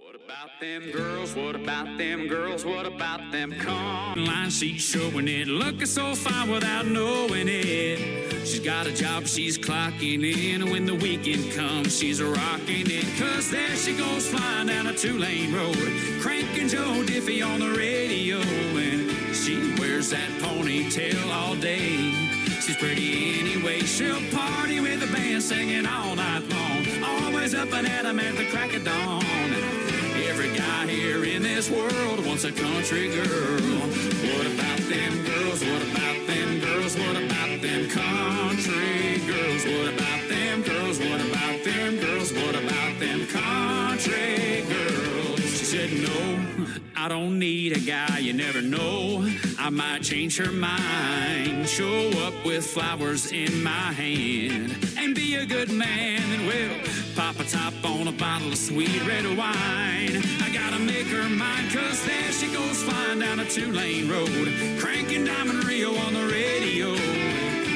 What about them girls? What about them girls? What about them line sheets showing it, looking so fine without knowing it. She's got a job, she's clocking in. When the weekend comes, she's rocking it. Cause there she goes flying down a two-lane road, cranking Joe Diffie on the radio. And she wears that ponytail all day. She's pretty anyway. She'll party with the band singing all night long, always up and at 'em at the crack of dawn. Every guy here in this world wants a country girl. What about them girls? What about them girls? What about them country girls? What about them girls? What about them girls? What about them country girls? She said, no, I don't need a guy, you never know. I might change her mind, show up with flowers in my hand, and be a good man, and we'll pop a top on a bottle of sweet red wine. I gotta make her mine, cause there she goes flying down a two-lane road, cranking Diamond Rio on the radio.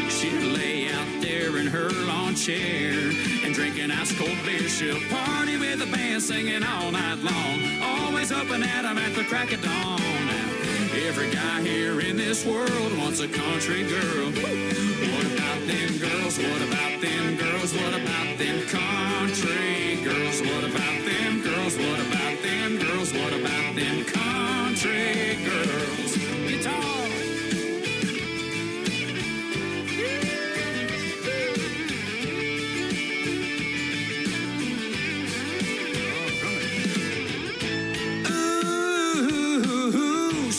She'll lay out there in her lawn chair and drinking ice-cold beer. She'll party with the band singing all night long, always up and at 'em at the crack of dawn. Every guy here in this world wants a country girl. What about them girls? What about them girls? What about them country girls? What about them girls? What about them girls? What about them country girls? Guitar!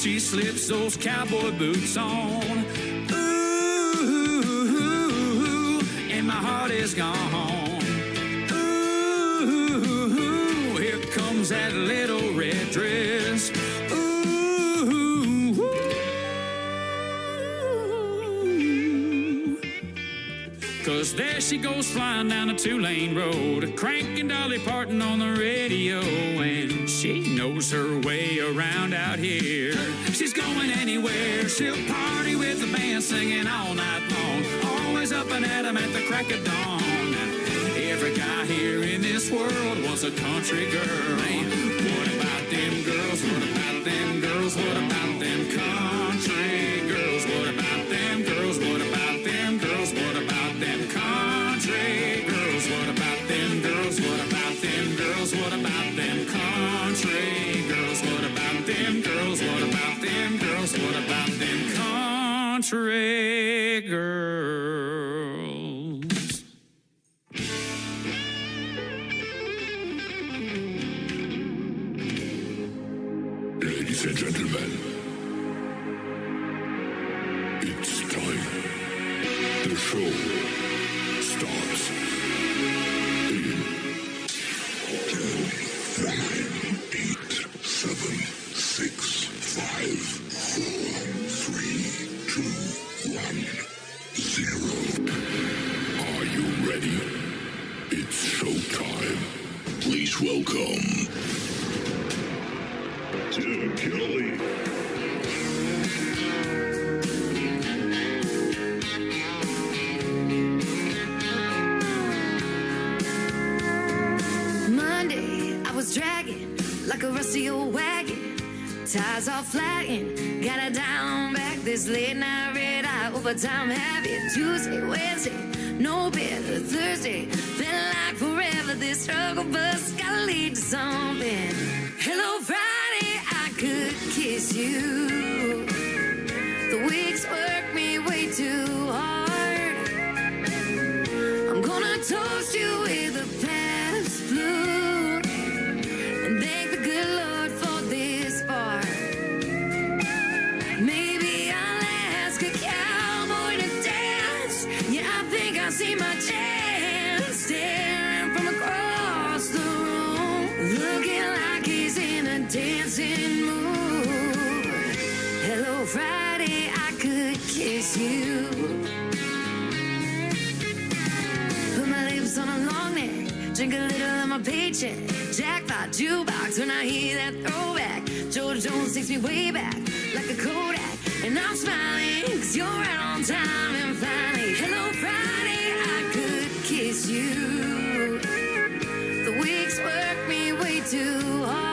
She slips those cowboy boots on, ooh, and my heart is gone. Ooh, here comes that little red dress. Ooh, cause there she goes flying down a two-lane road, cranking Dolly Parton on the radio. And she knows her way around out here. She's going anywhere. She'll party with the band singing all night long, always up and at 'em at the crack of dawn. Every guy here in this world wants a country girl. What about them girls? What about them girls? What about them country girls? What about them girls? What about them girls? What about them country girls? What about them girls? What about them girls? What about them country girls? What about them girls? What about them girls? What about them country girls? Ladies and gentlemen, it's time. The show starts in 10, 9, 8, 7, 6, 5, 4, 3, 2, 1, 0. Are you ready? It's showtime. Please welcome Tim Kelly. Monday, I was dragging like a rusty old wagon. Tires all flagging, got it down back. This late night red eye overtime habit. Tuesday, Wednesday, no better. Thursday, felt like forever. This struggle bus gotta lead to something. Hello, Friday, I could kiss you. The weeks work me way too hard. I'm gonna toast you with a past blue and thank the good Lord for this bar. Maybe I'll ask a cowboy to dance. Yeah, I think I see my chance. Staring from across the room, looking like he's in a dancing mood. Hello, Friday, I could kiss you. Put my lips on a long neck, drink a little of my paycheck. Jackpot jukebox when I hear that throwback. George Jones takes me way back like a Kodak. And I'm smiling cause you're right on time. And finally, hello Friday, I could kiss you. The weeks work me way too hard.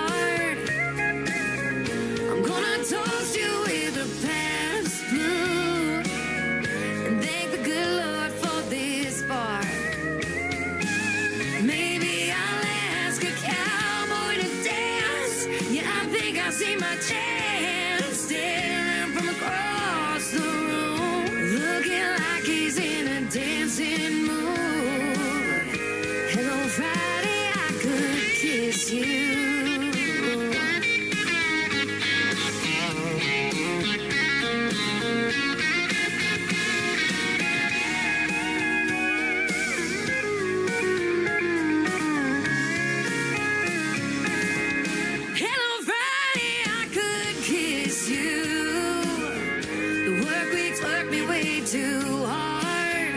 too hard.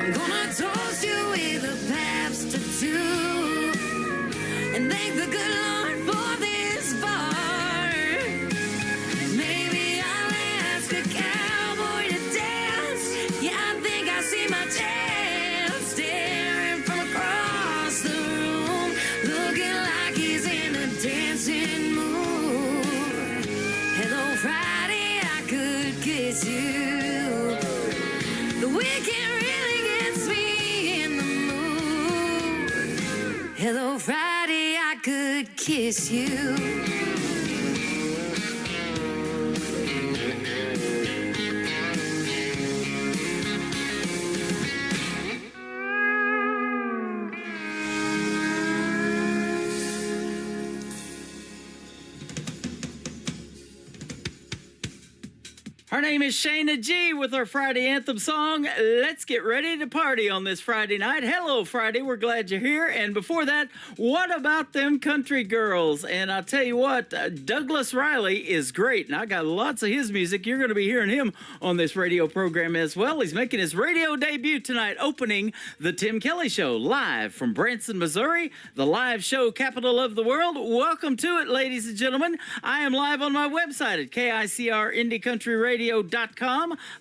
I'm gonna toast you with a Pabst or two and thank the good Lord for this bar. Maybe I'll ask a cowboy to dance. Yeah, I think I see my chance staring from across the room, looking like he's in a dancing mood. Hello, Friday, I could kiss you. The weekend really gets me in the mood. Hello, Friday, I could kiss you. Her name is Shayna G with our Friday anthem song. Let's get ready to party on this Friday night. Hello, Friday. We're glad you're here. And before that, what about them country girls? And I'll tell you what, Douglas Riley is great. And I got lots of his music. You're going to be hearing him on this radio program as well. He's making his radio debut tonight, opening the Tim Kelly Show live from Branson, Missouri, the live show capital of the world. Welcome to it, ladies and gentlemen. I am live on my website at KICRIndieCountryRadio.com.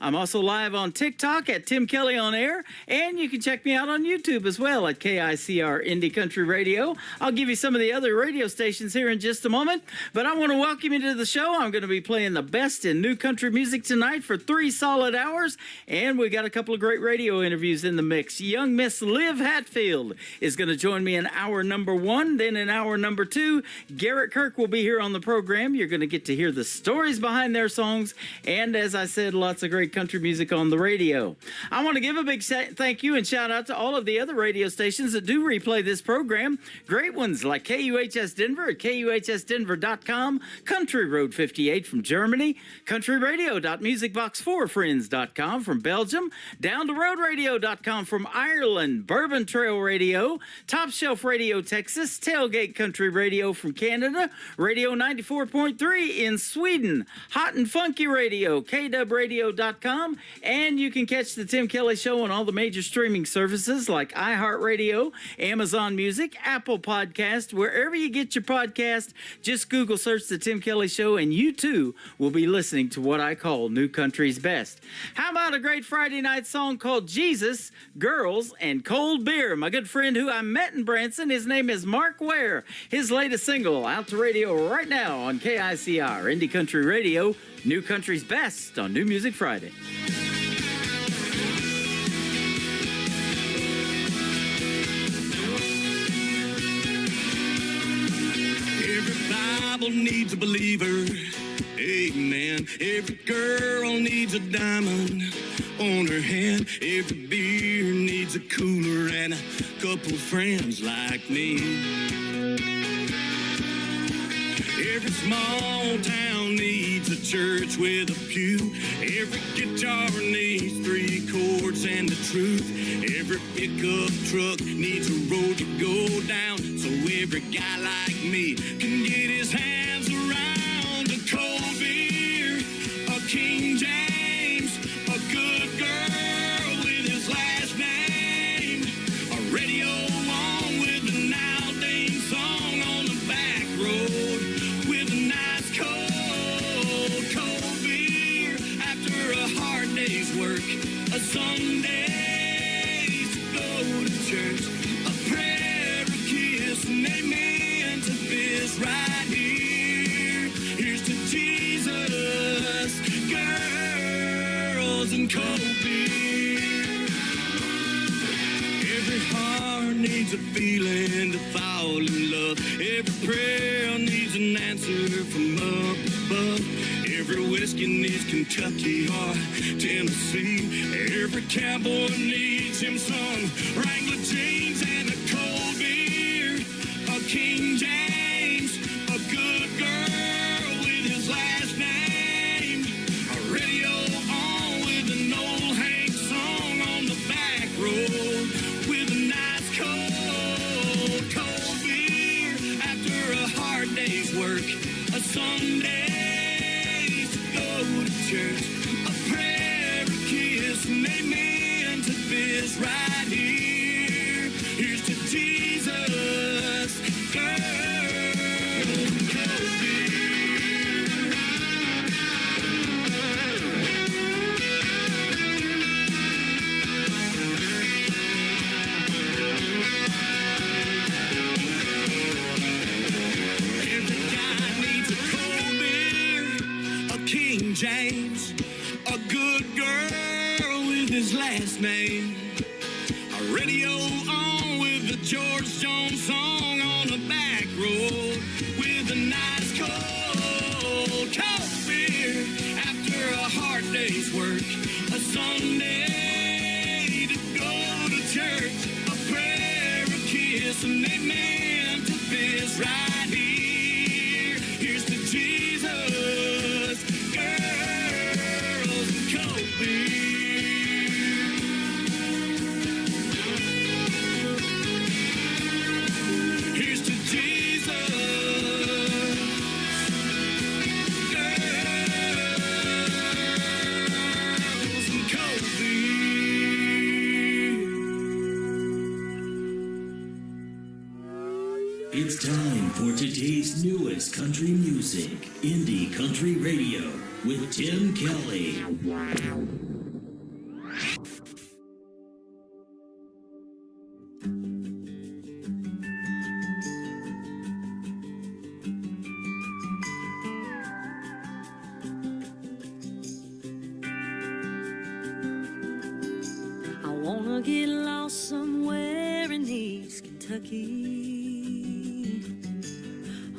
I'm also live on TikTok at Tim Kelly on Air, and you can check me out on YouTube as well at KICR Indie Country Radio. I'll give you some of the other radio stations here in just a moment, but I want to welcome you to the show. I'm going to be playing the best in new country music tonight for 3 solid hours, and we got a couple of great radio interviews in the mix. Young Miss Liv Hatfield is going to join me in hour number 1. Then in hour number 2, Garrett Kirk will be here on the program. You're going to get to hear the stories behind their songs, and as I said, lots of great country music on the radio. I want to give a big thank you and shout out to all of the other radio stations that do replay this program. Great ones like KUHS Denver at KUHSdenver.com, Country Road 58 from Germany, countryradio.musicbox4friends.com from Belgium, downtheroadradio.com from Ireland, Bourbon Trail Radio, Top Shelf Radio Texas, Tailgate Country Radio from Canada, Radio 94.3 in Sweden, Hot and Funky Radio, KWradio.com, and you can catch the Tim Kelly Show on all the major streaming services like iHeartRadio, Amazon Music, Apple Podcast, wherever you get your podcast. Just Google search the Tim Kelly Show, and you too will be listening to what I call New Country's Best. How about a great Friday night song called Jesus, Girls, and Cold Beer? My good friend who I met in Branson, his name is Mark Ware. His latest single out to radio right now on KICR Indie Country Radio, New Country's Best on New Music Friday. Every Bible needs a believer, amen. Every girl needs a diamond on her hand. Every beer needs a cooler and a couple friends like me. Every small town needs a church with a pew. Every guitar needs 3 chords and the truth. Every pickup truck needs a road to go down, so every guy like me can get his hands around a cold beer, a King James, a good girl with his last name, a radio on with an Aldane song on the back road, with a nice cold beer after a hard day's work, a Sunday to go to church, a prayer, a kiss, and amen to this right here. Here's to Jesus, girls, and cold beer. Every heart needs a feeling to fall in love. Every prayer needs an answer from up above. Every whiskey needs Kentucky or Tennessee. Every cowboy needs him some Wrangler jeans and a cold beer, a King James, a good girl with his last name, a radio on with an old Hank song on the back road, with a nice cold beer after a hard day's work, a Sunday to go to church, a prayer, a his last name. A radio on with the George Jones song on the back road with a nice cold beer after a hard day's work. A Sunday to go to church, a prayer, a kiss, and amen to this right here. Here's to Jesus, girls, and cold beer. Here's to Jesus, girls, and cold beer. It's time for today's newest country music, Indie Country Radio, with Tim Kelly. I wanna get lost somewhere in East Kentucky.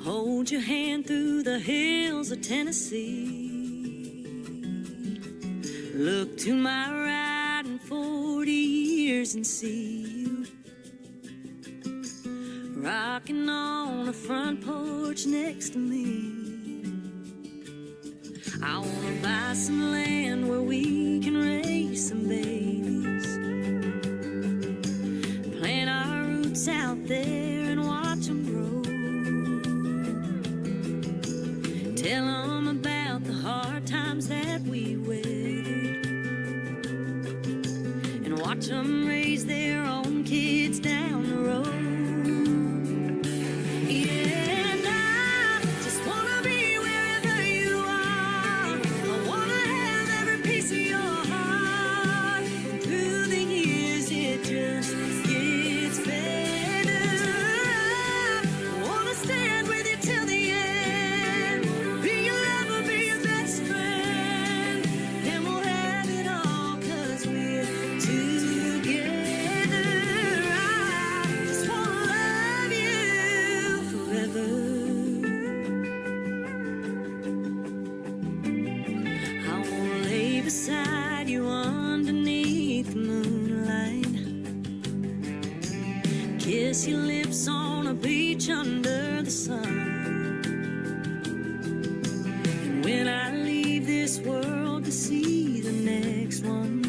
Hold your hand through the hills of Tennessee. Look to my right in 40 years and see you rocking on the front porch next to me. I wanna buy some land where we can raise some babies, plant our roots out there and watch them grow. Tell them about the hard times that we weathered, and watch them raise their own kids down the road. Yeah, and I just wanna be wherever you are. I wanna have every piece of your heart. Through the years it just gets better. I wanna stand with you till the end. Be your lover, be your best friend. And we'll have it all 'cause we're together. I just wanna love you forever. I wanna lay beside you underneath the moonlight, kiss your lips on a beach under the sun. And when I leave this world to see the next one,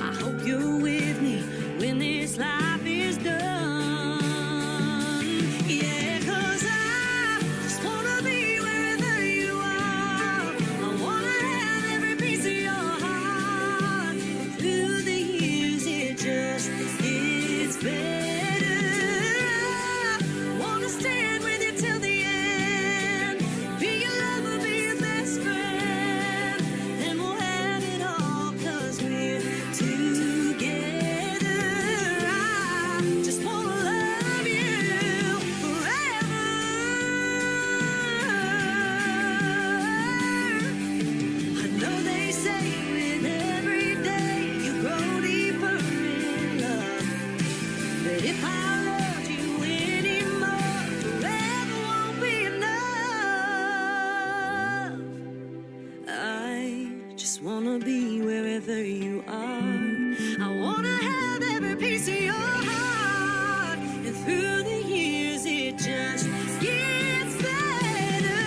I hope you're with me when this life is done. Yeah, 'cause I just wanna be wherever you are. I wanna have every piece of your heart. Through the years it just gets better. I wanna stand with you till the end. Be your lover, be your best friend. And we'll have it all 'cause we're together. I just wanna love you forever. I know they say with every day you grow deeper in love, but if I loved you anymore, forever won't be enough. I just wanna be wherever you are. I wanna have every piece of your heart. And through the years it just gets better.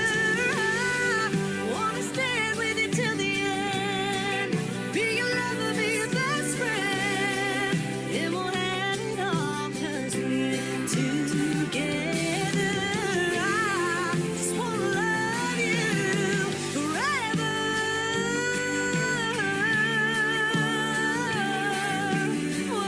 I wanna stand with you till the end. Be your lover, be your best friend. And we'll have it all 'cause we're together. I just wanna love you forever. Whoa.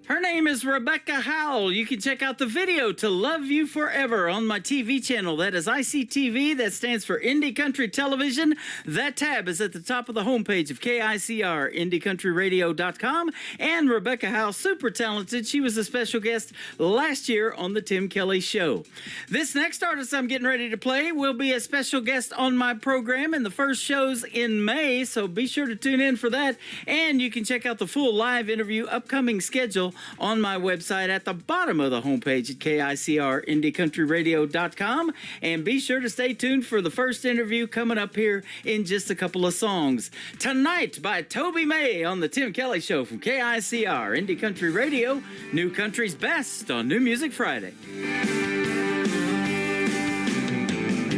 Her name is Rebecca Howell. You can check out the video to Love You Forever on my TV channel. That is ICTV. That stands for Indie Country Television. That tab is at the top of the homepage of KICR, IndieCountryRadio.com. And Rebecca Howell, super talented. She was a special guest last year on The Tim Kelly Show. This next artist I'm getting ready to play will be a special guest on my program in the first shows in May, so be sure to tune in for that. And you can check out the full live interview upcoming schedule on my website at the bottom of the homepage at KICR, IndieCountryRadio.com. And be sure to stay tuned for the first interview coming up here in just a couple of songs. Tonight by Toby May on The Tim Kelly Show from KICR, Indie Country Radio, New Country's Best on New Music Friday.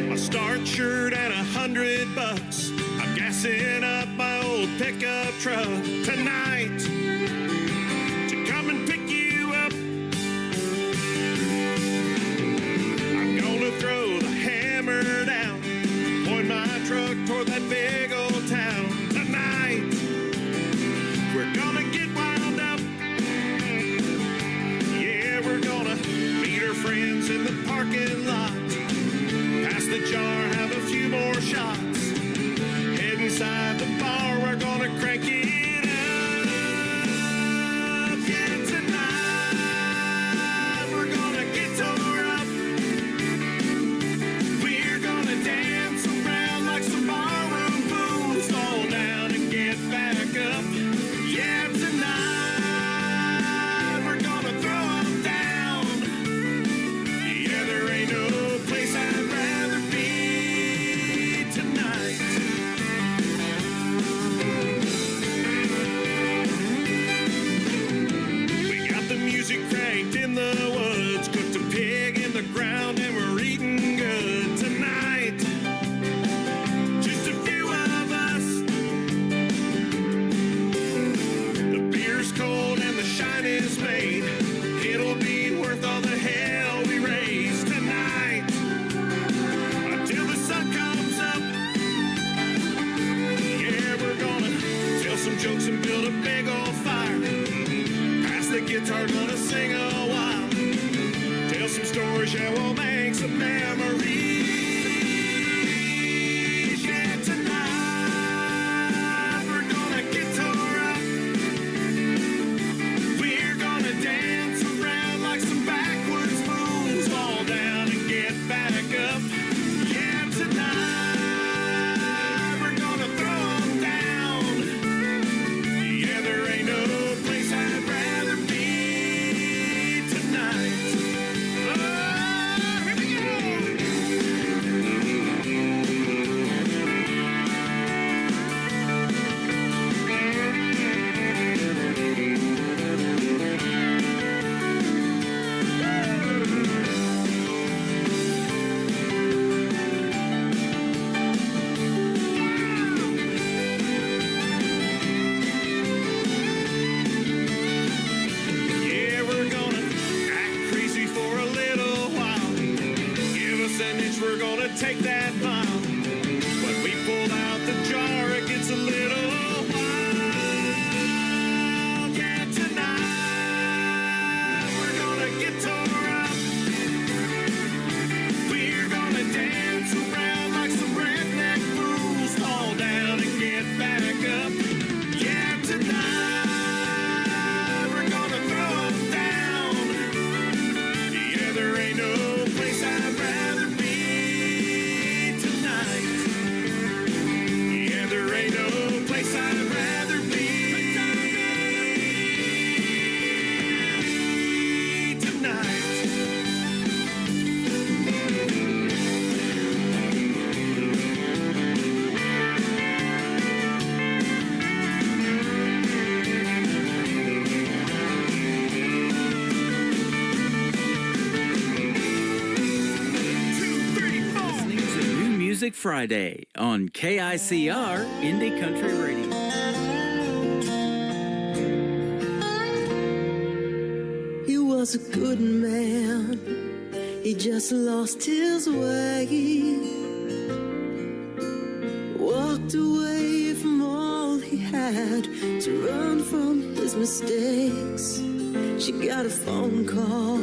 My start shirt at $100. I'm gassing up my old pickup truck tonight to come and pick you up. I'm gonna throw the hammer down, point my truck toward that big old town tonight. We're gonna get wound up. Yeah, we're gonna meet our friends in the parking lot. Pass the jar, have a few more shots. Head inside the bar, we're gonna crank it up. Yeah, tonight we're gonna get tore up. We're gonna dance around like some barroom fools. Fall down and get back up. Yeah, tonight we're gonna throw them down. Yeah, there ain't no place I'd rather be tonight. We got the music cranked in the woods, cooked a pig in the ground, and we're eating good tonight. Just a few of us. The beer's cold and the shine is made. It'll be worth all the hell we raise tonight. Until the sun comes up. Yeah, we're gonna tell some jokes and build a big old fire. Pass the guitar, gonna sing a while. Tell some stories, yeah, we'll make some memories. Yeah, tonight we're gonna get tore up. We're gonna dance around like some backwoods fools. Fall down and get back up. Yeah, tonight we're gonna throw them down. Yeah, there ain't no place I'd rather be tonight. Oh, here we go. Yeah, we're gonna act crazy for a little while. Give us an inch, we're gonna take that mile. When we pull out the jar, it gets a little wild. Yeah, tonight we're gonna get tore up. We're gonna dance around like some redneck fools. Fall down and get back up. Yeah, tonight we're gonna throw them down. Yeah, there ain't no place I'd rather be tonight. Yeah, there ain't no place I'd rather be tonight. Listening to New Music Friday on KICR, Indie Country Radio. He was a good man. He just lost his way. Walked away from all he had. had to run from his mistakes. She got a phone call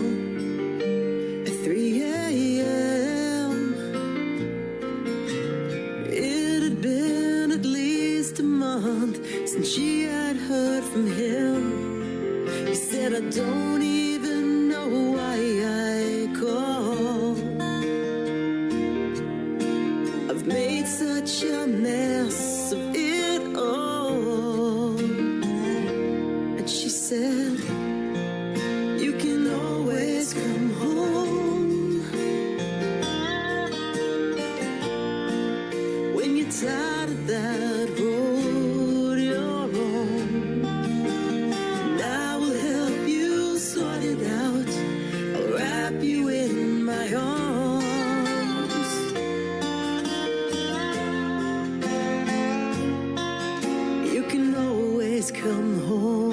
at 3 a.m. It had been at least a month since she had heard from him. He said, I don't even know why I called. I've made such a mess of it all. And she said, you can always come home when you're tired of that road you're on. And I will help you sort it out. I'll wrap you in my arms. You can always come home.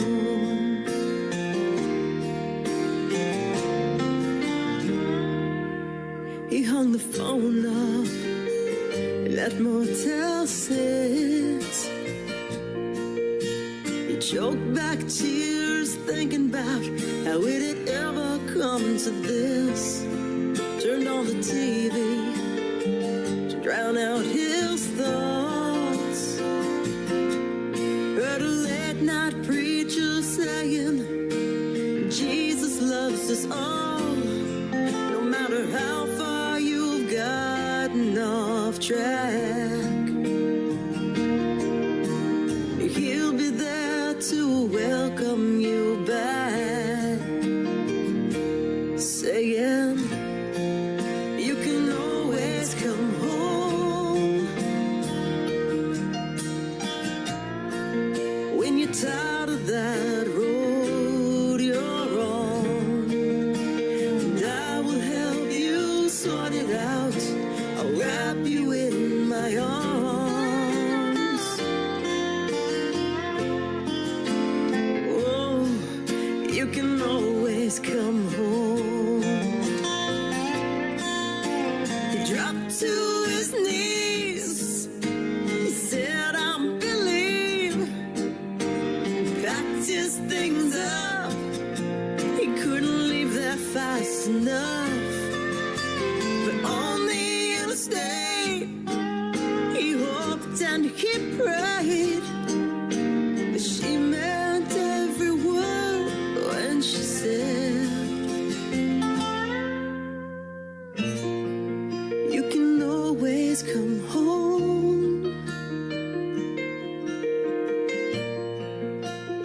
He hung the phone up in that Motel 6. He choked back tears thinking about how it had ever come to this. Turned on the TV to drown out his thoughts. Heard a late night preacher saying, Jesus loves us all, no matter how far you've gotten off track. He'll be there to welcome you back, saying, you can always come home when you're tired of that road you're on. And I will help you sort it out. I'll wrap you in my arms. Oh, you can always come home. He dropped to his knees. He said, I'm believe. Packed his things up. He couldn't leave that fast enough. But on the interstate, he hoped and he prayed. But she meant every word when she said, you can always come home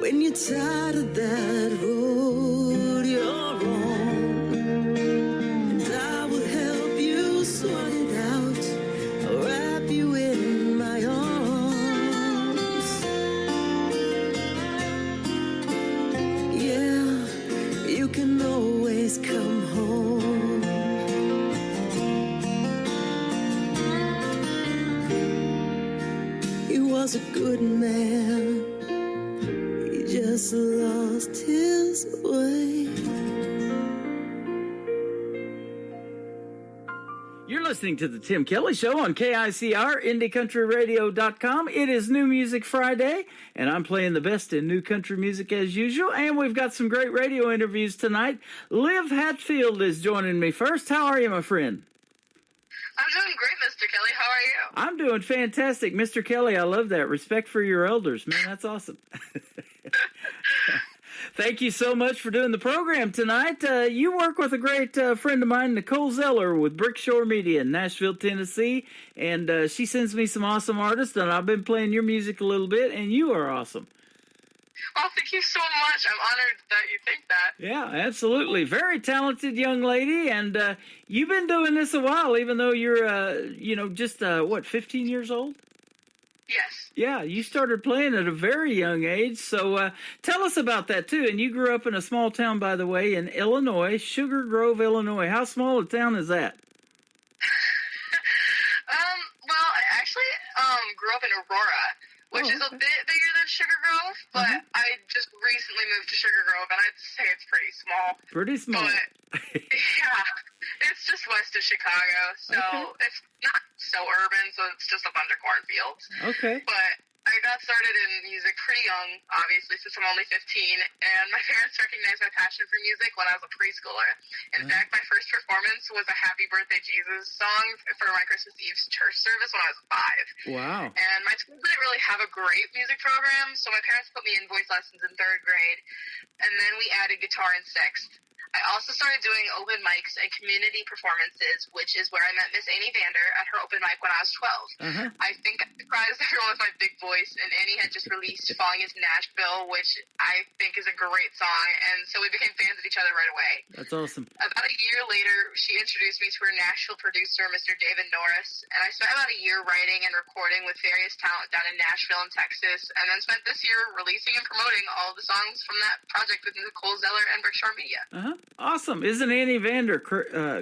when you're tired of that road you're on. And I will help you sort it out. I'll wrap you in my arms. Yeah, you can always come home. He was a good man. He just lost his way. You're listening to the Tim Kelly Show on KICR, IndieCountryRadio.com. It is New Music Friday, and I'm playing the best in new country music as usual. And we've got some great radio interviews tonight. Liv Hatfield is joining me first. How are you, my friend? I'm doing great, Mr. Kelly. How are you? I'm doing fantastic. Mr. Kelly, I love that. Respect for your elders. Man, that's awesome. Thank you so much for doing the program tonight. You work with a great friend of mine, Nicole Zeller, with Brickshore Media in Nashville, Tennessee, and she sends me some awesome artists, and I've been playing your music a little bit, and you are awesome. Well, thank you so much. I'm honored that you think that. Yeah, absolutely. Very talented young lady, and you've been doing this a while, even though you're, just, 15 years old? Yes. Yeah, you started playing at a very young age, so tell us about that, too. And you grew up in a small town, by the way, in Illinois, Sugar Grove, Illinois. How small a town is that? Well, I actually grew up in Aurora, which is a bit bigger than Sugar Grove, but I just recently moved to Sugar Grove, and I'd say it's pretty small. Pretty small. But, yeah, it's just west of Chicago, so it's not so urban, so it's just a bunch of cornfields. Okay. But I got started in music pretty young, obviously, since I'm only 15, and my parents recognized my passion for music when I was a preschooler. In fact, my first performance was a Happy Birthday Jesus song for my Christmas Eve church service when I was 5. Wow. And my school didn't really have a great music program, so my parents put me in voice lessons in 3rd grade, and then we added guitar in 6th. I also started doing open mics and community performances, which is where I met Miss Annie Vander at her open mic when I was 12. I think I surprised everyone with my big voice, and Annie had just released Falling Is Nashville, which I think is a great song, and so we became fans of each other right away. That's awesome. About a year later, she introduced me to her Nashville producer, Mr. David Norris, and I spent about a year writing and recording with various talent down in Nashville and Texas, and then spent this year releasing and promoting all the songs from that project with Nicole Zeller and Brickshore Media. Awesome. Isn't Annie Vander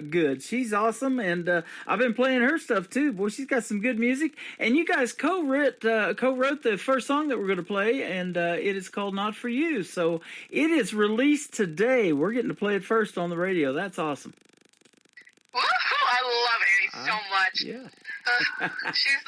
good? She's awesome, and I've been playing her stuff too. Boy, she's got some good music. And you guys co-wrote the first song that we're going to play, and it is called Not For You. So it is released today. We're getting to play it first on the radio. That's awesome. Woohoo! I love Annie so much. Yeah. She's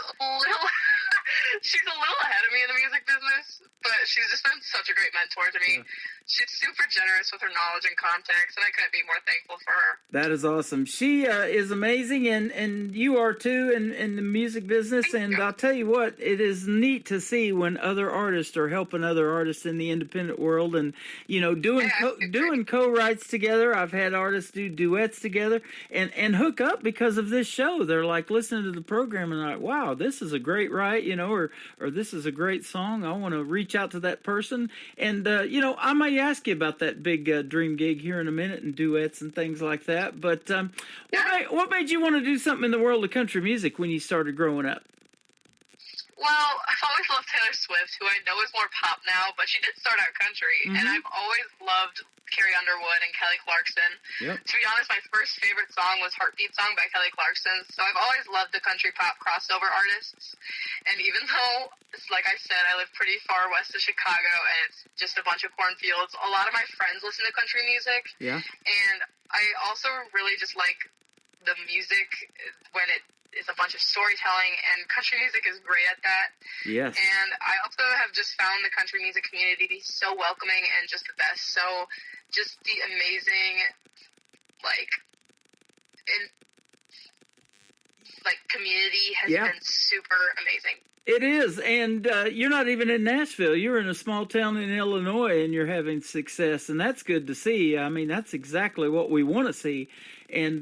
a little ahead of me in the music business, but she's just been such a great mentor to me. She's super generous with her knowledge and context, and I couldn't be more thankful for her. That is awesome. She is amazing, and you are too in the music business. And I'll tell you what, it is neat to see when other artists are helping other artists in the independent world, and doing co-writes together. I've had artists do duets together and hook up because of this show. They're like listening to the program and like, wow, this is a great write, or this is a great song. I want to reach out to that person, and I may ask you about that big dream gig here in a minute and duets and things like that. But what made you want to do something in the world of country music when you started growing up? Well, I've always loved Taylor Swift, who I know is more pop now, but she did start out country, and I've always loved Carrie Underwood and Kelly Clarkson. To be honest, my first favorite song was Heartbeat Song by Kelly Clarkson, so I've always loved the country pop crossover artists. And even though, like I said, I live pretty far west of Chicago, and it's just a bunch of cornfields, a lot of my friends listen to country music. And I also really just like the music when it is a bunch of storytelling, and country music is great at that. And I also have just found the country music community to be so welcoming and just the best. So just the amazing, community has been super amazing. It is, and you're not even in Nashville. You're in a small town in Illinois, and you're having success, and that's good to see. I mean, that's exactly what we want to see. And,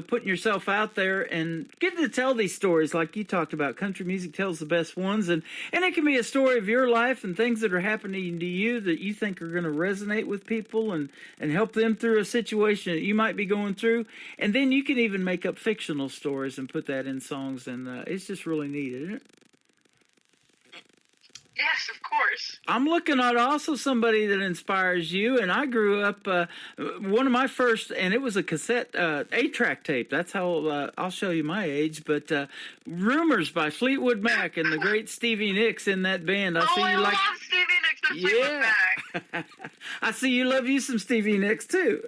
putting yourself out there and getting to tell these stories like you talked about. Country music tells the best ones, and it can be a story of your life and things that are happening to you that you think are going to resonate with people and help them through a situation that you might be going through. And then you can even make up fictional stories and put that in songs, and it's just really neat, isn't it? Yes, of course. I'm looking at also somebody that inspires you, and I grew up, one of my first, and it was a cassette, 8-track tape. That's how, I'll show you my age, but Rumors by Fleetwood Mac and the great Stevie Nicks in that band. I love Stevie Nicks and Fleetwood Mac. I see you love you some Stevie Nicks, too.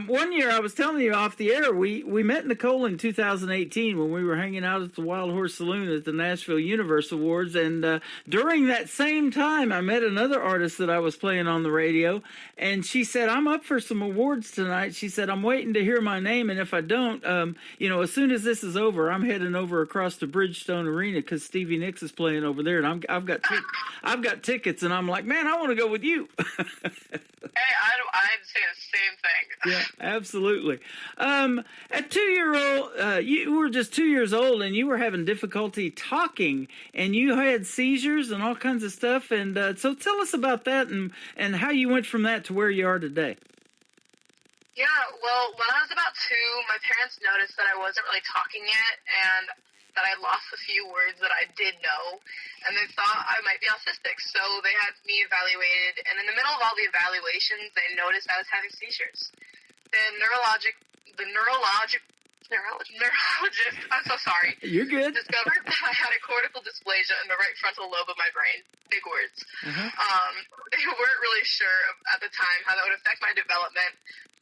One year I was telling you off the air, we met Nicole in 2018 when we were hanging out at the Wild Horse Saloon at the Nashville Universe Awards. And during that same time, I met another artist that I was playing on the radio. And she said, I'm up for some awards tonight. She said, I'm waiting to hear my name. And if I don't, as soon as this is over, I'm heading over across to Bridgestone Arena because Stevie Nicks is playing over there. And I've got tickets. And I'm like, man, I want to go with you. Hey, I'd say the same thing. Yeah, absolutely. At 2-year-old, you were just 2 years old, and you were having difficulty talking, and you had seizures and all kinds of stuff. And so tell us about that and how you went from that to where you are today. Yeah, well, when I was about 2, my parents noticed that I wasn't really talking yet, and that I lost a few words that I did know, and they thought I might be autistic. So they had me evaluated, and in the middle of all the evaluations, they noticed I was having seizures. The neurologist, I'm so sorry. You're good. Discovered that I had a cortical dysplasia in the right frontal lobe of my brain. Big words. They weren't really sure at the time how that would affect my development.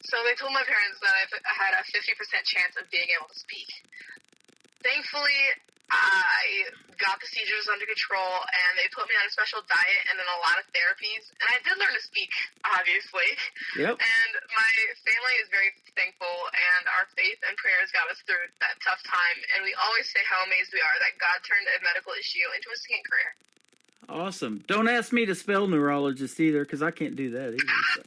So they told my parents that I had a 50% chance of being able to speak. Thankfully, I got the seizures under control, and they put me on a special diet and then a lot of therapies. And I did learn to speak, obviously. Yep. And my family is very thankful, and our faith and prayers got us through that tough time. And we always say how amazed we are that God turned a medical issue into a singing career. Awesome. Don't ask me to spell neurologist either, because I can't do that either. So.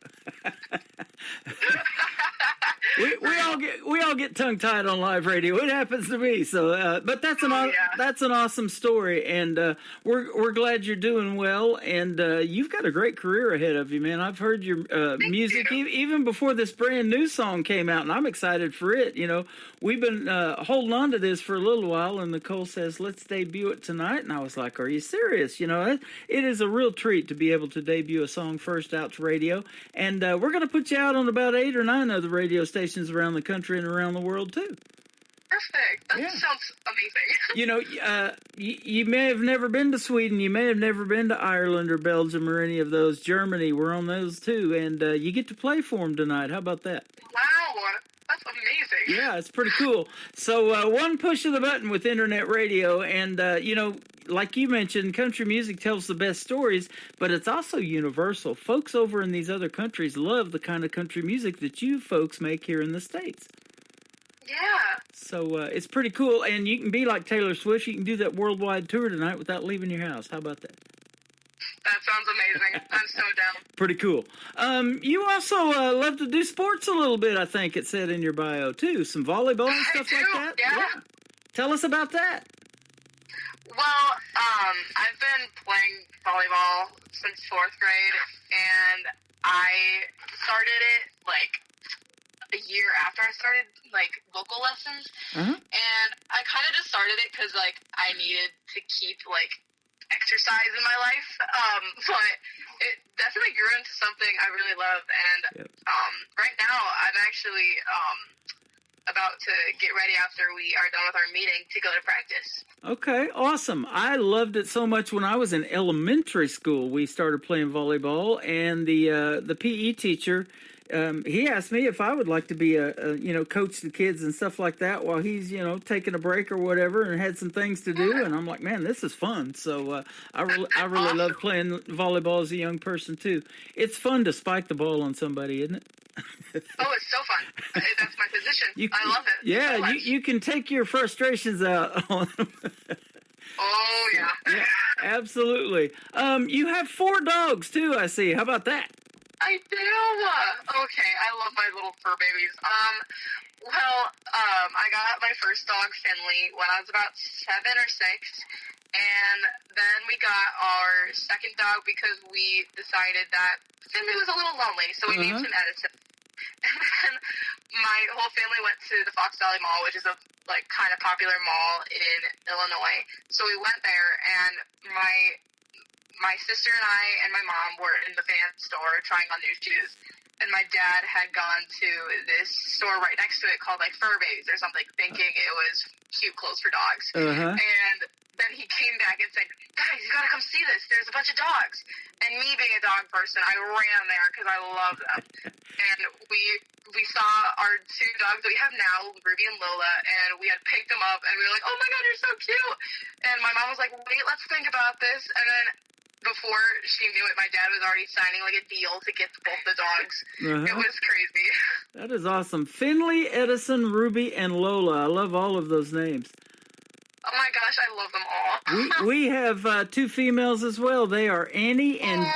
we all get tongue tied on live radio. It happens to me. So, but that's an awesome story, and we're glad you're doing well. And you've got a great career ahead of you, man. I've heard your music even before this brand new song came out, and I'm excited for it. You know, we've been holding on to this for a little while, and Nicole says, "Let's debut it tonight." And I was like, "Are you serious?" You know, it is a real treat to be able to debut a song first out to radio, and we're going to put you out on about 8 or 9 other radio stations around the country and around the world too. Perfect. That sounds amazing. You know, you may have never been to Sweden. You may have never been to Ireland or Belgium or any of those. Germany, we're on those too. And you get to play for them tonight. How about that? Wow. That's amazing. Yeah, it's pretty cool. So one push of the button with internet radio. And, you know, like you mentioned, country music tells the best stories, but it's also universal. Folks over in these other countries love the kind of country music that you folks make here in the States. Yeah. So it's pretty cool, and you can be like Taylor Swift. You can do that worldwide tour tonight without leaving your house. How about that? That sounds amazing. I'm so down. Pretty cool. You also love to do sports a little bit, I think it said in your bio, too. Some volleyball and stuff like that? Yeah. Tell us about that. Well, I've been playing volleyball since 4th grade, and I started it, like, a year after I started, like, vocal lessons, and I kind of just started it because, like, I needed to keep, like, exercise in my life, but it definitely grew into something I really love, and right now I'm actually about to get ready after we are done with our meeting to go to practice. Okay, awesome. I loved it so much when I was in elementary school. We started playing volleyball, and the PE teacher, he asked me if I would like to be coach the kids and stuff like that while he's, taking a break or whatever and had some things to do. And I'm like, man, this is fun. So I really love playing volleyball as a young person too. It's fun to spike the ball on somebody, isn't it? Oh, it's so fun. That's my position. I love it. Yeah, so you can take your frustrations out on them. Oh, yeah. Yeah, absolutely. You have 4 dogs too, I see. How about that? I do. Okay, I love my little fur babies. I got my first dog, Finley, when I was about 7 or 6, and then we got our second dog because we decided that Finley was a little lonely, so we named him Edison. And then my whole family went to the Fox Valley Mall, which is a kind of popular mall in Illinois. So we went there, and my sister and I and my mom were in the Van store trying on new shoes, and my dad had gone to this store right next to it called Fur Babies or something, thinking it was cute clothes for dogs. And then he came back and said, "Guys, you gotta come see this. There's a bunch of dogs." And me being a dog person, I ran there because I love them. And we saw our 2 dogs that we have now, Ruby and Lola, and we had picked them up, and we were like, "Oh my God, you're so cute!" And my mom was like, "Wait, let's think about this." And then before she knew it, my dad was already signing a deal to get both the dogs. It was crazy. That is awesome. Finley, Edison, Ruby, and Lola. I love all of those names. Oh my gosh, I love them all. We have 2 females as well. They are Annie and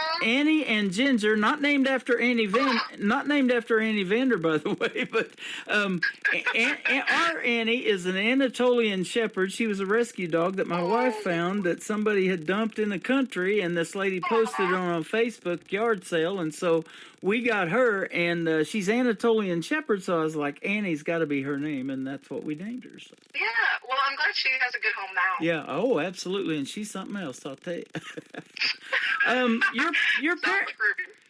Ginger, not named after Annie Vander, by the way. But our Annie is an Anatolian Shepherd. She was a rescue dog that my wife found that somebody had dumped in the country, and this lady posted it on Facebook yard sale, and so we got her, and she's Anatolian Shepherd. So I was like, Annie's got to be her name, and that's what we named her. So. Yeah, well, I'm glad she has a good home now. Yeah, oh, absolutely, and she's something else, I'll tell you.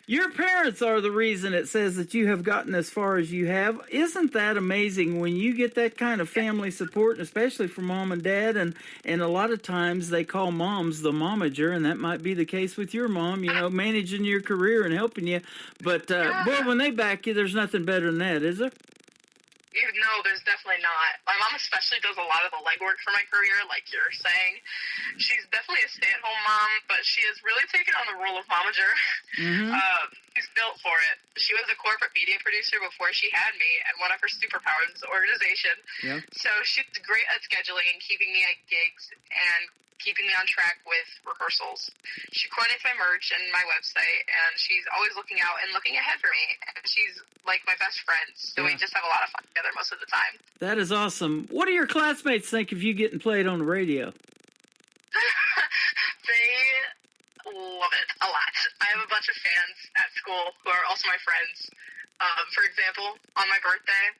Your parents are the reason it says that you have gotten as far as you have. Isn't that amazing when you get that kind of family support, especially from mom and dad? And a lot of times they call moms the momager, and that might be the case with your mom, managing your career and helping you. But, boy, when they back you, there's nothing better than that, is there? No, there's definitely not. My mom especially does a lot of the legwork for my career, like you're saying. She's definitely a stay-at-home mom, but she has really taken on the role of momager. She's built for it. She was a corporate media producer before she had me, and one of her superpowers is organization. Yeah. So she's great at scheduling and keeping me at gigs and keeping me on track with rehearsals. She coordinates my merch and my website, and she's always looking out and looking ahead for me. And she's like my best friend, so we just have a lot of fun together most of the time. That is awesome. What do your classmates think of you getting played on the radio? They love it a lot. I have a bunch of fans at school who are also my friends. For example, on my birthday,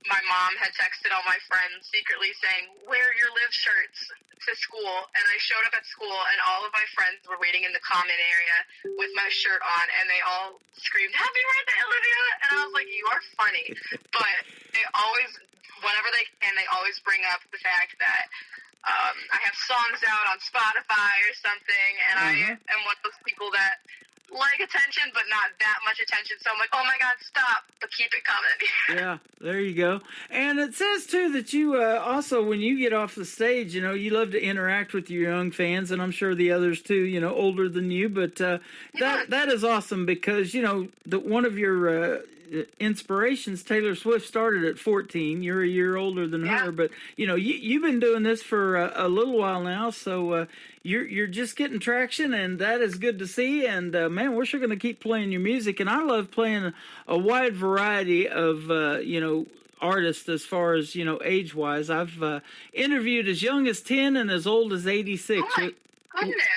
my mom had texted all my friends secretly saying, "Wear your Live shirts to school," and I showed up at school, and all of my friends were waiting in the common area with my shirt on, and they all screamed, "Happy birthday, Olivia!" And I was like, "You are funny." But they always, whenever they can, they always bring up the fact that I have songs out on Spotify or something, and I am one of those people that like attention, but not that much attention. So I'm like, oh my God, stop, but keep it coming. Yeah, there you go. And it says, too, that you also, when you get off the stage, you know, you love to interact with your young fans, and I'm sure the others, too, you know, older than you. But that is awesome because, you know, one of your inspirations, Taylor Swift, started at 14. You're a year older than her, but you know you've been doing this for a little while now, so you're just getting traction, and that is good to see. And man, we're sure going to keep playing your music, and I love playing a wide variety of you know, artists as far as, you know, age wise. I've interviewed as young as 10 and as old as 86.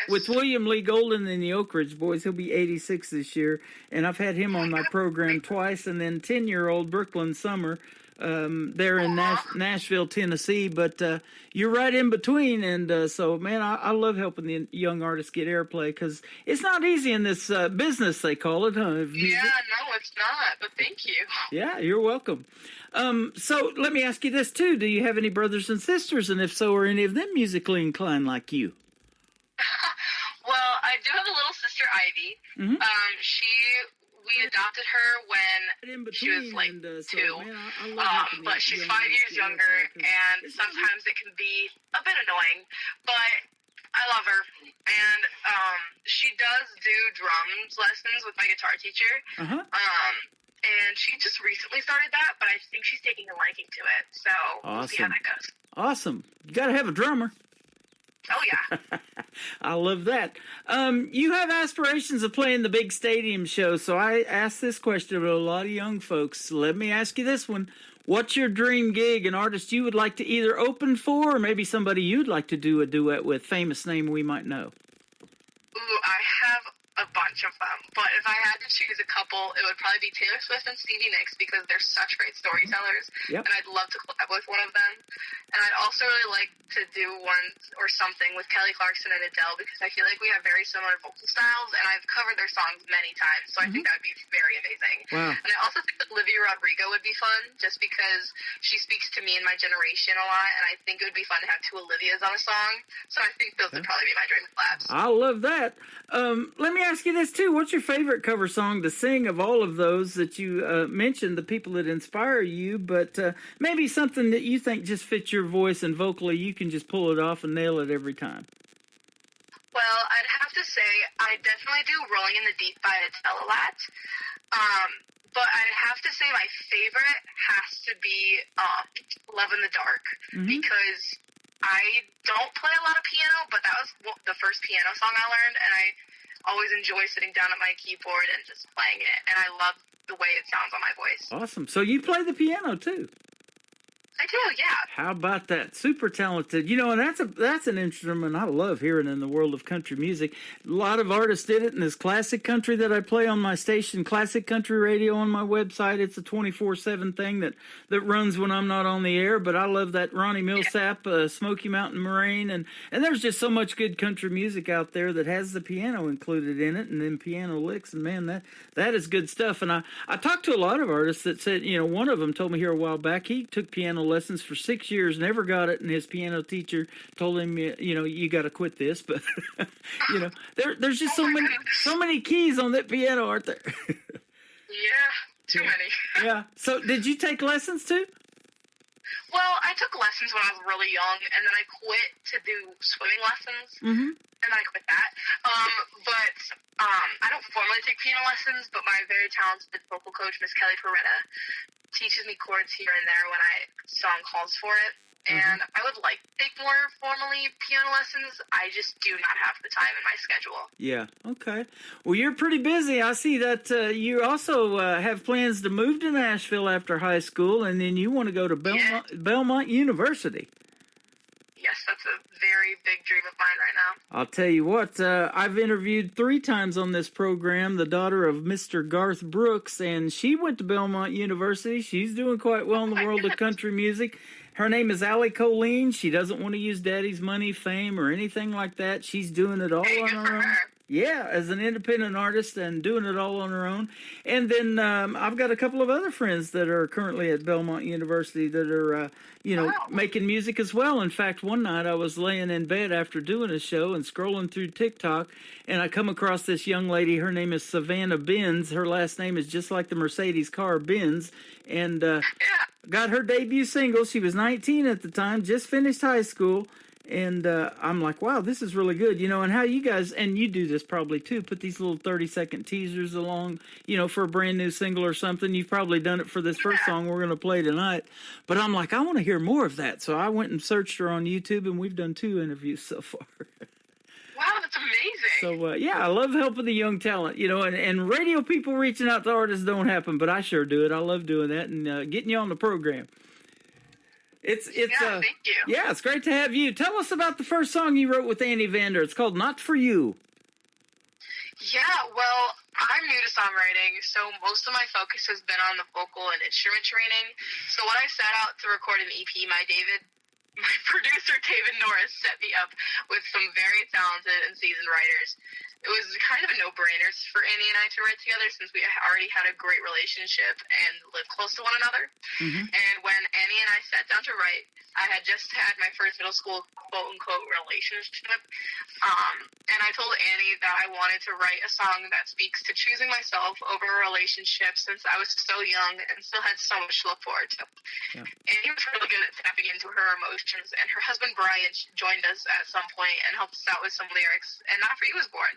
With William Lee Golden and the Oak Ridge Boys. He'll be 86 this year, and I've had him on my program twice. And then 10-year-old Brooklyn Summer, there in Nashville, Tennessee. But you're right in between, and so, man, I love helping the young artists get airplay because it's not easy in this business, they call it, huh? Yeah, no, it's not, but thank you. Yeah, you're welcome. So let me ask you this, too. Do you have any brothers and sisters, and if so, are any of them musically inclined like you? Well, I do have a little sister, Ivy. We adopted her when she was like 2, but she's 5 years younger, and sometimes it can be a bit annoying, but I love her. And she does do drums lessons with my guitar teacher. And she just recently started that, but I think she's taking a liking to it, so we'll see how that goes. Awesome. You got to have a drummer. Oh, yeah. I love that. You have aspirations of playing the big stadium show, so I asked this question of a lot of young folks. Let me ask you this one. What's your dream gig, an artist you would like to either open for, or maybe somebody you'd like to do a duet with, famous name we might know? Ooh, I have a bunch of them, but if I had to choose a couple, it would probably be Taylor Swift and Stevie Nicks because they're such great storytellers, and I'd love to collab with one of them. And I'd also really like to do one or something with Kelly Clarkson and Adele because I feel like we have very similar vocal styles, and I've covered their songs many times, so I think that would be very amazing. Wow. And I also think that Olivia Rodrigo would be fun just because she speaks to me and my generation a lot, and I think it would be fun to have 2 Olivias on a song, so I think those would probably be my dream collabs. I love that. Let me ask you this, too. What's your favorite cover song to sing of all of those that you mentioned, the people that inspire you, but maybe something that you think just fits your voice and vocally you can just pull it off and nail it every time? Well, I'd have to say I definitely do Rolling in the Deep by Adele a lot. But I'd have to say my favorite has to be Love in the Dark because I don't play a lot of piano, but that was the first piano song I learned, and I always enjoy sitting down at my keyboard and just playing it, and I love the way it sounds on my voice. Awesome. So you play the piano, too? I do, yeah. How about that? Super talented. You know, and that's an instrument I love hearing in the world of country music. A lot of artists did it in this classic country that I play on my station, Classic Country Radio on my website. It's a 24/7 thing that runs when I'm not on the air, but I love that Ronnie Millsap, Smoky Mountain Moraine, and there's just so much good country music out there that has the piano included in it and then piano licks, and man, that is good stuff. And I talked to a lot of artists that said, you know, one of them told me here a while back, he took piano lessons for 6 years, never got it, and his piano teacher told him, you know, you got to quit this. But you know, there's just so many keys on that piano, aren't there? Yeah, Too many. Yeah. So did you take lessons too? Well, I took lessons when I was really young, and then I quit to do swimming lessons. Mm-hmm. And then I quit that. But I don't formally take piano lessons, but my very talented vocal coach, Miss Kelly Peretta, teaches me chords here and there when song calls for it. And I would like to take more formally piano lessons. I just do not have the time in my schedule. Yeah. Okay. Well, you're pretty busy. I see that you also have plans to move to Nashville after high school, and then you want to go to Belmont University. Yes, that's a very big dream of mine right now. I'll tell you what, I've interviewed 3 times on this program the daughter of Mr. Garth Brooks, and she went to Belmont University. She's doing quite well in the world of country music. Her name is Allie Colleen. She doesn't want to use daddy's money, fame, or anything like that. She's doing it all on her own. Yeah, as an independent artist and doing it all on her own. And then I've got a couple of other friends that are currently at Belmont University that are, making music as well. In fact, one night I was laying in bed after doing a show and scrolling through TikTok, and I come across this young lady. Her name is Savannah Benz. Her last name is just like the Mercedes car, Benz. And got her debut single. She was 19 at the time, just finished high school. And I'm like, wow, this is really good, and how you guys, and you do this probably too, put these little 30-second teasers along, for a brand new single or something. You've probably done it for this first song we're going to play tonight. But I'm like, I want to hear more of that. So I went and searched her on YouTube, and we've done 2 interviews so far. Wow, that's amazing. So, I love helping the young talent, and radio people reaching out to artists don't happen, but I sure do it. I love doing that and getting you on the program. Thank you. Yeah, it's great to have you. Tell us about the first song you wrote with Annie Vander. It's called Not For You. Yeah, well, I'm new to songwriting, so most of my focus has been on the vocal and instrument training. So when I set out to record an EP, my producer, David Norris, set me up with some very talented and seasoned writers. It was kind of a no-brainer for Annie and I to write together since we already had a great relationship and lived close to one another. Mm-hmm. And when Annie and I sat down to write, I had just had my first middle school quote-unquote relationship. And I told Annie that I wanted to write a song that speaks to choosing myself over a relationship since I was so young and still had so much to look forward to. Yeah. Annie was really good at tapping into her emotions, and her husband Brian joined us at some point and helped us out with some lyrics, and Not For You was born.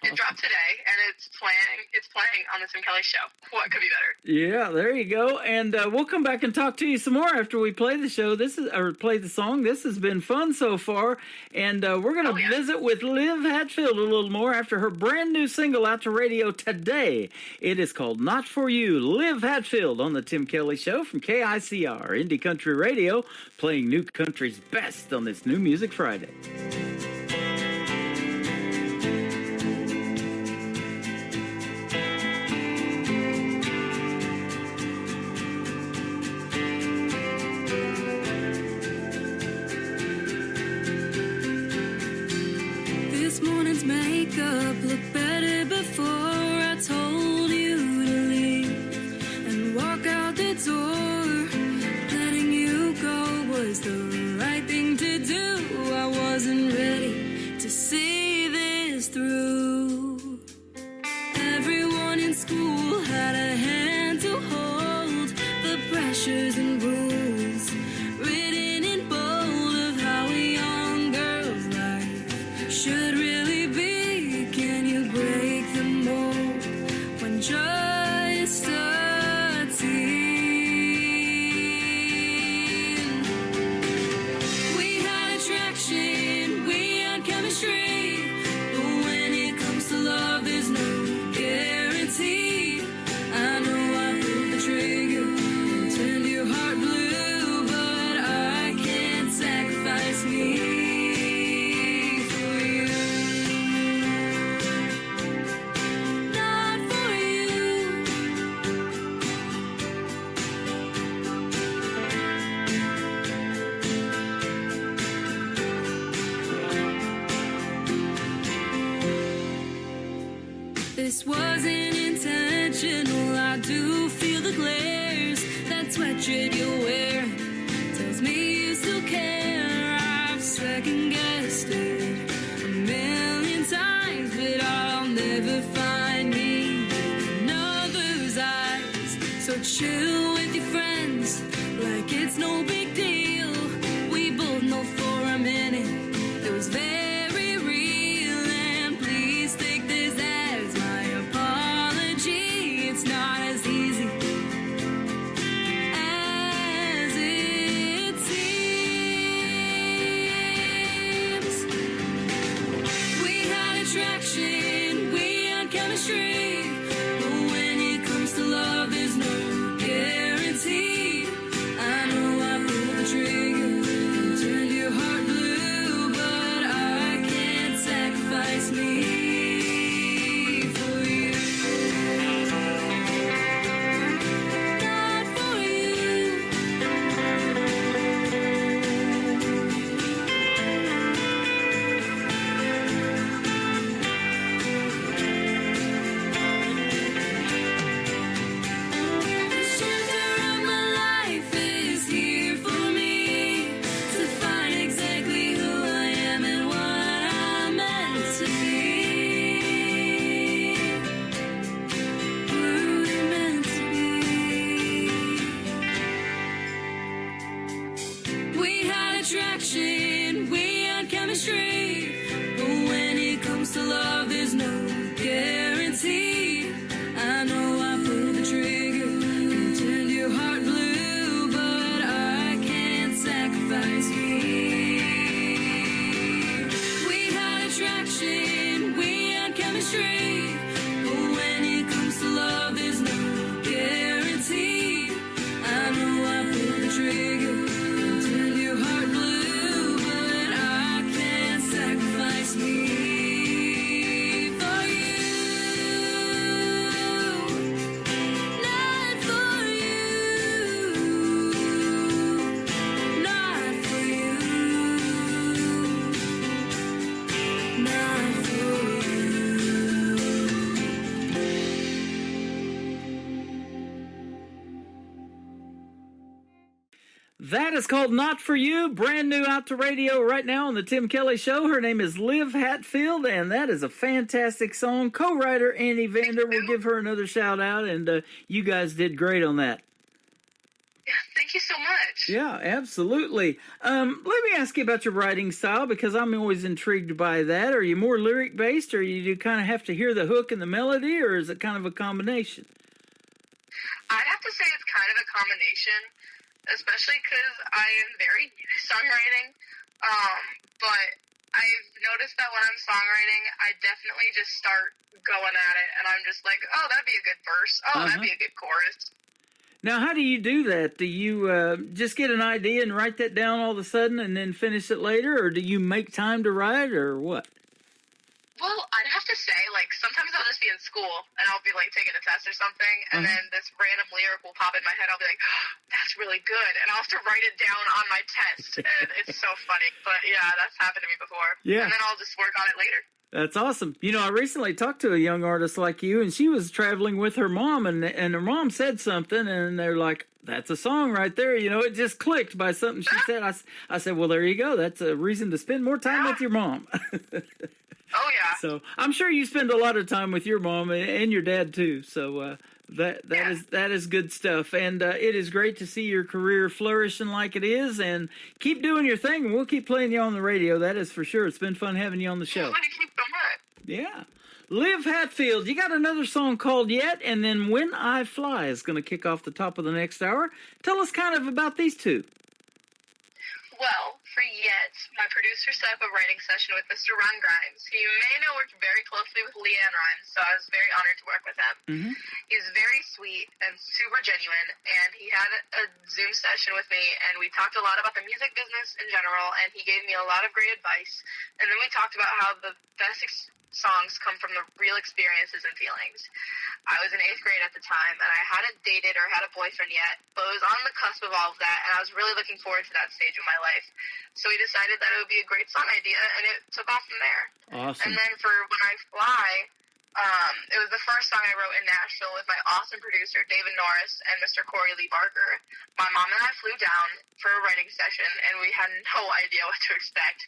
It dropped today, and it's playing on the Tim Kelly Show. What could be better? Yeah, there you go. And we'll come back and talk to you some more after we play the show. Play the song. This has been fun so far, and we're going to visit with Liv Hatfield a little more after her brand new single out to radio today. It is called Not For You. Liv Hatfield on the Tim Kelly Show from KICR Indie Country Radio, playing new country's best on this New Music Friday. This morning's makeup looked better before I told you to leave and walk out the door. Letting you go was the right thing to do. I wasn't ready to see this through. Everyone in school had a hand to hold the pressures and rules written in bold of how a young girl's life should really be. Can you break the mold when just a teen? We had attraction, we had chemistry, but when it comes to love, there's no guarantee. I know I pulled the trigger and turned your heart blue, but I can't sacrifice me. This wasn't intentional. I do feel the glares. That sweatshirt you're wearing tells me you still care. I've second guessed it a million times, but I'll never find me in others' eyes. chill with your friends like it's no big deal. We both know for a minute it was very real. And please take this as my apology. It's not as easy as it seems. We had attraction, we had chemistry, but when it comes to love, there's no guarantee. I know I pulled the trigger, turned your heart blue, but I can't sacrifice me for you. Not for you. The shelter of my life is here for me to find exactly who I am and what I'm meant to be. We're really meant to be. We had attraction, we had chemistry, but when it comes to love, there's no guarantee. I know I pulled the trigger and turned your heart blue, but I can't sacrifice me. We had attraction, we had chemistry, but when it comes to love, there's no guarantee. I know I pulled the trigger and turned your heart blue, but I can't sacrifice me for you. Not for you. Not for you. Not for you. That is called Not For You, brand new out to radio right now on the Tim Kelly Show. Her name is Liv Hatfield, and that is a fantastic song. Co-writer Annie Vander will give her another shout out, and you guys did great on that. Yeah, thank you so much. Yeah, absolutely. Let me ask you about your writing style, because I'm always intrigued by that. Are you more lyric-based, or you do kind of have to hear the hook and the melody, or is it kind of a combination? I'd have to say it's kind of a combination, especially because I am very new to songwriting. But I've noticed that when I'm songwriting, I definitely just start going at it, and I'm just like, oh, that'd be a good verse. Oh, that'd be a good chorus. Now, how do you do that? Do you just get an idea and write that down all of a sudden and then finish it later, or do you make time to write, or what? Well, I'd have to say, like, sometimes I'll just be in school, and I'll be, like, taking a test or something, and then this random lyric will pop in my head. I'll be like, oh, that's really good, and I'll have to write it down on my test, and it's so funny. But, yeah, that's happened to me before. Yeah. And then I'll just work on it later. That's awesome. You know, I recently talked to a young artist like you, and she was traveling with her mom, and her mom said something, and they're like, that's a song right there. You know, it just clicked by something she said. I said, well, there you go. That's a reason to spend more time with your mom. Oh, yeah. So I'm sure you spend a lot of time with your mom and your dad, too. So that is good stuff. And it is great to see your career flourishing like it is. And keep doing your thing, and we'll keep playing you on the radio. That is for sure. It's been fun having you on the show. Thank you so much. Yeah. Liv Hatfield, you got another song called Yet, and then When I Fly is going to kick off the top of the next hour. Tell us kind of about these two. Well, for Yet, my producer set up a writing session with Mr. Ron Grimes. He may know worked very closely with Leanne Rimes, so I was very honored to work with him. He's very sweet and super genuine, and he had a Zoom session with me, and we talked a lot about the music business in general, and he gave me a lot of great advice. And then we talked about how the best songs come from the real experiences and feelings. I was in 8th grade at the time, and I hadn't dated or had a boyfriend yet, but was on the cusp of all of that, and I was really looking forward to that stage of my life. So we decided that it would be a great song idea, and it took off from there. Awesome. And then for When I Fly, It was the first song I wrote in Nashville with my awesome producer, David Norris, and Mr. Corey Lee Barker. My mom and I flew down for a writing session, and we had no idea what to expect.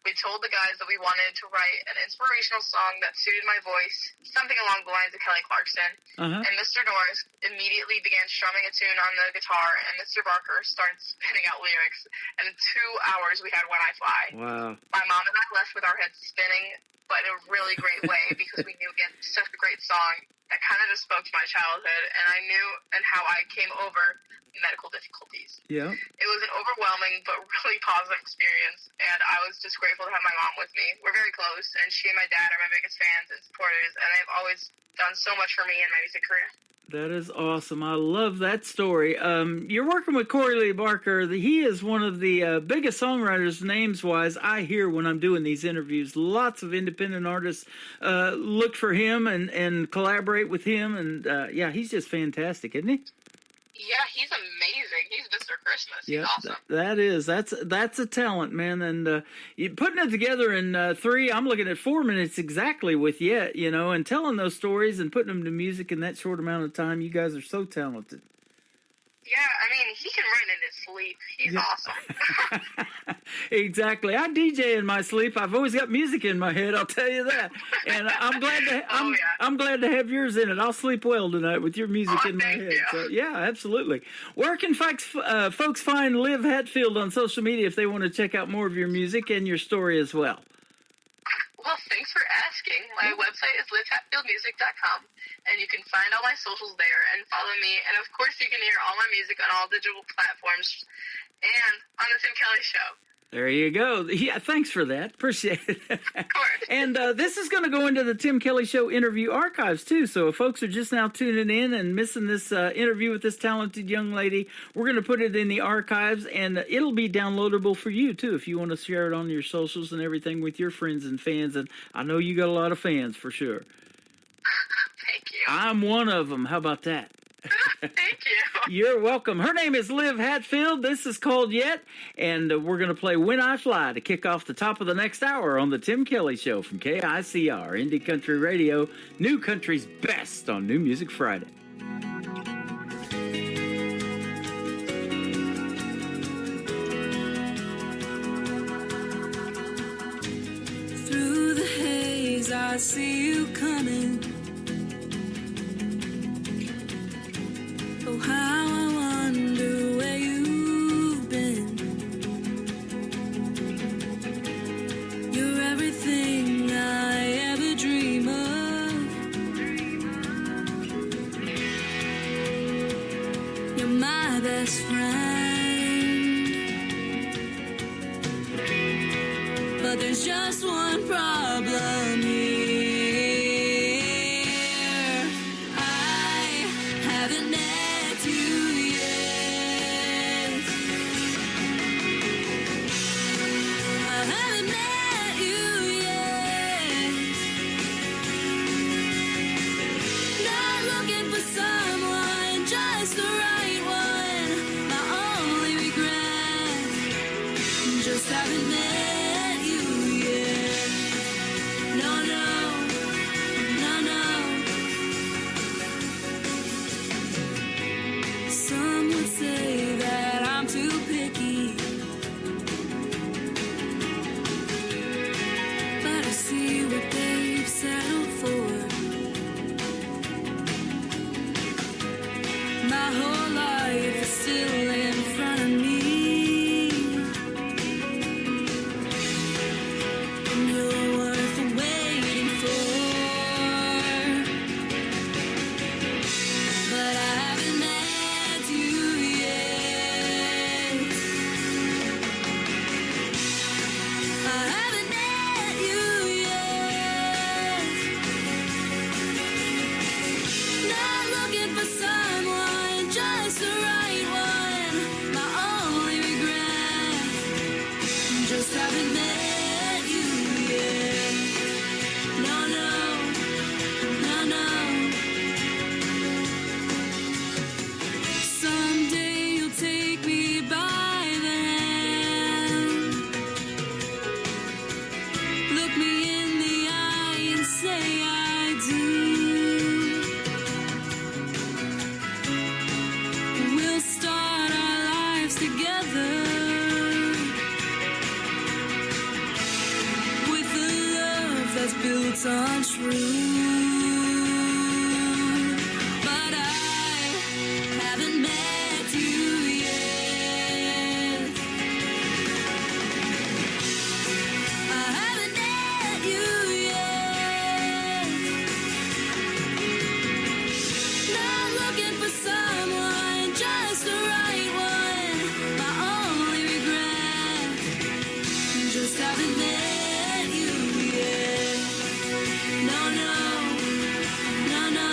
We told the guys that we wanted to write an inspirational song that suited my voice, something along the lines of Kelly Clarkson. And Mr. Norris immediately began strumming a tune on the guitar, and Mr. Barker started spitting out lyrics. And in 2 hours, we had When I Fly. Wow. My mom and I left with our heads spinning, but in a really great way because we knew we had such a great song that kind of just spoke to my childhood, and I knew and how I came over medical difficulties. Yeah. It was an overwhelming but really positive experience, and I was just grateful to have my mom with me. We're very close, and she and my dad are my biggest fans and supporters, and they've always done so much for me in my music career. That is awesome. I love that story. You're working with Corey Lee Barker. He is one of the biggest songwriters, names-wise, I hear when I'm doing these interviews. Lots of independent artists look for him and collaborate with him. And, yeah, he's just fantastic, isn't he? Yeah, he's amazing. He's Mr. Christmas. He's awesome. That's a talent, man. And putting it together in 3, I'm looking at 4 minutes exactly with Yet, you know, and telling those stories and putting them to music in that short amount of time. You guys are so talented. Yeah, I mean, he can write in his sleep. He's awesome. Exactly. I DJ in my sleep. I've always got music in my head, I'll tell you that. And I'm glad to I'm glad to have yours in it. I'll sleep well tonight with your music in my head. So, yeah, absolutely. Where can folks find Liv Hatfield on social media if they want to check out more of your music and your story as well? Well, thanks for asking. My website is livhatfieldmusic.com, and you can find all my socials there and follow me. And, of course, you can hear all my music on all digital platforms and on The Tim Kelly Show. There you go. Yeah, thanks for that. Appreciate it. Of course. And this is going to go into the Tim Kelly Show interview archives, too. So if folks are just now tuning in and missing this interview with this talented young lady, we're going to put it in the archives, and it'll be downloadable for you, too, if you want to share it on your socials and everything with your friends and fans. And I know you got a lot of fans, for sure. Thank you. I'm one of them. How about that? Thank you. You're welcome. Her name is Liv Hatfield. This is called Yet, and we're going to play When I Fly to kick off the top of the next hour on the Tim Kelly Show from KICR, Indie Country Radio, New Country's best on New Music Friday. Through the haze, I see you coming. Oh, how I wonder where you've been. You're everything I ever dream of. You're my best friend. But there's just one problem here. I haven't met you yet. I haven't met you yet. Not looking for someone, just the right one. My only regret, just haven't met you yet. No, no, no, no. Some would say that I'm too picky, but I see what they've settled for. My whole life is still in front of me, and you're worth waiting for. But I haven't met you yet. I haven't met you yet. Not looking for someone, just untrue. But I haven't met you yet. I haven't met you yet. Not looking for someone, just the right one. My only regret, just haven't met you yet. No, no, no, no.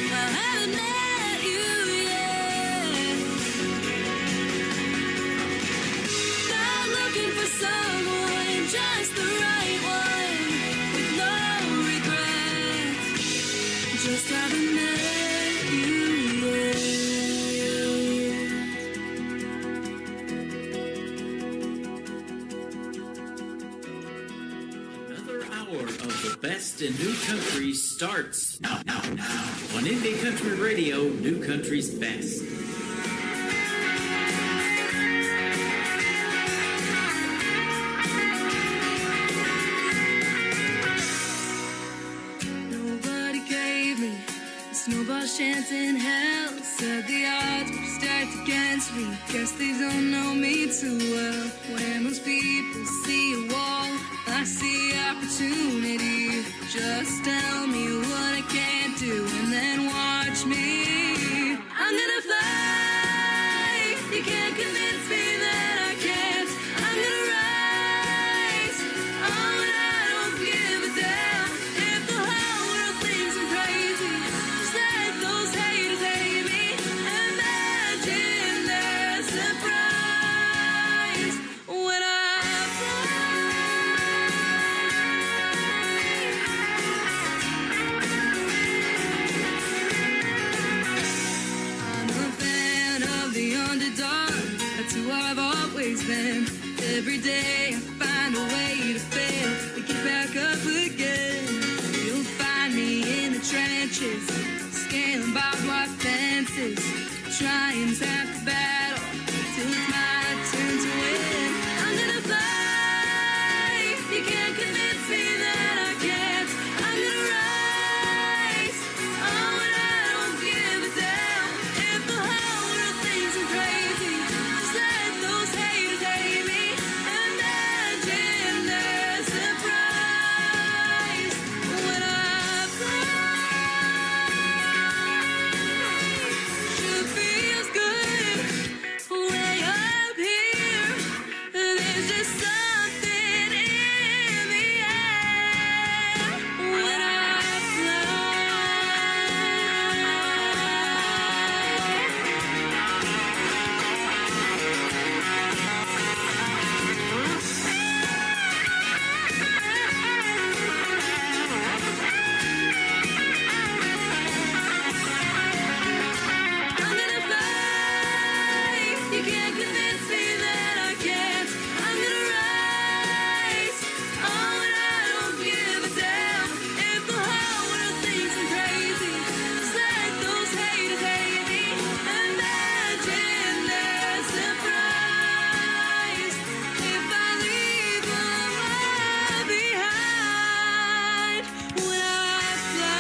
I haven't met you yet. Not looking for someone, just the right one, with no regrets. Just haven't met you yet. Another hour of the best in new country starts now on Indie Country Radio, New Country's Best. Nobody gave me a snowball chance in hell. Said the odds were stacked against me. Guess they don't know me too well. When most people see a wall, I see opportunity. Just tell me what I can't do and then watch me. I'm gonna fly. You can't convince me that I can't. I'm gonna rise. Oh, and I don't give a damn if the whole world thinks I'm crazy. Just let those haters hate me. Imagine their surprise when I I'm a fan of the underdog. That's who I've always been. Every day I find a way to fail, to get back up again. You'll find me in the trenches, scaling barbed wire fences, trying half the battle till it's my turn to win. I'm gonna fly. You can't convince me that I can't. I'm gonna rise. Oh, and I don't give a damn if the whole world thinks I'm crazy. Just let those haters hate me. Imagine their surprise when I fly. Sure feels good way up here. There's just something in the air when I I'm gonna fly. You can't convince me that I can't. I'm gonna rise. Oh, and I don't give a damn if the whole world thinks I'm crazy. Just let those haters hate me. Imagine their surprise if I leave them all behind when I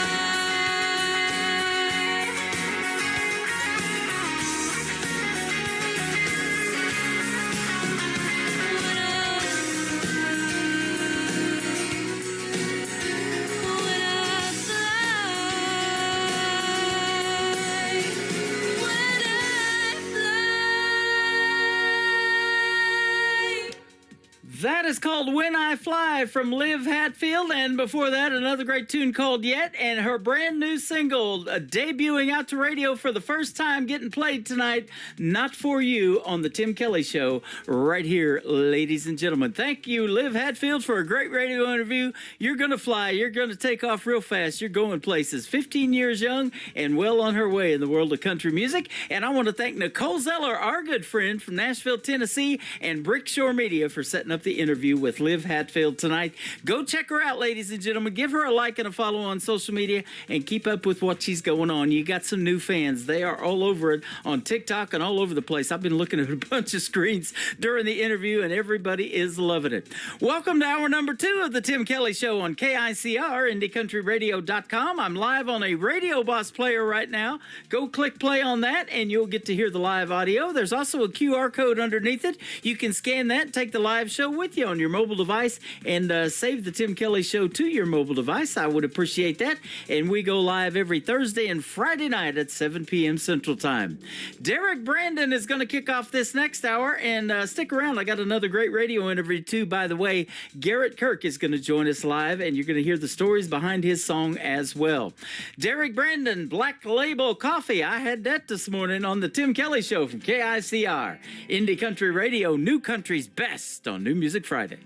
That is called When I Fly from Liv Hatfield. And before that, another great tune called Yet, and her brand new single debuting out to radio for the first time, getting played tonight, Not For You, on the Tim Kelly Show right here, ladies and gentlemen. Thank you, Liv Hatfield, for a great radio interview. You're going to fly. You're going to take off real fast. You're going places. 15 years young and well on her way in the world of country music. And I want to thank Nicole Zeller, our good friend from Nashville, Tennessee, and Brickshore Media for setting up the interview interview with Liv Hatfield tonight. Go check her out, ladies and gentlemen. Give her a like and a follow on social media and keep up with what she's going on. You got some new fans. They are all over it on TikTok and all over the place. I've been looking at a bunch of screens during the interview, and everybody is loving it. Welcome to hour number 2 of the Tim Kelly Show on KICR, IndieCountryRadio.com. I'm live on a Radio Boss player right now. Go click play on that, and you'll get to hear the live audio. There's also a QR code underneath it. You can scan that, take the live show with you on your mobile device, and save the Tim Kelly Show to your mobile device. I would appreciate that. And we go live every Thursday and Friday night at 7 p.m. Central Time. Derek Brandon is going to kick off this next hour, and stick around. I got another great radio interview, too. By the way, Garrett Kirk is going to join us live, and you're going to hear the stories behind his song as well. Derek Brandon, Black Label Coffee. I had that this morning on the Tim Kelly Show from KICR. Indie Country Radio, New Country's best on New Music Friday.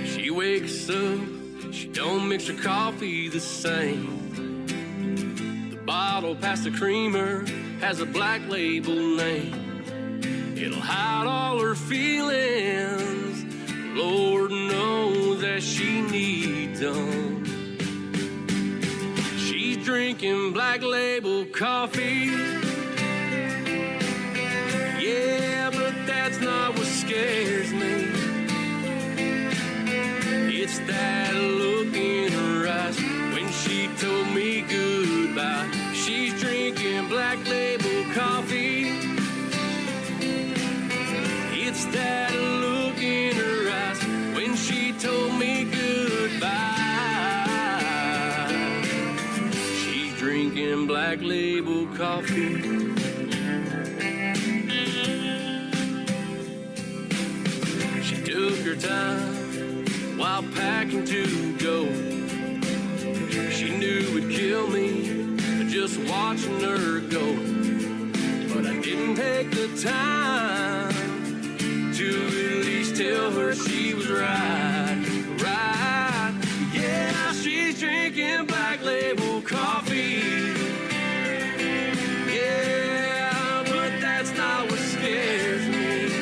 She wakes up, she don't mix her coffee the same. The bottle past the creamer has a Black Label name. It'll hide all her feelings, Lord knows that she needs them. She's drinking Black Label coffee. Yeah, but that's not what scares me. It's that look in her eyes when she told me goodbye. She's drinking Black Label coffee. It's that look in her eyes when she told me goodbye. She's drinking Black Label coffee. She took her time while packing to go. She knew it'd kill me just watching her go. But I didn't take the time to at least tell her she was right. Yeah, she's drinking Black Label coffee. Yeah, but that's not what scares me.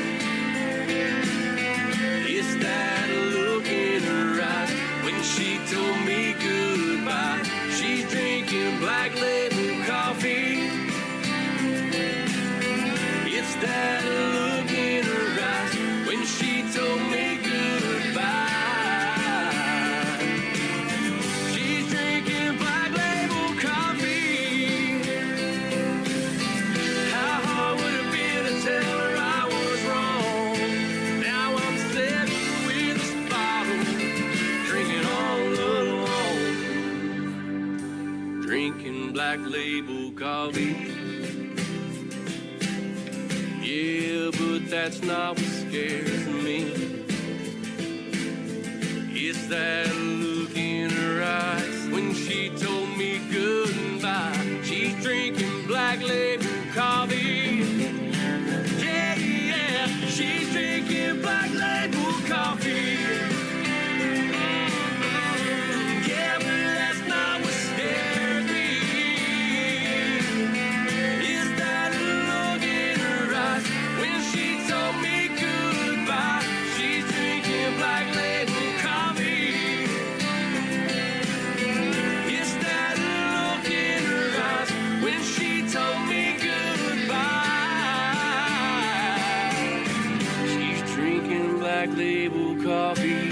It's that look in her eyes when she told me goodbye. She's drinking Black Label coffee. It's that look in her eyes when she told me goodbye. She's drinking Black Label coffee. How hard would it be to tell her I was wrong? Now I'm sitting with this bottle, drinking all alone. Drinking Black Label coffee. Yeah, but that's not what scares me. It's that look in her eyes when she told me goodbye. She's drinking Black Label coffee. Yeah, yeah, she's drinking Black Label coffee. Yeah, but that's not what scares me. It's that look in her eyes when she told me goodbye. She's drinking Black Label coffee. It's that look in her eyes when she told me goodbye. She's drinking Black Label coffee.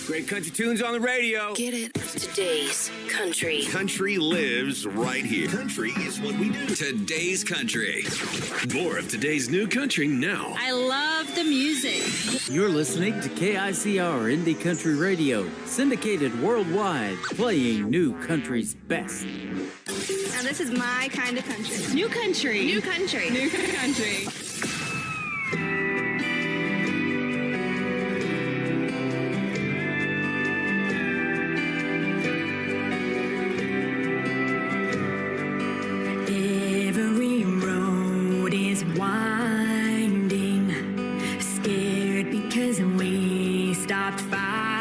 Great country tunes on the radio. Get it? Today's country. Country lives right here. Country is what we do. Today's country. More of today's new country now. I love the music. You're listening to KICR Indie Country Radio, syndicated worldwide, playing New Country's best. Now this is my kind of country. New country. New country. New country. Every road is winding, scared because we stopped fighting.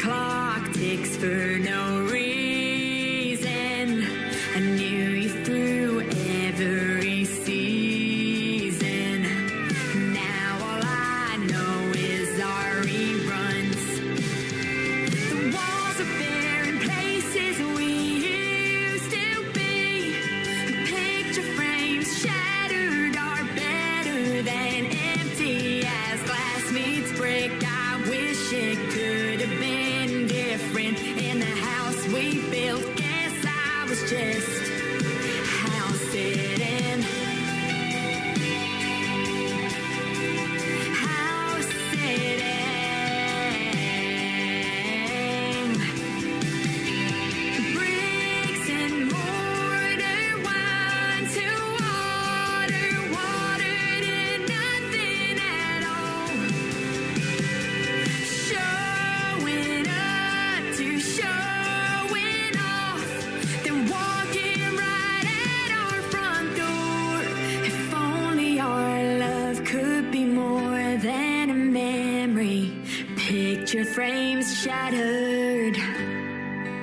clock ticks for no reason. I knew you through every season. Now all I know is our reruns. The walls are bare in places we used to be. The picture frames shattered are better than empty as glass meets brick. I wish it could have been different in the house we built. Guess I was just house sitting. House sitting. Bricks and mortar, wine to water, water to nothing at all. Showing up to showing off, then walking right at our front door. If only our love could be more than a memory. Picture frames shattered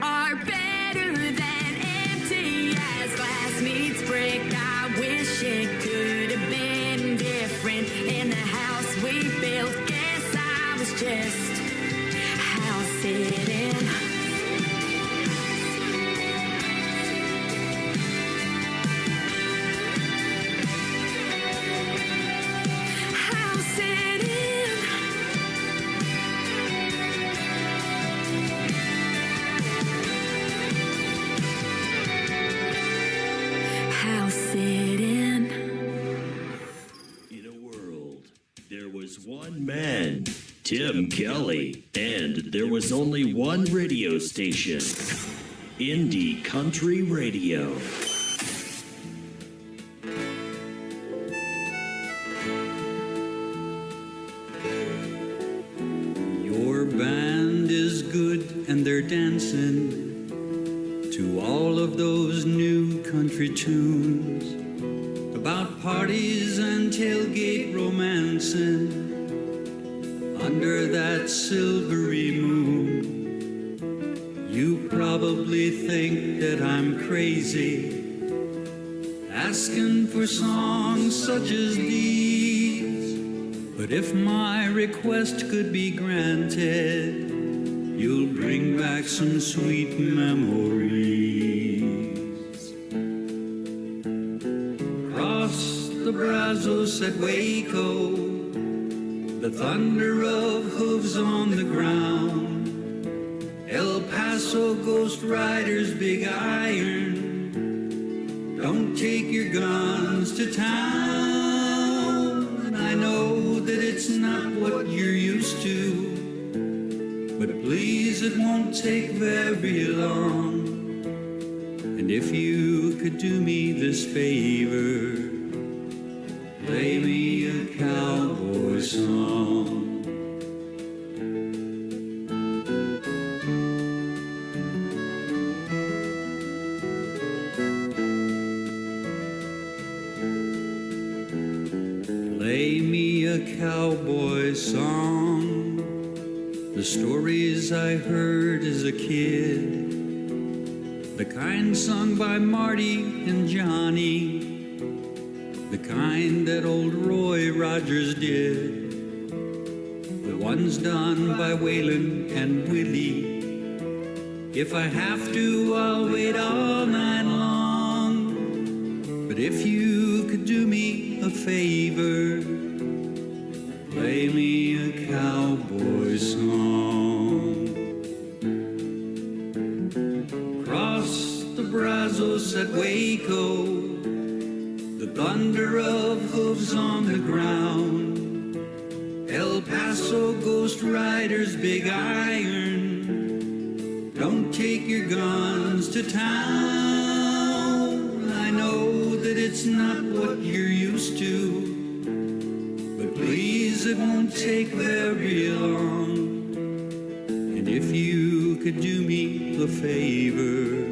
are better than empty as glass meets brick. I wish it could have been different in the house we built. Guess I was just house sitting. House sitting. House sitting. In a world, there was one man, Tim Kelly, and there was only one radio station, Indie Country Radio. Your band is good and they're dancing to all of those new country tunes about parties and tailgate romancing under that silvery moon. You probably think that I'm crazy asking for songs such as these, but if my request could be granted, you'll bring back some sweet memories. Across the Brazos at Waco, the thunder of hooves on the ground. El Paso Ghost Riders, Big Iron, don't take your guns to town. I know that it's not what you're used to, but please, it won't take very long. And if you could do me this favor, play me a cowboy song. Play me a cowboy song, the stories I heard as a kid, the kind sung by Marty and Johnny, the kind that old Roy Rogers did, the ones done by Waylon and Willie. If I have to, I'll wait all night long. But if you could do me a favor, play me a cowboy song. Across the Brazos at Waco, the thunder of hooves on the ground. El Paso Ghost Riders, Big Iron, don't take your guns to town. I know that it's not what you're used to, but please, it won't take very long. And if you could do me a favor,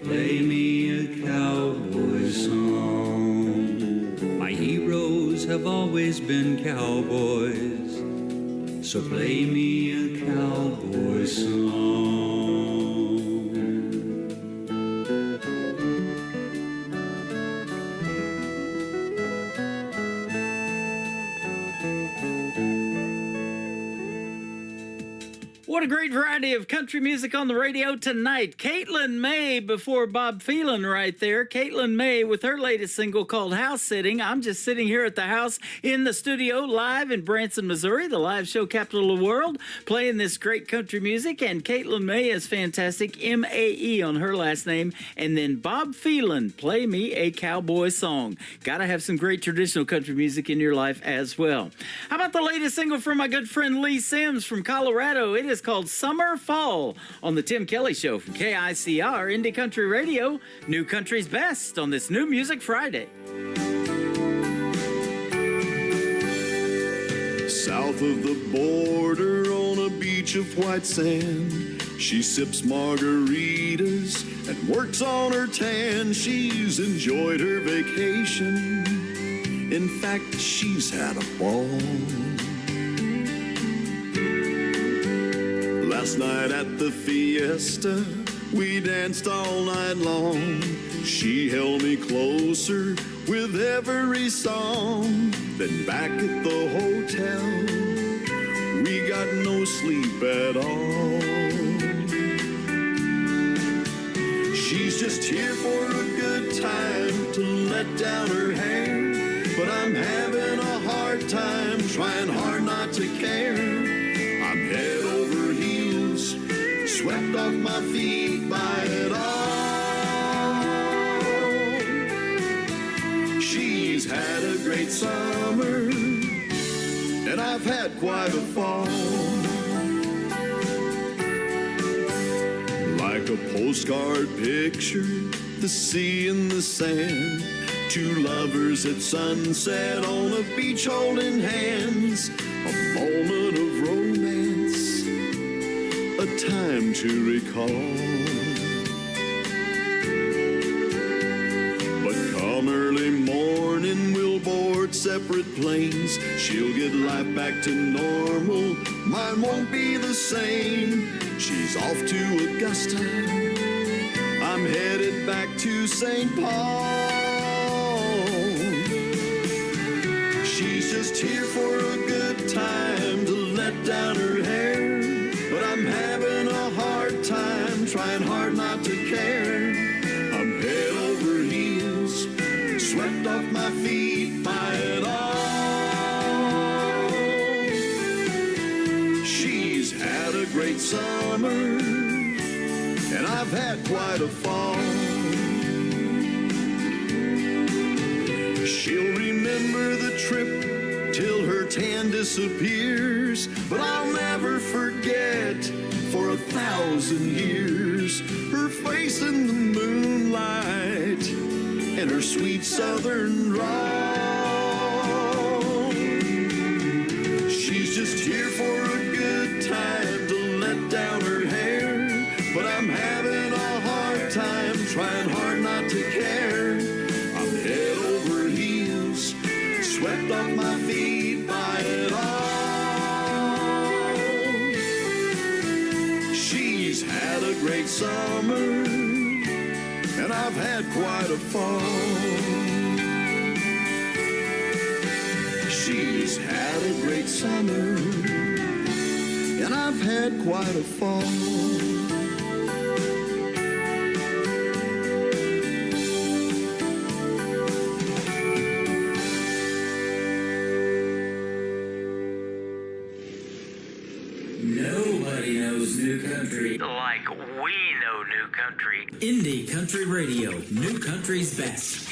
play me a cowboy song. My heroes have always been cowboys, so play me a cowboy song. What a great variety of country music on the radio tonight. Caitlin May before Bob Phelan right there. Caitlin May with her latest single called House Sitting. I'm just sitting here at the house in the studio live in Branson, Missouri, the live show capital of the world, playing this great country music. And Caitlin May is fantastic, M-A-E on her last name. And then Bob Phelan, Play Me a Cowboy Song. Gotta have some great traditional country music in your life as well. How about the latest single from my good friend Lee Sims from Colorado? It is called Summer Fall on the Tim Kelly Show from KICR Indie Country Radio. New Country's Best on this New Music Friday. South of the border on a beach of white sand, she sips margaritas and works on her tan. She's enjoyed her vacation. In fact, she's had a ball. Last night at the fiesta, we danced all night long. She held me closer with every song. Then back at the hotel, we got no sleep at all. She's just here for a good time to let down her hair, but I'm having a hard time, trying hard not to care. I'm head over heels, swept off my feet by it all. She's had a great summer, and I've had quite a fall. Like a postcard picture, the sea and the sand, two lovers at sunset on a beach holding hands, a moment of romance, a time to recall. But come early morning, we'll board separate planes. She'll get life back to normal, mine won't be the same. She's off to Augusta, I'm headed back to St. Paul. She's just here for a good time to let down her hair, but I'm having a hard time, trying hard not to care. I'm head over heels, swept off my feet by it all. She's had a great summer, and I've had quite a fall. She'll remember the trip till her tan disappears, but I'll never forget for 1,000 years her face in the moonlight and her sweet southern drawl. She's just here for a good time to let down her hair, but I'm having a hard time, trying hard not to care. I'm head over heels, swept off my feet by it all. She's had a great summer, and I've had quite a fall. She's had a great summer, and I've had quite a fall. Nobody knows new country like we know new country. Indie Country Radio, New Country's Best.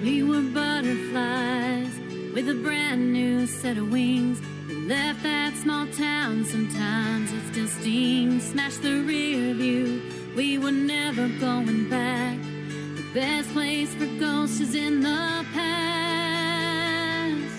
We were butterflies with a brand new set of wings. We left that small town, sometimes it still stings. Smashed the rear view, we were never going back. The best place for ghosts is in the past.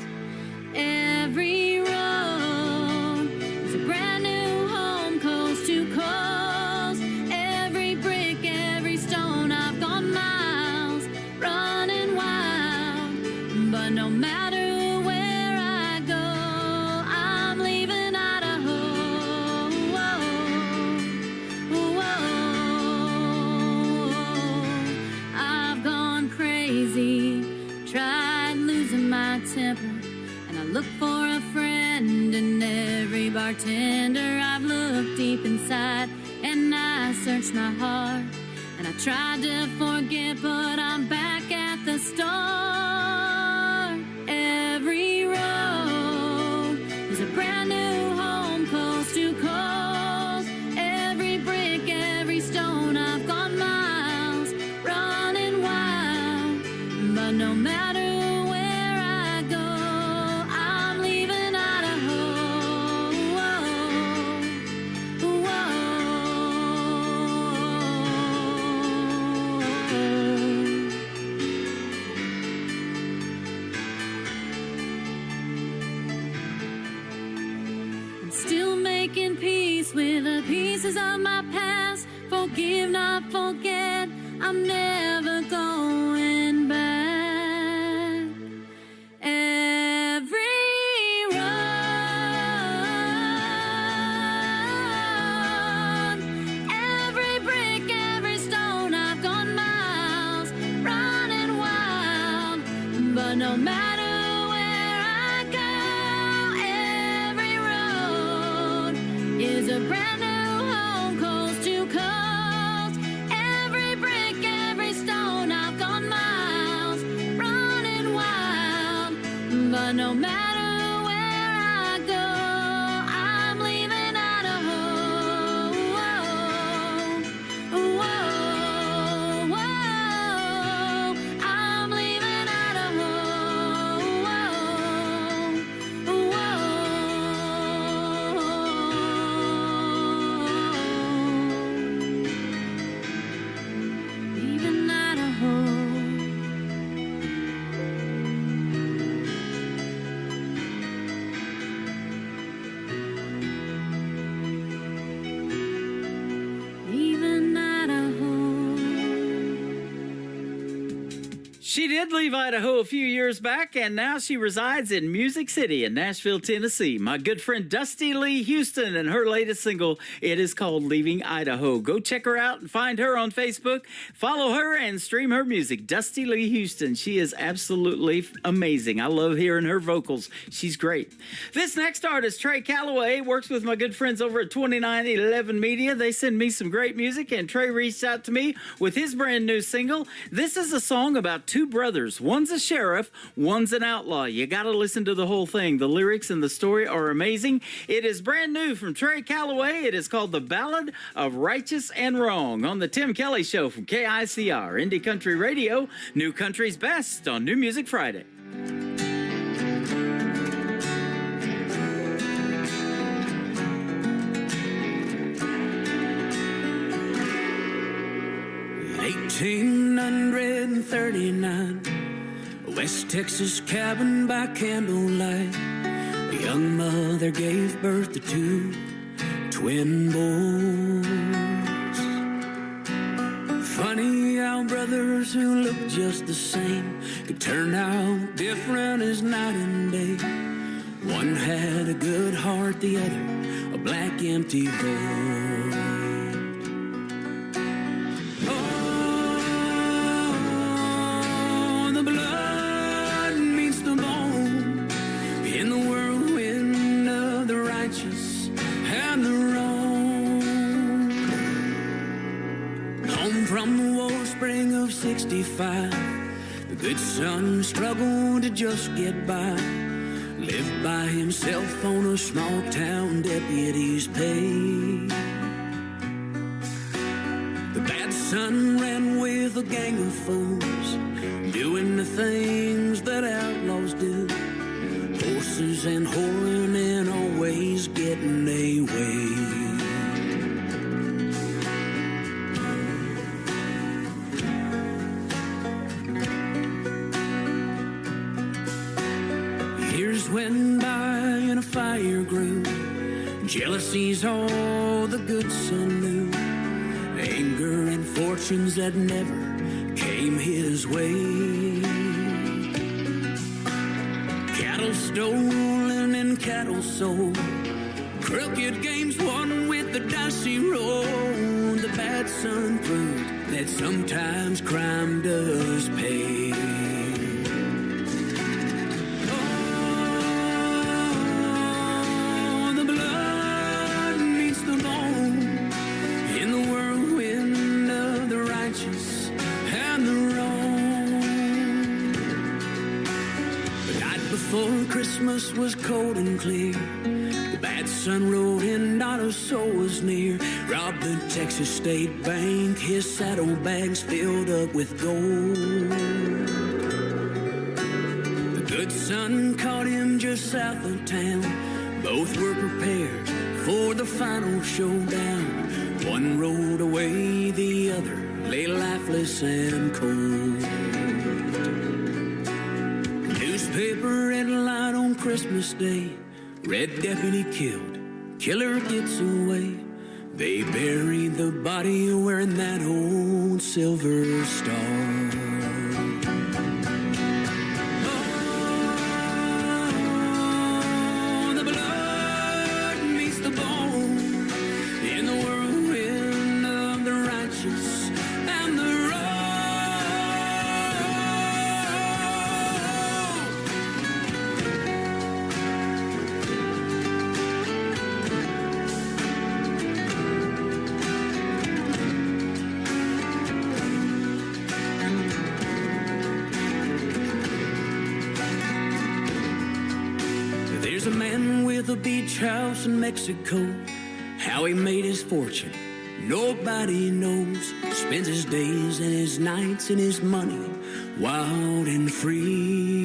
Every road is a brand new home, coast to coast. Every brick, every stone, I've gone miles, running wild. But no matter where I go, I'm leaving Idaho. I've gone crazy, tried losing my temper, and I look for a friend in every bartender. I've looked deep inside and I searched my heart, and I tried to forget, but I'm back at the start. Every road is a brand new home, coast to coast. Every brick, every stone, I've gone miles, running wild. But no matter where I go, I'm leaving Idaho. I'm still making peace with the pieces of my past. Forgive, not forget, I'm never going back. Every road, every brick, every stone, I've gone miles, running wild. But no matter where I go, every road is a brand new home, coast to coast. Every brick, every stone, I've gone miles, running wild. But no matter where I go, I'm leaving Idaho. I'm leaving Idaho. Leaving Idaho. Leaving Idaho. She did leave Idaho a few years back, and now she resides in Music City in Nashville, Tennessee. My good friend Dusty Lee Houston and her latest single, it is called Leaving Idaho. Go check her out and find her on Facebook. Follow her and stream her music. Dusty Lee Houston. She is absolutely amazing. I love hearing her vocals. She's great. This next artist, Trey Calloway, works with my good friends over at 2911 Media. They send me some great music, and Trey reached out to me with his brand new single. This is a song about two brothers. One's a sheriff, one's an outlaw. You got to listen to the whole thing. The lyrics and the story are amazing. It is brand new from Trey Calloway. It is called The Ballad of Righteous and Wrong on the Tim Kelly Show from KICR, Indie Country Radio, New Country's Best on New Music Friday. In 1839, West Texas cabin by candlelight, a young mother gave birth to two twin boys. Funny how brothers who look just the same could turn out different as night and day. One had a good heart, the other a black empty void. From the war spring of 65, the good son struggled to just get by. Lived by himself on a small town deputy's pay. The bad son ran with a gang of fools, doing the things that outlaws do. Horses and whoring and always getting their way. Years went by and a fire grew. Jealousy's all the good son knew. Anger and fortunes that never came his way. Cattle stolen and cattle sold. Crooked games won with the dicey roll. The bad son proved that sometimes crime does pay. Oh, the blood meets the bone in the whirlwind of the righteous and the wrong. The night before Christmas was cold and clear. The bad son rode in, not a soul was near. Robbed the Texas State Bank, his saddlebags filled up with gold. The good son caught him just south of town. Both were prepared for the final showdown. One rode away, the other lay lifeless and cold. The newspaper headline on Christmas Day: Red deputy killed, killer gets away. They buried the body wearing that old silver star. Oh, the blood meets the bone in the whirlwind of the righteous and the wrong. There's a man with a beach house in Mexico. How he made his fortune, nobody knows. Spends his days and his nights and his money wild and free.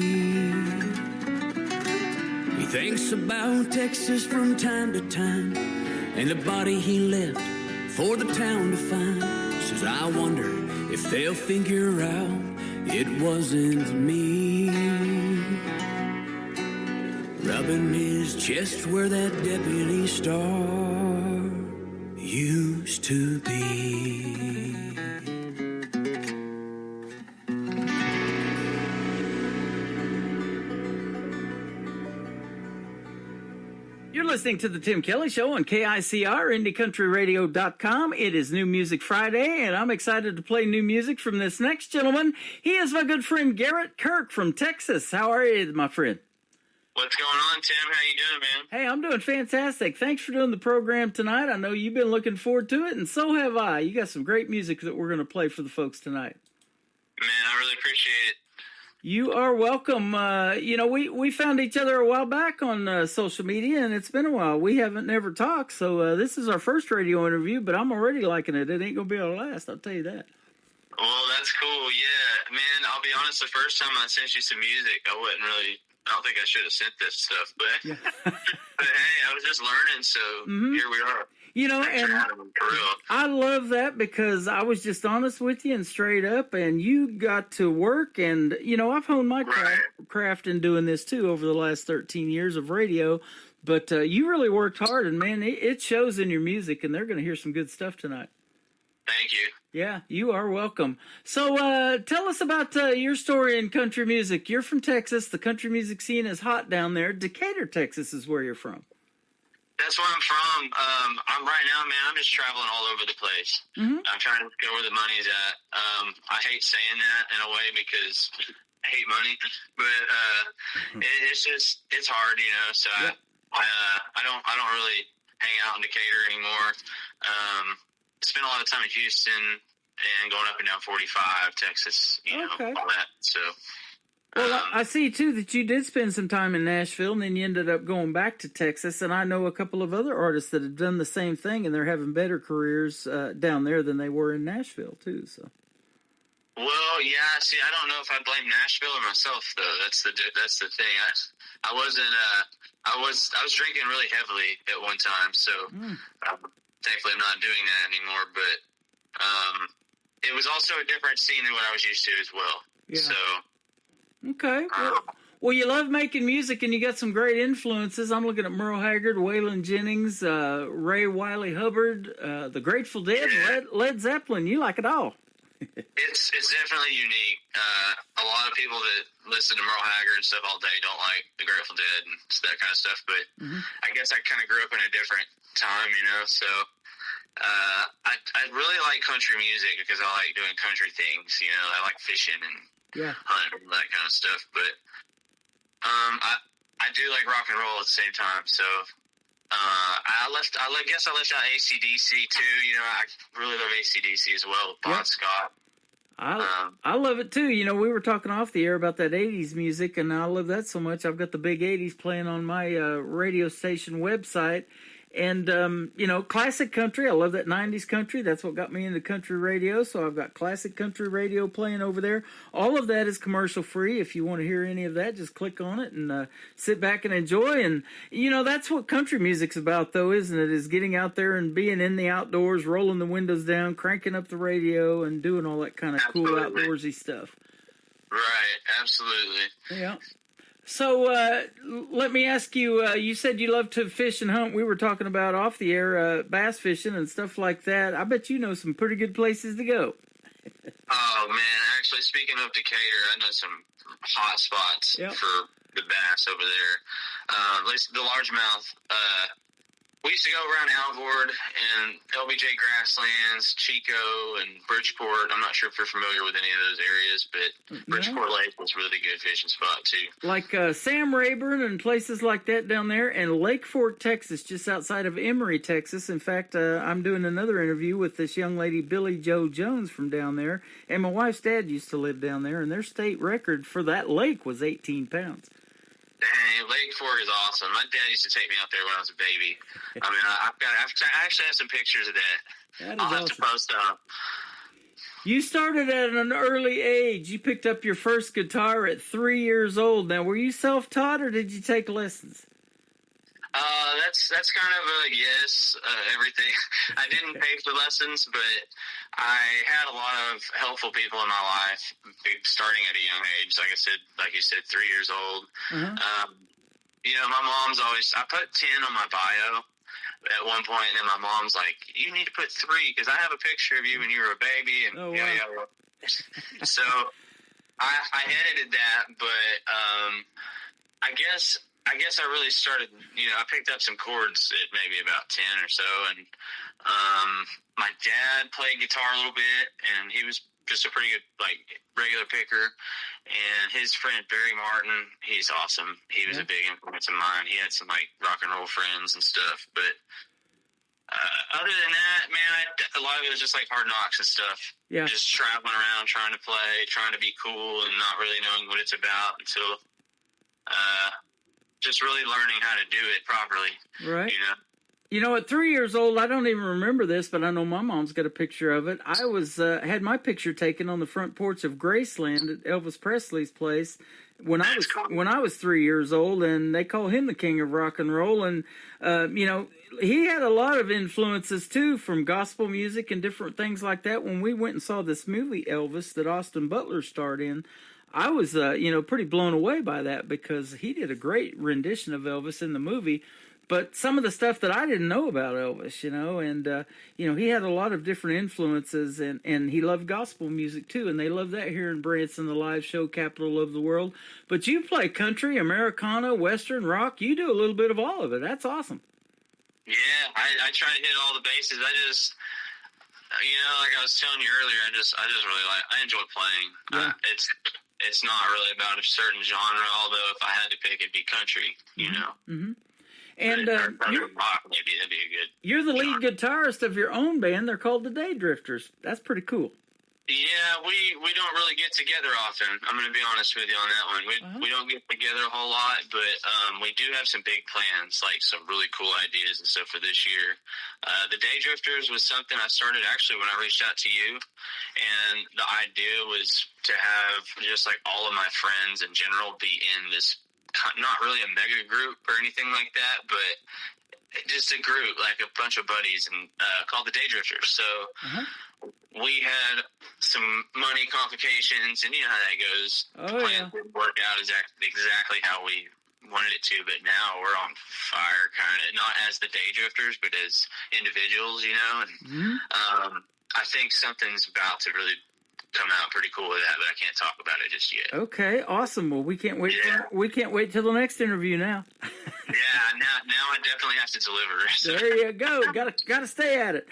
He thinks about Texas from time to time and the body he left for the town to find. Says, I wonder if they'll figure out it wasn't me. Rubbing his chest where that deputy star used to be. You're listening to the Tim Kelly Show on KICR, IndieCountryRadio.com. It is New Music Friday, and I'm excited to play new music from this next gentleman. He is my good friend Garrett Kirk from Texas. How are you, my friend? What's going on, Tim? How you doing, man? Hey, I'm doing fantastic. Thanks for doing the program tonight. I know you've been looking forward to it, and so have I. You got some great music that we're going to play for the folks tonight. Man, I really appreciate it. You are welcome. We found each other a while back on social media, and it's been a while. We haven't never talked, so this is our first radio interview, but I'm already liking it. It ain't going to be our last, I'll tell you that. Well, that's cool, yeah. Man, I'll be honest, the first time I sent you some music, I don't think I should have sent this stuff, but, yeah. But hey, I was just learning, so Here we are. You know, and I love that because I was just honest with you and straight up, and you got to work, and, you know, I've honed my craft in doing this, too, over the last 13 years of radio, but you really worked hard, and, man, it shows in your music, and they're going to hear some good stuff tonight. Thank you. Yeah, you are welcome. So tell us about your story in country music. You're from Texas. The country music scene is hot down there. Decatur, Texas is where you're from. That's where I'm from. I'm right now, man, I'm just traveling all over the place. I'm trying to go where the money's at. I hate saying that in a way because I hate money, but it's hard, you know, so I don't really hang out in Decatur anymore. Spent a lot of time in Houston and going up and down 45, Texas, you know, all that. So, well, I see too that you did spend some time in Nashville, and then you ended up going back to Texas. And I know a couple of other artists that have done the same thing, and they're having better careers down there than they were in Nashville too. So, well, yeah. See, I don't know if I blame Nashville or myself though. That's the thing. I was drinking really heavily at one time, so. Thankfully, I'm not doing that anymore, but it was also a different scene than what I was used to as well. Yeah. So, okay. Well, you love making music, and you got some great influences. I'm looking at Merle Haggard, Waylon Jennings, Ray Wiley Hubbard, the Grateful Dead, Led Zeppelin. You like it all. It's definitely unique. A lot of people that listen to Merle Haggard and stuff all day don't like the Grateful Dead and that kind of stuff. But I guess I kind of grew up in a different time, you know. So I really like country music because I like doing country things. You know, I like fishing and hunting and that kind of stuff. But I do like rock and roll at the same time. So I guess I left out AC/DC too. You know, I really love AC/DC as well. Bon Scott. I love it too. You know, we were talking off the air about that 80s music, and I love that so much. I've got the big 80s playing on my radio station website. And, you know, classic country. I love that 90s country. That's what got me into country radio. So I've got classic country radio playing over there. All of that is commercial free. If you want to hear any of that, just click on it and sit back and enjoy. And, you know, that's what country music's about, though, isn't it? Is getting out there and being in the outdoors, rolling the windows down, cranking up the radio, and doing all that kind of cool outdoorsy stuff. Right. Absolutely. Yeah. So let me ask you, you said you love to fish and hunt. We were talking about off the air bass fishing and stuff like that. I bet you know some pretty good places to go. Oh, man. Actually, speaking of Decatur, I know some hot spots for the bass over there. At least the largemouth. We used to go around Alvord and LBJ Grasslands, Chico, and Bridgeport. I'm not sure if you're familiar with any of those areas, but Bridgeport Lake was a really good fishing spot, too. Like Sam Rayburn and places like that down there, and Lake Fork, Texas, just outside of Emory, Texas. In fact, I'm doing another interview with this young lady, Billy Joe Jones, from down there, and my wife's dad used to live down there, and their state record for that lake was 18 pounds. Dang, Lake Fork is awesome. My dad used to take me out there when I was a baby. I mean, I actually have some pictures of that. I'll have to post them. You started at an early age. You picked up your first guitar at 3 years old. Now, were you self-taught or did you take lessons? That's kind of a yes, everything. I didn't pay for lessons, but I had a lot of helpful people in my life, starting at a young age. Like you said, 3 years old. You know, my mom's always, I put 10 on my bio at one point, and then my mom's like, you need to put 3 because I have a picture of you when you were a baby. And so I edited that, but I guess I really started, you know, I picked up some chords at maybe about 10 or so, and my dad played guitar a little bit, and he was just a pretty good, like, regular picker, and his friend Barry Martin, he's awesome. He was a big influence of mine. He had some, like, rock and roll friends and stuff, but other than that, man, a lot of it was just, like, hard knocks and stuff. Yeah. Just traveling around, trying to play, trying to be cool, and not really knowing what it's about until just really learning how to do it properly. Right. You know? You know, at 3 years old, I don't even remember this, but I know my mom's got a picture of it. I was had my picture taken on the front porch of Graceland at Elvis Presley's place when I was 3 years old, and they call him the king of rock and roll. And you know, he had a lot of influences too from gospel music and different things like that. When we went and saw this movie Elvis that Austin Butler starred in, I was you know, pretty blown away by that because he did a great rendition of Elvis in the movie. But some of the stuff that I didn't know about Elvis, you know, and, you know, he had a lot of different influences, and he loved gospel music, too, and they love that here in Branson, the live show capital of the world. But you play country, Americana, Western, rock. You do a little bit of all of it. That's awesome. Yeah, I try to hit all the bases. I just, you know, like I was telling you earlier, I just really I enjoy playing. Yeah. It's not really about a certain genre, although if I had to pick, it'd be country, you know. Mm-hmm. And you're the lead guitarist of your own band.Ey're called the Day Drifters. That's pretty cool. Yeah, we don't really get together often. I'm going to be honest with you on that one. We don't get together a whole lot, but we do have some big plans, like some really cool ideas and stuff for this year. The Day Drifters was something I started actually when I reached out to you, and the idea was to have just like all of my friends in general be in this, not really a mega group or anything like that, but just a group, like a bunch of buddies, and called the Day Drifters. So we had some money complications, and you know how that goes. Oh, Plans didn't work out exactly how we wanted it to, but now we're on fire, kind of, not as the Day Drifters, but as individuals, you know. And I think something's about to really come out pretty cool with that, but I can't talk about it just yet. Okay, awesome. Well, we can't wait. We can't wait till the next interview now. Yeah, now I definitely have to deliver. So. There you go. Gotta stay at it.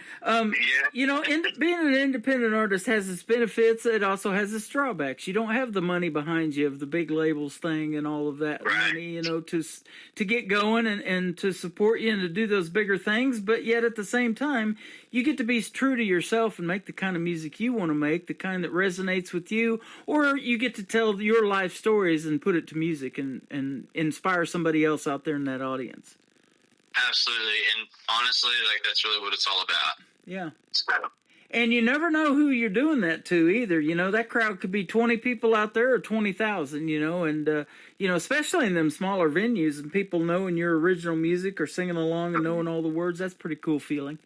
You know, being an independent artist has its benefits. It also has its drawbacks. You don't have the money behind you of the big labels thing and all of that money, you know, to get going and to support you and to do those bigger things. But yet at the same time, you get to be true to yourself and make the kind of music you want to make, the kind that resonates with you, or you get to tell your life stories and put it to music and inspire somebody else out there in that audience. Absolutely, and honestly, like, that's really what it's all about. Yeah. So. And you never know who you're doing that to either. You know, that crowd could be 20 people out there or 20,000, you know, and, you know, especially in them smaller venues and people knowing your original music or singing along and knowing all the words, that's a pretty cool feeling.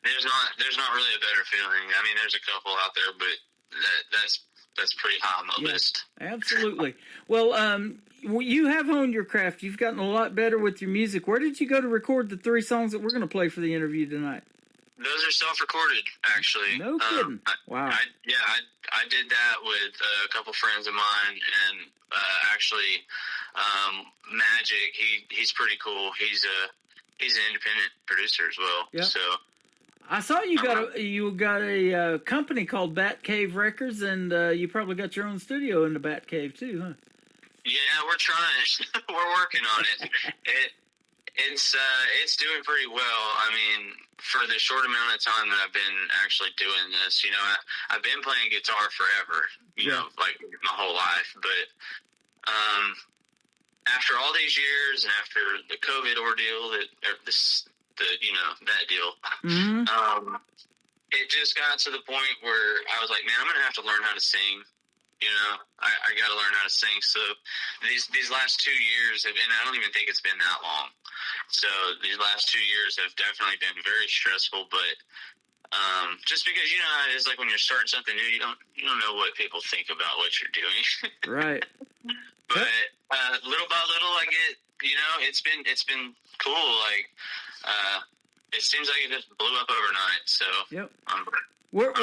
There's not really a better feeling. I mean, there's a couple out there, but that's pretty high on the list. Absolutely. Well, you have honed your craft. You've gotten a lot better with your music. Where did you go to record the 3 songs that we're going to play for the interview tonight? Those are self-recorded, actually. No kidding. Wow. I did that with a couple friends of mine, and actually, Magic. He's pretty cool. He's an independent producer as well. Yep. So. I saw you got a company called Bat Cave Records, and you probably got your own studio in the Bat Cave too, huh? Yeah, we're trying. We're working on it. It's doing pretty well. I mean, for the short amount of time that I've been actually doing this, you know, I've been playing guitar forever, you know, like my whole life. But after all these years and after the COVID ordeal, that deal, it just got to the point where I was like, man, I'm going to have to learn how to sing. You know, I got to learn how to sing. So these last 2 years, and I don't even think it's been that long. So these last 2 years have definitely been very stressful. But just because, you know, it's like when you're starting something new, you don't know what people think about what you're doing. Right. But little by little, I get, you know, it's been cool. Like it seems like it just blew up overnight. So yep. We're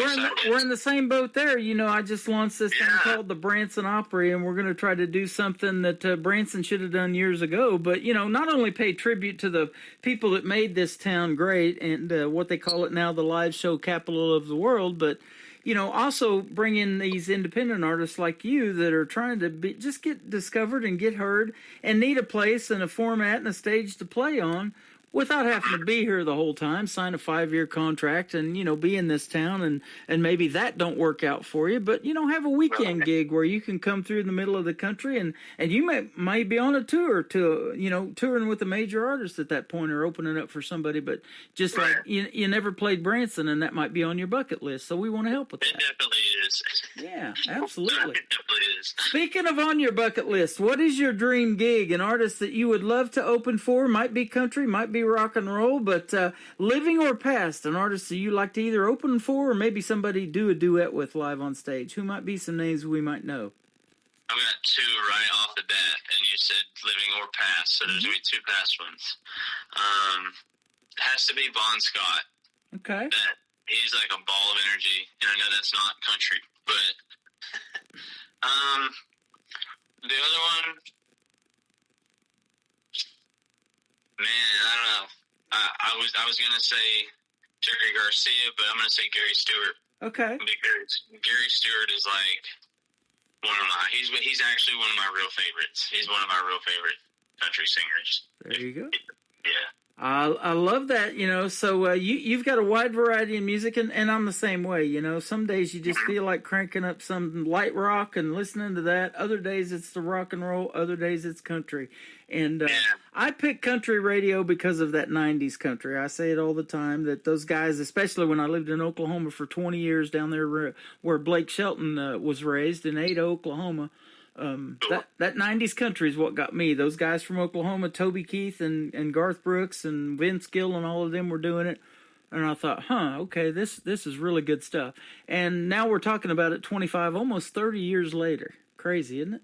in the same boat there. You know, I just launched this thing called the Branson Opry, and we're going to try to do something that Branson should have done years ago. But, you know, not only pay tribute to the people that made this town great and what they call it now, the live show capital of the world, but, you know, also bring in these independent artists like you that are trying to just get discovered and get heard and need a place and a format and a stage to play on, without having to be here the whole time, sign a 5-year contract and, you know, be in this town and maybe that don't work out for you. But, you know, have a weekend gig where you can come through the middle of the country and you might be on a tour to, you know, touring with a major artist at that point or opening up for somebody. But just like you never played Branson and that might be on your bucket list. So we want to help with that. It definitely is. Yeah, absolutely. It definitely is. Speaking of on your bucket list, what is your dream gig? An artist that you would love to open for? Might be country, might be rock and roll, but living or past, an artist that you like to either open for or maybe somebody do a duet with live on stage. Who might be some names we might know? I've got 2 right off the bat, and you said living or past, so there's going to be 2 past ones. It has to be Bon Scott. Okay. He's like a ball of energy, and I know that's not country, but the other one, man, I don't know. I was gonna say Jerry Garcia, but I'm gonna say Gary Stewart. Okay. Because Gary Stewart is like he's actually one of my real favorites. He's one of my real favorite country singers. There you go. Yeah. I love that, you know, so you've got a wide variety of music, and I'm the same way, you know. Some days you just feel like cranking up some light rock and listening to that. Other days it's the rock and roll. Other days it's country. And I pick country radio because of that 90s country. I say it all the time that those guys, especially when I lived in Oklahoma for 20 years down there where Blake Shelton was raised in Ada, Oklahoma, That 90s country is what got me. Those guys from Oklahoma, Toby Keith and Garth Brooks and Vince Gill and all of them were doing it. And I thought, okay, this is really good stuff. And now we're talking about it 25, almost 30 years later. Crazy, isn't it?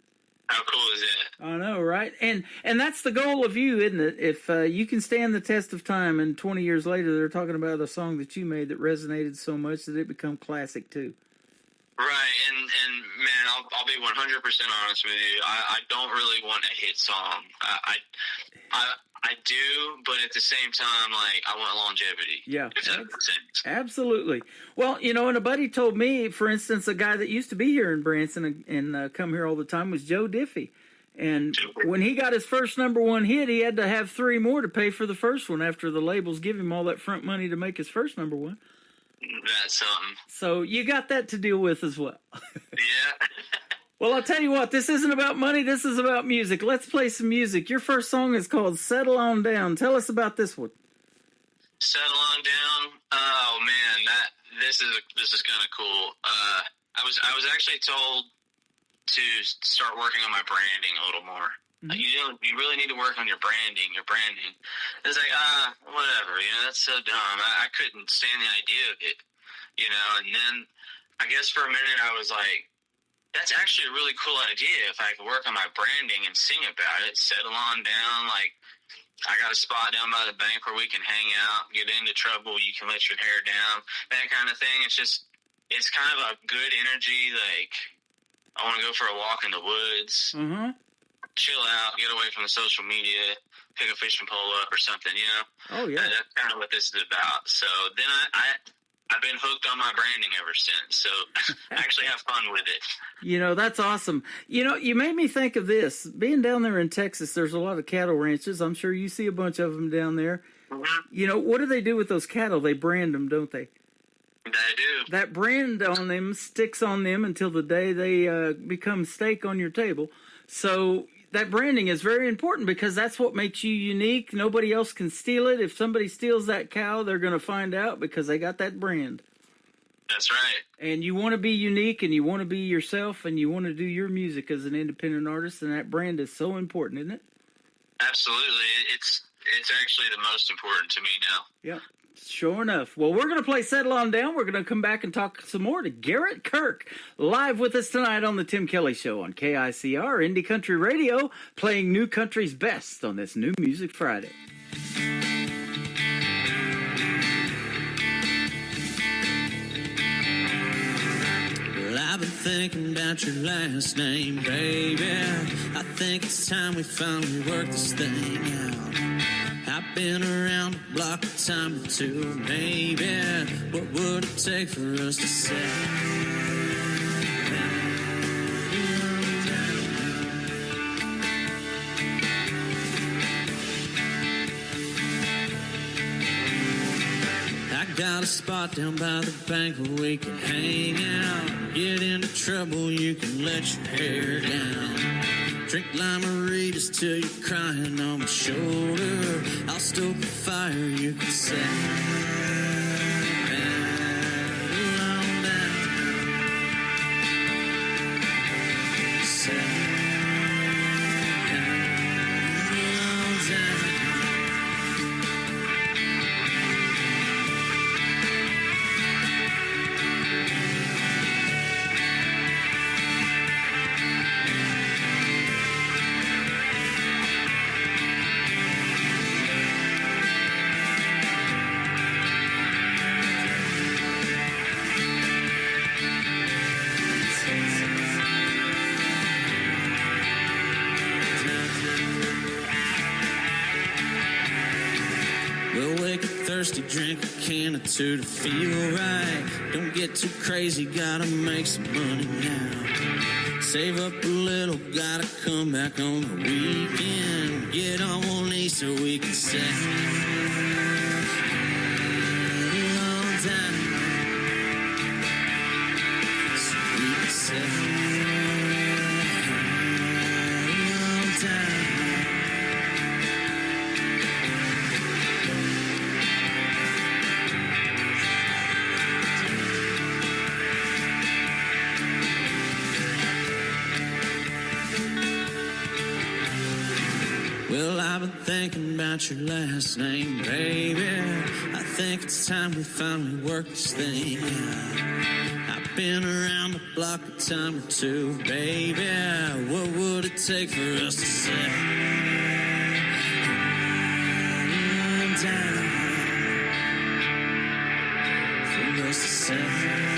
How cool is that? I know, right? And that's the goal of you, isn't it? If you can stand the test of time and 20 years later they're talking about a song that you made that resonated so much that it become classic too. Right, and man, I'll be 100% honest with you. I don't really want a hit song. I do, but at the same time, like, I want longevity. Yeah, if that makes sense. Absolutely. Well, and a buddy told me, for instance, a guy that used to be here in Branson and come here all the time was Joe Diffie. And when he got his first #1 hit, he had to have 3 more to pay for the first one after the labels give him all that front money to make his first #1. That's something. So you got that to deal with as well. Yeah. Well, I'll tell you what, this isn't about money, this is about music. Let's play some music. Your first song is called Settle On Down. Tell us about this one. Settle On Down. Oh man, this is kind of cool. I was actually told to start working on my branding a little more. Mm-hmm. You really need to work on your branding. It's like, whatever, that's so dumb. I couldn't stand the idea of it, and then I guess for a minute I was like, that's actually a really cool idea if I could work on my branding and sing about it, settle on down, like, I got a spot down by the bank where we can hang out, get into trouble, you can let your hair down, that kind of thing. It's kind of a good energy, like, I want to go for a walk in the woods, chill out, get away from the social media, pick a fishing pole up or something, Oh, yeah. That's kind of what this is about. So then I've been hooked on my branding ever since, so I actually have fun with it. That's awesome. You made me think of this. Being down there in Texas, there's a lot of cattle ranches. I'm sure you see a bunch of them down there. Mm-hmm. What do they do with those cattle? They brand them, don't they? They do. That brand on them sticks on them until the day they become steak on your table. So that branding is very important because that's what makes you unique. Nobody else can steal it. If somebody steals that cow, they're going to find out because they got that brand. That's right. And you want to be unique and you want to be yourself and you want to do your music as an independent artist, and that brand is so important, isn't it? Absolutely. It's actually the most important to me now. Yep. Sure enough. Well, we're going to play Settle On Down. We're going to come back and talk some more to Garrett Kirk, live with us tonight on the Tim Kelly Show on KICR Indie Country Radio, playing new country's best on this New Music Friday. Well, I've been thinking about your last name, baby. I think it's time we finally work this thing out. I've been around the block a time or two, maybe. What would it take for us to say? I got a spot down by the bank where we can hang out. Get into trouble, you can let your hair down. Drink limeritas till you're crying on my shoulder. I'll stoke the fire, you can say. Thirsty, drink a can or two to feel right. Don't get too crazy, gotta make some money now. Save up a little, gotta come back on the weekend. Get on one knee so we can say long time. So we can say long time. Well, I've been thinking about your last name, baby. I think it's time we finally work this thing out. I've been around the block a time or two, baby. What would it take for us to settle down? For us to settle down.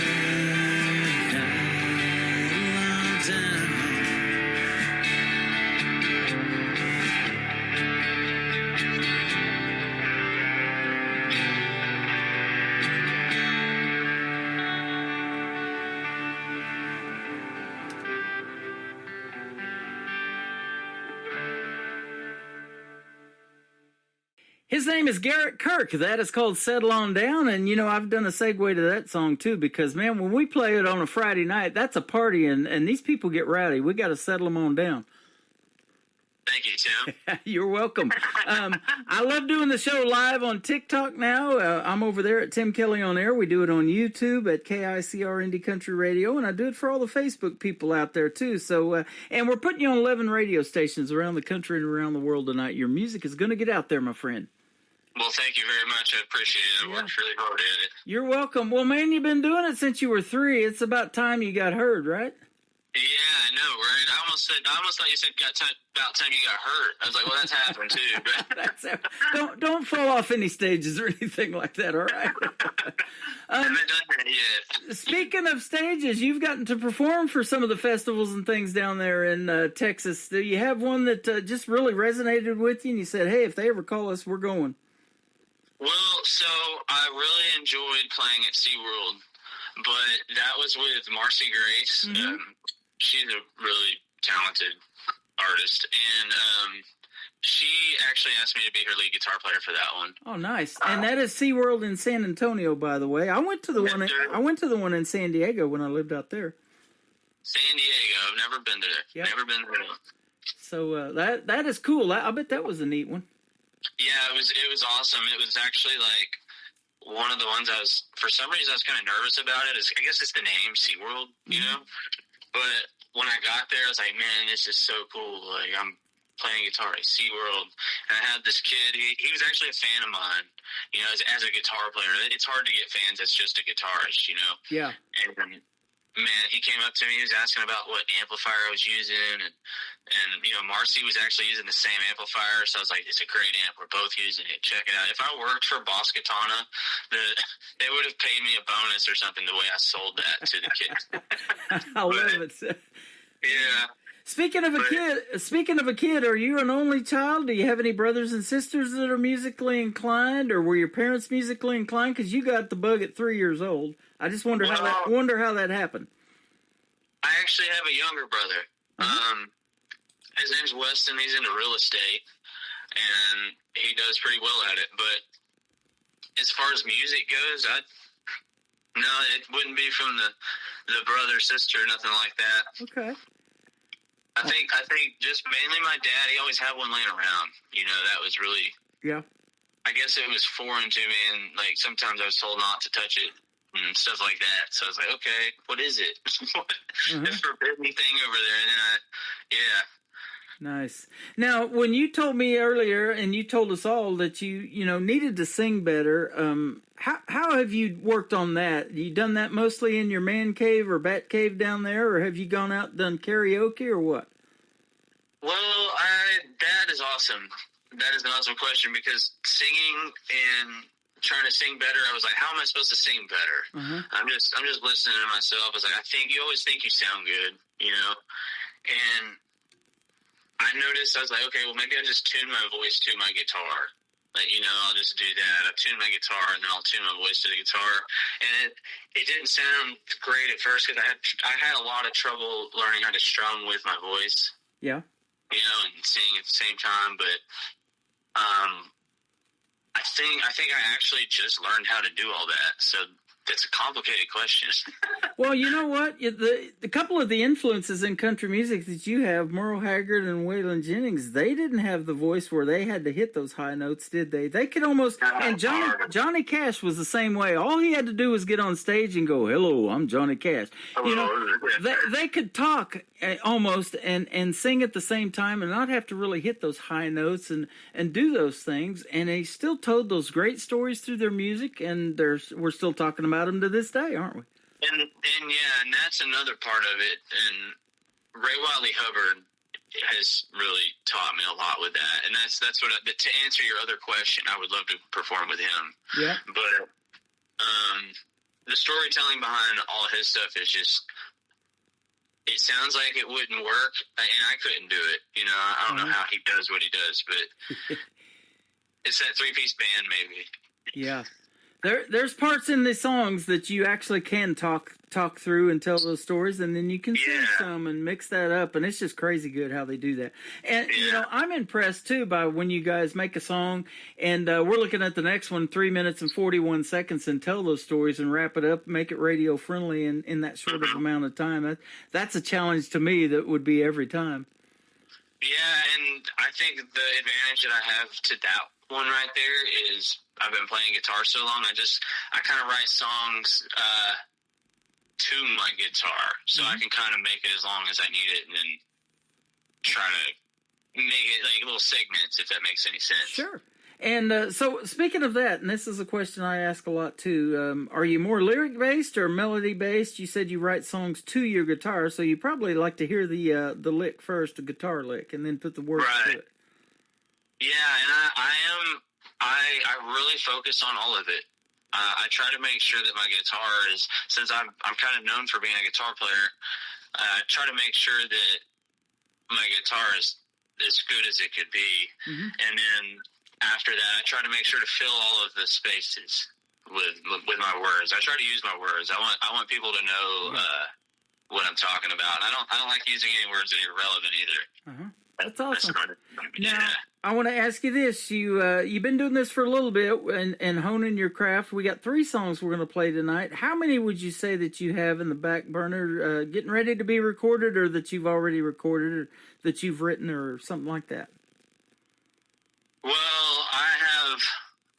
His name is Garrett Kirk. That is called Settle On Down. And, you know, I've done a segue to that song, too, because, man, when we play it on a Friday night, that's a party, and these people get rowdy. We got to settle them on down. Thank you, Tim. You're welcome. I love doing the show live on TikTok now. I'm over there at Tim Kelly On Air. We do it on YouTube at KICR Indie Country Radio, and I do it for all the Facebook people out there, too. So, and we're putting you on 11 radio stations around the country and around the world tonight. Your music is going to get out there, my friend. Well, thank you very much. I appreciate it. I worked really hard at it. You're welcome. Well, man, you've been doing it since you were 3. It's about time you got heard, right? Yeah, I know, right? I almost thought you said about time you got hurt. I was like, well, that's happened too. But don't fall off any stages or anything like that, all right? I haven't done that yet. Speaking of stages, you've gotten to perform for some of the festivals and things down there in Texas. Do you have one that just really resonated with you and you said, hey, if they ever call us, we're going? Well, so I really enjoyed playing at SeaWorld, but that was with Marcy Grace. Mm-hmm. She's a really talented artist, and she actually asked me to be her lead guitar player for that one. Oh, nice! And that is SeaWorld in San Antonio, by the way. I went to the one in San Diego when I lived out there. San Diego. I've never been there. Yep. Never been there. So that is cool. I bet that was a neat one. Yeah, it was awesome. It was actually like one of the ones for some reason I was kind of nervous about it. I guess it's the name SeaWorld, you know? But when I got there, I was like, man, this is so cool. Like, I'm playing guitar at SeaWorld. And I had this kid, he was actually a fan of mine, you know, as a guitar player. It's hard to get fans that's just a guitarist, you know? Yeah. And man, he came up to me, he was asking about what amplifier I was using, and you know, Marcy was actually using the same amplifier, so I was like, it's a great amp, we're both using it, check it out. If I worked for Boss Katana, they would have paid me a bonus or something the way I sold that to the kids. I love it. Yeah. Speaking of a kid, are you an only child? Do you have any brothers and sisters that are musically inclined, or were your parents musically inclined? Because you got the bug at 3 years old. I just wonder how that happened. I actually have a younger brother. His name's Weston. He's into real estate, and he does pretty well at it. But as far as music goes, no, it wouldn't be from the brother, sister, nothing like that. Okay. I think just mainly my dad. He always had one laying around. You know, that was really. Yeah. I guess it was foreign to me, and like sometimes I was told not to touch it and stuff like that. So I was like, okay, what is it? This forbidden thing over there, and then Nice. Now, when you told me earlier, and you told us all that you needed to sing better, how have you worked on that? You done that mostly in your man cave or bat cave down there, or have you gone out and done karaoke or what? Well, that is awesome. That is an awesome question, because singing and trying to sing better, I was like, how am I supposed to sing better? I'm just listening to myself. I was like, you always think you sound good, you know? And I noticed, I was like, okay, well, maybe I just tune my voice to my guitar. Like, you know, I'll just do that. I'll tune my guitar, and then I'll tune my voice to the guitar. And it didn't sound great at first, because I had a lot of trouble learning how to strum with my voice. Yeah. You know, and sing at the same time. But I think I actually just learned how to do all that. So That's a complicated question. Well, you know what? The couple of the influences in country music that you have, Merle Haggard and Waylon Jennings, they didn't have the voice where they had to hit those high notes, did they? They could almost, and Johnny Cash was the same way. All he had to do was get on stage and go, "Hello, I'm Johnny Cash." You know, they could talk almost and sing at the same time and not have to really hit those high notes and do those things. And they still told those great stories through their music, and we're still talking about them to this day, aren't we? And that's another part of it. And Ray Wiley Hubbard has really taught me a lot with that. And that's what to answer your other question, I would love to perform with him. Yeah. But the storytelling behind all his stuff is just, it sounds like it wouldn't work, and I couldn't do it. You know, I don't know how he does what he does, but it's that three-piece band, maybe. Yeah. There's parts in the songs that you actually can talk through and tell those stories, and then you can sing some and mix that up, and it's just crazy good how they do that. And, you know, I'm impressed, too, by when you guys make a song, and we're looking at the next one, 3 minutes and 41 seconds, and tell those stories and wrap it up, make it radio-friendly in that short of amount of time. That's a challenge to me that would be every time. Yeah, and I think the advantage that I have to that one right there is I've been playing guitar so long. I kind of write songs to my guitar, so I can kind of make it as long as I need it, and then try to make it like little segments, if that makes any sense. Sure. And so, speaking of that, and this is a question I ask a lot too, are you more lyric-based or melody-based? You said you write songs to your guitar, so you probably like to hear the lick first, the guitar lick, and then put the words to it. Yeah, and I really focus on all of it. I try to make sure that my guitar is, since I'm kind of known for being a guitar player, I try to make sure that my guitar is as good as it could be. And then after that, I try to make sure to fill all of the spaces with my words. I try to use my words. I want people to know what I'm talking about. And I don't like using any words that are irrelevant either. That's awesome. Now, I want to ask you this. You've been doing this for a little bit and honing your craft. We got 3 songs we're going to play tonight. How many would you say that you have in the back burner getting ready to be recorded, or that you've already recorded, or that you've written, or something like that? Well, I have,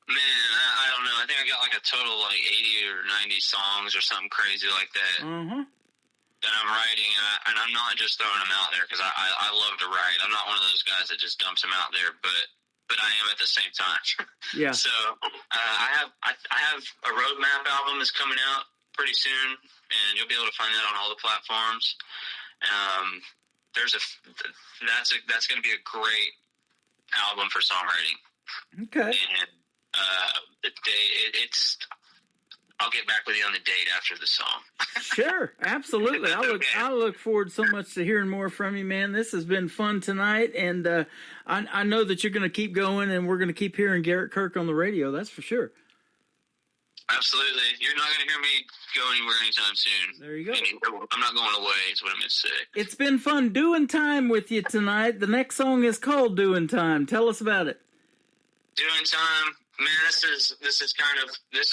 I don't know. I think I got like a total of like 80 or 90 songs or something crazy like that. That I'm writing, and I'm not just throwing them out there because I love to write. I'm not one of those guys that just dumps them out there, but I am at the same time. Yeah. So I have a roadmap album is coming out pretty soon, and you'll be able to find that on all the platforms. That's going to be a great album for songwriting. Okay. And the day I'll get back with you on the date after the song. Sure, absolutely. I look forward so much to hearing more from you, man. This has been fun tonight, and I know that you're going to keep going, and we're going to keep hearing Garrett Kirk on the radio. That's for sure. Absolutely. You're not going to hear me go anywhere anytime soon. There you go. I'm not going away, is what I meant to say. It's been fun doing time with you tonight. The next song is called Doing Time. Tell us about it. Doing Time. Man, this is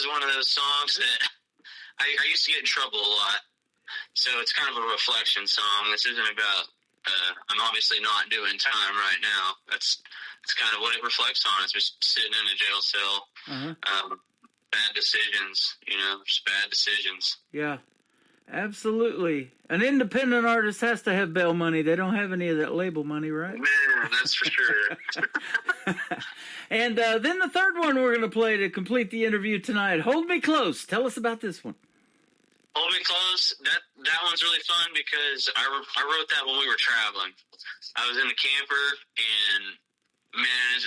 one of those songs that I used to get in trouble a lot. So it's kind of a reflection song. This isn't about, I'm obviously not doing time right now. That's kind of what it reflects on. It's just sitting in a jail cell. Bad decisions, just bad decisions. Yeah, absolutely. An independent artist has to have bail money. They don't have any of that label money, right? Man, that's for sure. And then the third one we're going to play to complete the interview tonight, Hold Me Close. Tell us about this one. Hold Me Close, that one's really fun because I wrote that when we were traveling. I was in the camper, and man,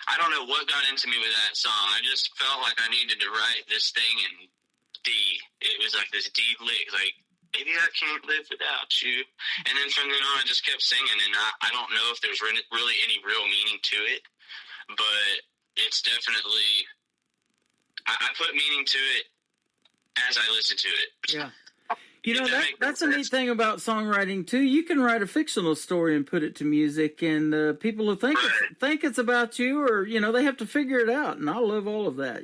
I don't know what got into me with that song. I just felt like I needed to write this thing in D. It was like this D lick, like, maybe I can't live without you. And then from then on, I just kept singing, and I don't know if there's really any real meaning to it, but it's definitely, I put meaning to it as I listen to it. Yeah. You know, that's a neat thing about songwriting too. You can write a fictional story and put it to music, and people will think it's about you, or they have to figure it out. And I love all of that.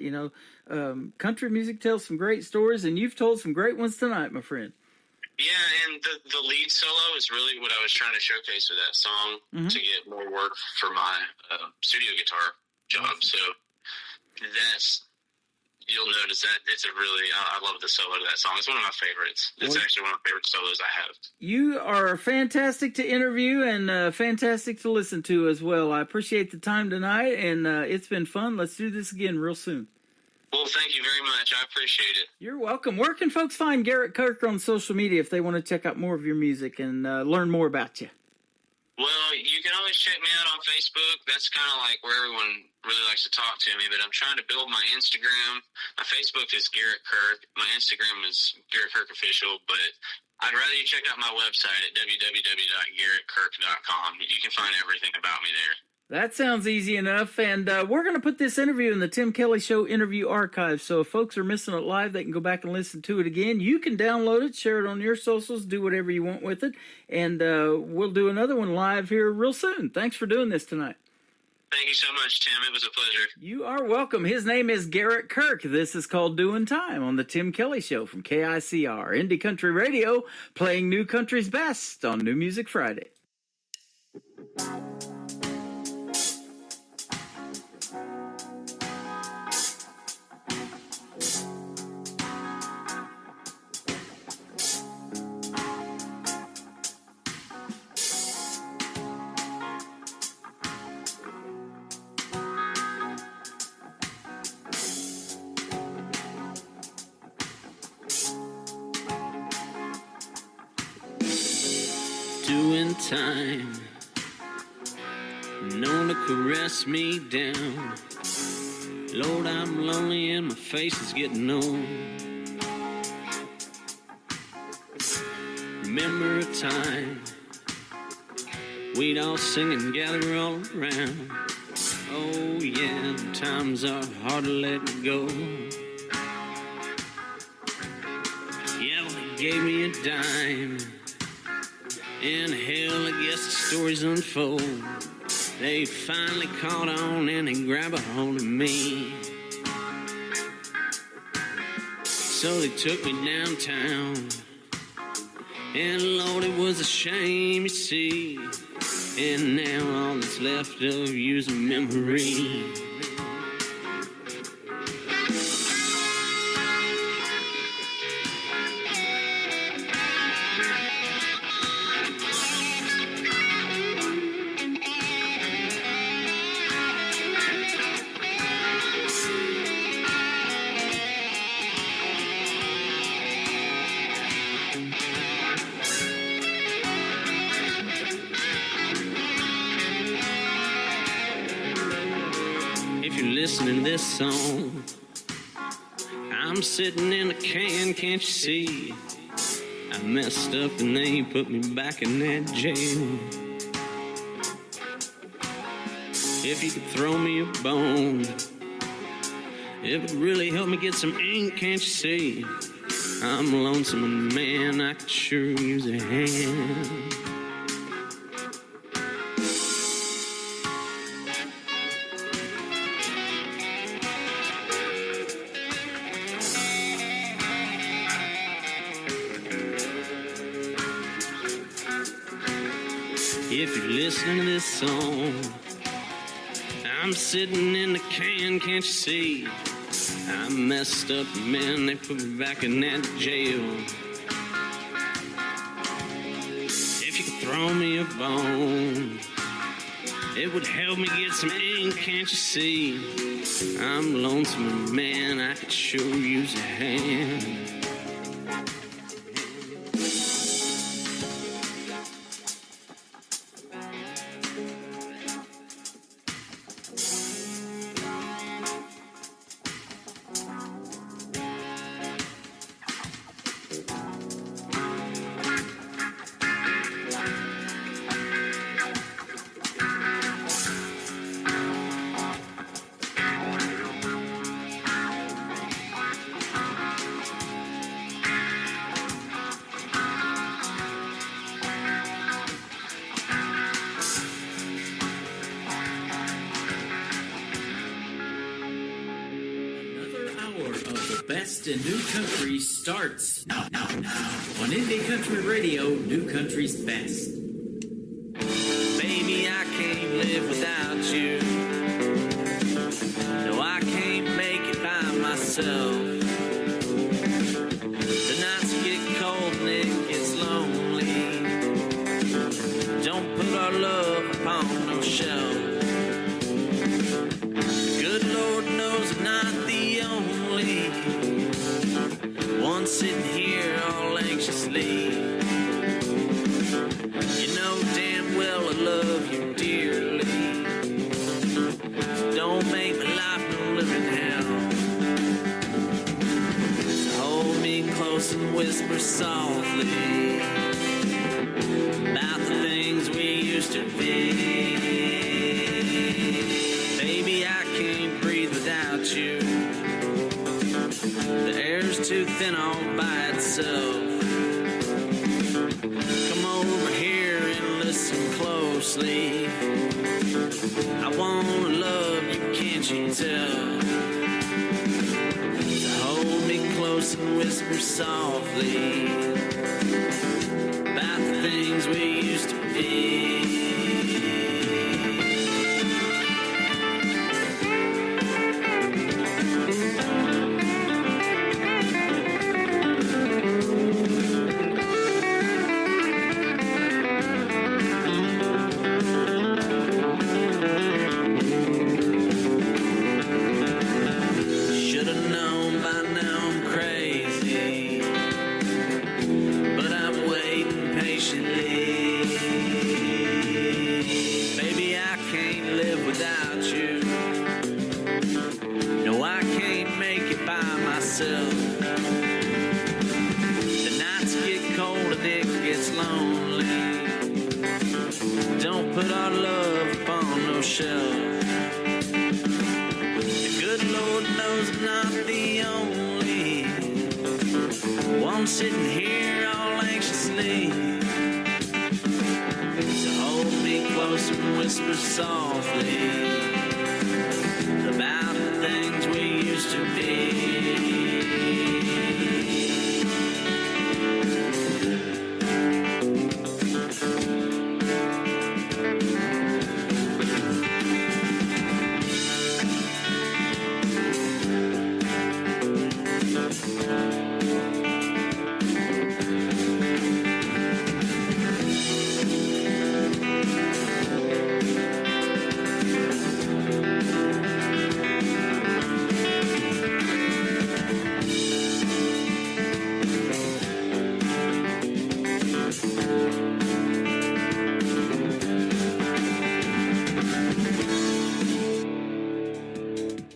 Country music tells some great stories, and you've told some great ones tonight, my friend. Yeah, and the lead solo is really what I was trying to showcase with that song to get more work for my studio guitar job. So you'll notice that it's I love the solo to that song. It's one of my favorites. It's actually one of my favorite solos I have. You are fantastic to interview and fantastic to listen to as well. I appreciate the time tonight, and it's been fun. Let's do this again real soon. Well, thank you very much. I appreciate it. You're welcome. Where can folks find Garrett Kirk on social media if they want to check out more of your music and learn more about you? Well, you can always check me out on Facebook. That's kind of like where everyone really likes to talk to me, but I'm trying to build my Instagram. My Facebook is Garrett Kirk. My Instagram is Garrett Kirk Official, but I'd rather you check out my website at www.garrettkirk.com. You can find everything about me there. That sounds easy enough, and we're going to put this interview in the Tim Kelly Show interview archive, so if folks are missing it live, they can go back and listen to it again. You can download it, share it on your socials, do whatever you want with it, and we'll do another one live here real soon. Thanks for doing this tonight. Thank you so much, Tim. It was a pleasure. You are welcome. His name is Garrett Kirk. This is called Doing Time on the Tim Kelly Show from KICR, Indie Country Radio, playing New Country's best on New Music Friday. Doing time, known to caress me down. Lord, I'm lonely and my face is getting old. Remember a time we'd all sing and gather all around. Oh yeah, the times are hard to let go. Yeah, well, they gave me a dime. In hell, I guess the stories unfold. They finally caught on and they grabbed a hold of me. So they took me downtown. And Lord, it was a shame, you see. And now all that's left of you's a memory. Listening to this song, I'm sitting in a can, can't you see? I messed up and they put me back in that jail. If you could throw me a bone, it would really help me get some ink, can't you see? I'm lonesome and man, I could sure use a hand. If you're listening to this song, I'm sitting in the can, can't you see? I messed up, man, they put me back in that jail. If you could throw me a bone, it would help me get some ink, can't you see? I'm lonesome, man, I could sure use a hand. best in new country starts now. On Indie Country Radio, New Country's best. Baby, I can't live without you. No, I can't make it by myself. The nights get cold and it gets lonely. Don't put our love upon no shelf. Good Lord knows I'm not the only one sitting here all anxiously. You know damn well I love you dearly. Don't make my life no living hell. So hold me close and whisper softly about the things we used to be. Baby, I can't breathe without you. The air's too thin all by itself. Come over here and listen closely. I wanna love you, can't you tell? So hold me close and whisper softly about the things we used to be. Should've known by now I'm crazy, but I'm waiting patiently. Baby, I can't live without you. No, I can't make it by myself. The nights get cold and it gets lonely. Don't put our love upon no shelf. The good Lord knows I'm not the only one sitting here all anxiously. So hold me close and whisper softly about the things we used to be.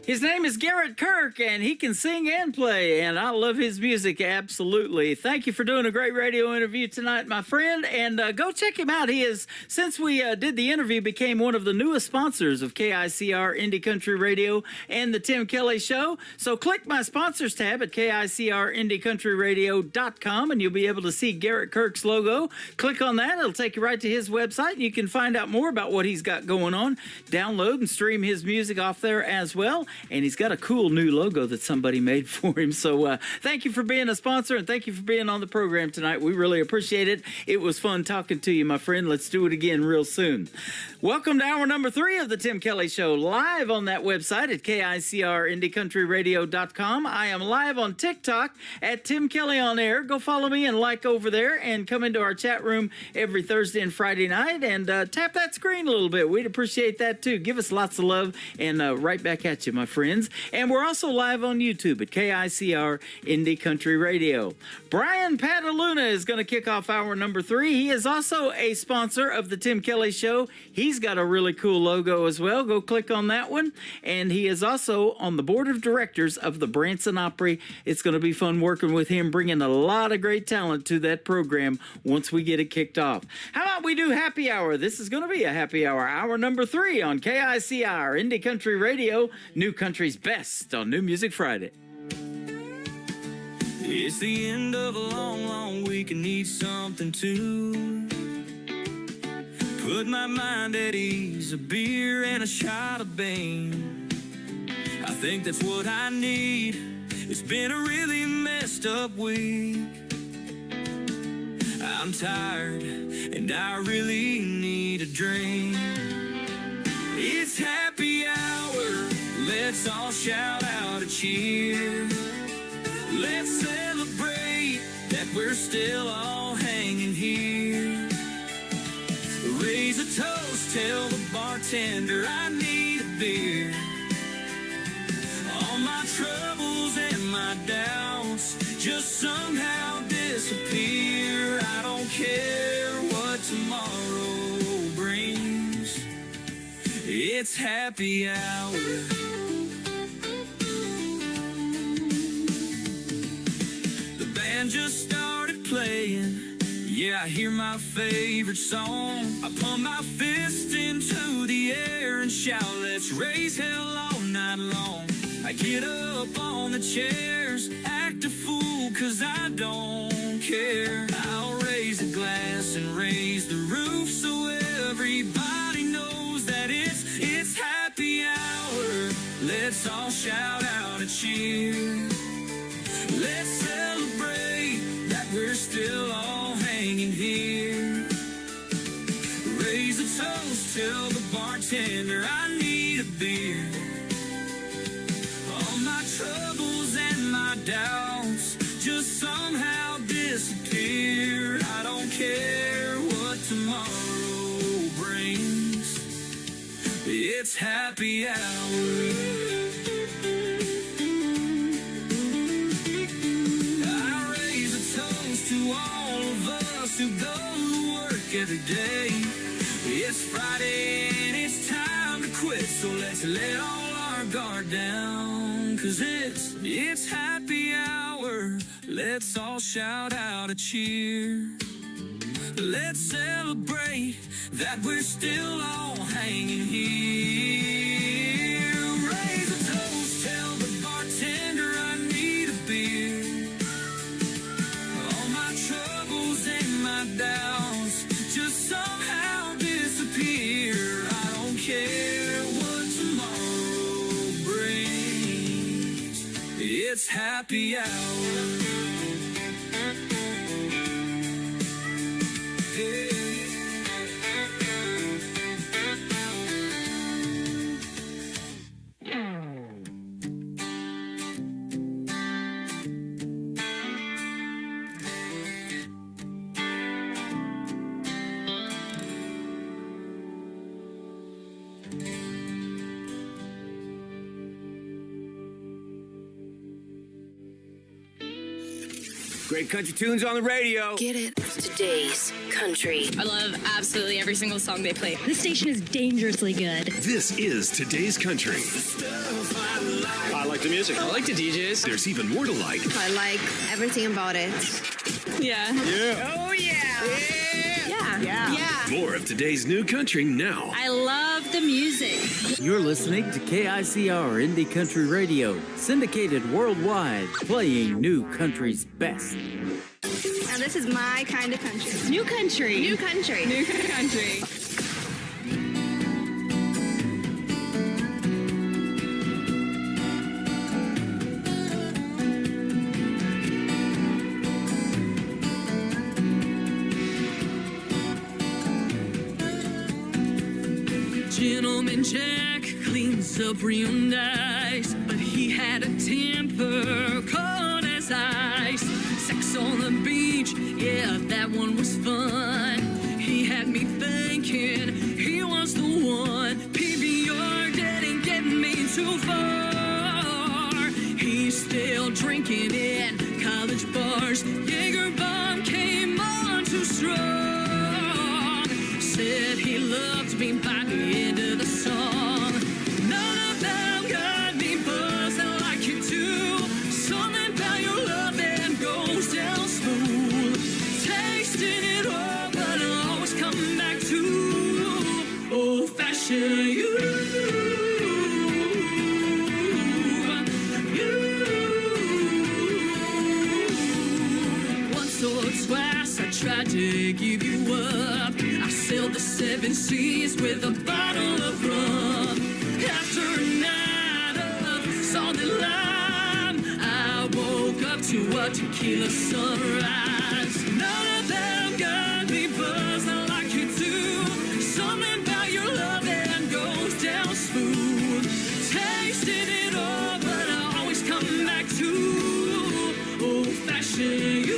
His name is Garrett Kirk, and he can sing and play, and I love his music, absolutely. Thank you for doing a great radio interview tonight, my friend, and go check him out. He is, since we did the interview, became one of the newest sponsors of KICR Indie Country Radio and the Tim Kelly Show. So click my sponsors tab at KICRIndieCountryRadio.com, and you'll be able to see Garrett Kirk's logo. Click on that. It'll take you right to his website, and you can find out more about what he's got going on. Download and stream his music off there as well. And he's got a cool new logo that somebody made for him. So thank you for being a sponsor, and thank you for being on the program tonight. We really appreciate it. It was fun talking to you, my friend. Let's do it again real soon. Welcome to hour number 3 of the Tim Kelly Show, live on that website at KICRIndieCountryRadio.com. I am live on TikTok at Tim Kelly on Air. Go follow me and like over there, and come into our chat room every Thursday and Friday night, and tap that screen a little bit. We'd appreciate that too. Give us lots of love, and right back at you, my friends. And we're also live on YouTube at KICR Indie Country Radio. Brian Pataluna is going to kick off hour number 3. He is also a sponsor of the Tim Kelly Show. He's got a really cool logo as well. Go click on that one. And he is also on the board of directors of the Branson Opry. It's going to be fun working with him, bringing a lot of great talent to that program once we get it kicked off. How about we do happy hour? This is going to be a happy hour. Hour number 3 on KICR Indie Country Radio, New Country's best on New Music Friday. It's the end of a long, long week and need something to put my mind at ease. A beer and a shot of Bane, I think that's what I need. It's been a really messed up week. I'm tired and I really need a drink. It's happy hour, let's all shout out a cheer. Let's celebrate that we're still all hanging here. Raise a toast, tell the bartender I need a beer. All my troubles and my doubts just somehow disappear. I don't care what tomorrow brings. It's happy hour. The band just started playing. Yeah, I hear my favorite song. I pump my fist into the air and shout, let's raise hell all night long. I get up on the chairs, act a fool, cause I don't care. I'll raise a glass and raise the roof so everybody knows that it's happy hour. Let's all shout out a cheer. Let's celebrate that we're still all hanging here. Raise a toast, tell the bartender I need a beer. All my troubles and my doubts just somehow disappear. I don't care what tomorrow brings. It's happy hour. To all of us who go to work every day. It's Friday and it's time to quit, so let's let all our guard down. Cause it's happy hour. Let's all shout out a cheer. Let's celebrate that we're still all hanging here. Raise a toast, tell the bartender I need a beer. Doubts just somehow disappear. I don't care what tomorrow brings. It's happy hour. Great country tunes on the radio. Get it? Today's country. I love absolutely every single song they play. This station is dangerously good. This is Today's Country. I like the music. I like the DJs. There's even more to like. I like everything about it. Yeah. Yeah. Oh, yeah. Yeah. More of today's new country now. I love the music. You're listening to KICR Indie Country Radio, syndicated worldwide, playing new country's best. Now this is my kind of country. New country. New country. New country. Gentleman Jack cleans up real nice, but he had a temper cold as ice. Sex on the beach, yeah, that one was fun. He had me thinking he was the one. PBR didn't get me too far. He's still drinking in college bars. Jaeger bomb came on too strong. Said he loved me by the end of the song. None of them got me buzzing like you do. Something about your love that goes down smooth. Tasting it all, but I'll always come back to old-fashioned you. Once or twice I tried to give you up. I sailed the 7 seas with a bottle of rum. After a night of solid lime, I to a tequila sunrise. None of them got me buzzed like you do. Something about your love that goes down smooth. Tasted it all, but I always come back to old-fashioned you.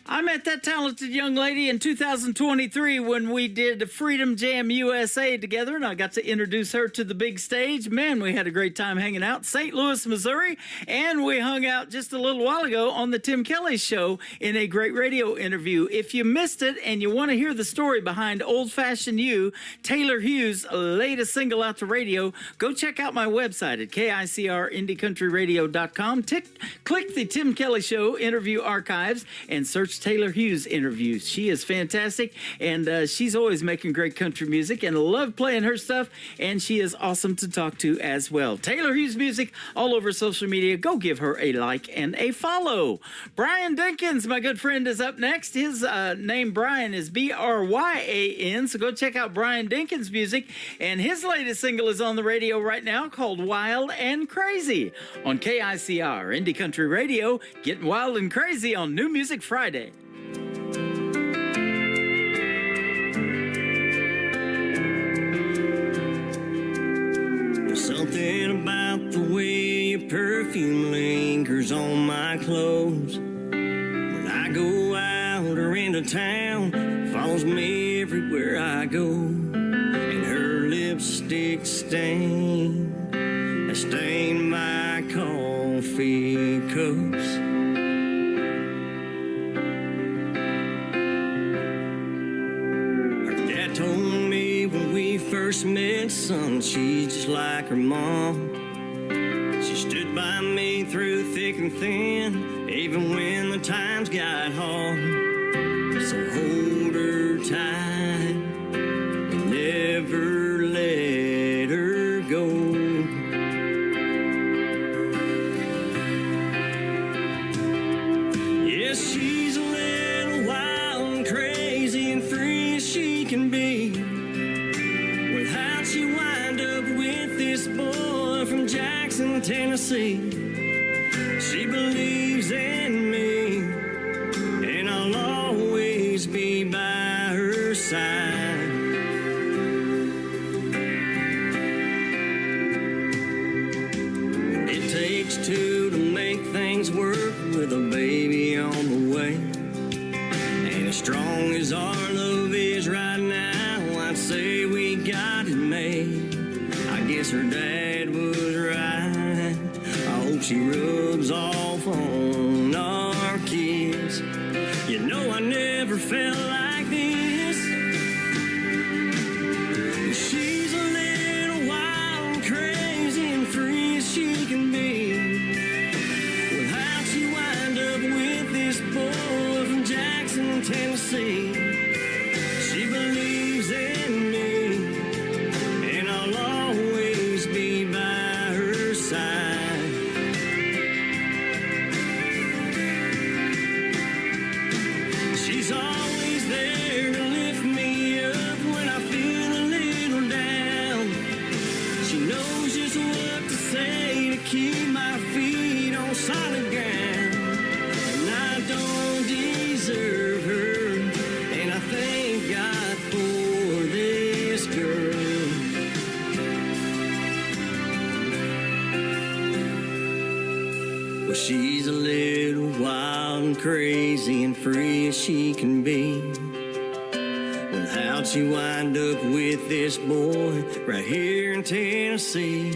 I met that talented young lady in 2023 when we did Freedom Jam USA together, and I got to introduce her to the big stage. Man, we had a great time hanging out. St. Louis, Missouri, and we hung out just a little while ago on the Tim Kelly Show in a great radio interview. If you missed it and you want to hear the story behind Old Fashioned You, Taylor Hughes' latest single out to radio, go check out my website at KICRIndieCountryRadio.com. Click the Tim Kelly Show interview archives and search Taylor Hughes interviews. She is fantastic, and she's always making great country music, and love playing her stuff, and she is awesome to talk to as well. Taylor Hughes Music all over social media. Go give her a like and a follow. Brian Dinkins, my good friend, is up next. His name, Brian, is B-R-Y-A-N, so go check out Brian Dinkins' music, and his latest single is on the radio right now called Wild and Crazy on KICR Indie Country Radio, getting wild and crazy on New Music Friday. Something about the way your perfume lingers on my clothes. When I go out or into town, it follows me everywhere I go. And her lipstick stain has stained my coffee cups. Her dad told me when we first met, son, she's just like her mom. She stood by me through thick and thin, even when the times got hard. So hold her tight and never let her go. Yes, she's a little wild and crazy and free as she can be. How'd she wind up with this boy from Jackson, Tennessee? She believes in me, and I'll always be by her side. It takes two to make things work with a baby on the way. And as strong as our love is right now, I'd say we got it made. I guess her dad was right. I hope she rubs off on our kids. You know I never felt like this. She's a little wild and crazy and free as she can be. Well, how'd she wind up with this boy from Jackson, Tennessee? She believes in me, and I'll always be by her side. She's always there to lift me up when I feel a little down. She knows just what to say to keep my feet on solid ground. And I don't deserve her, and can be. Well, how'd you wind up with this boy right here in Tennessee?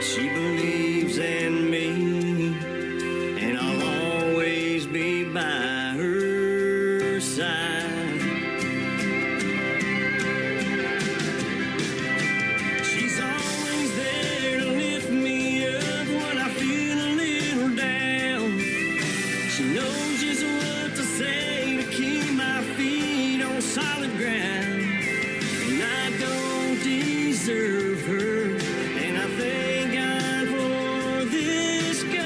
She believes in me, and I'll always be by her side. She's always there to lift me up when I feel a little down. She knows just what to say to keep my feet on solid ground. And I don't deserve her, and I thank God for this girl.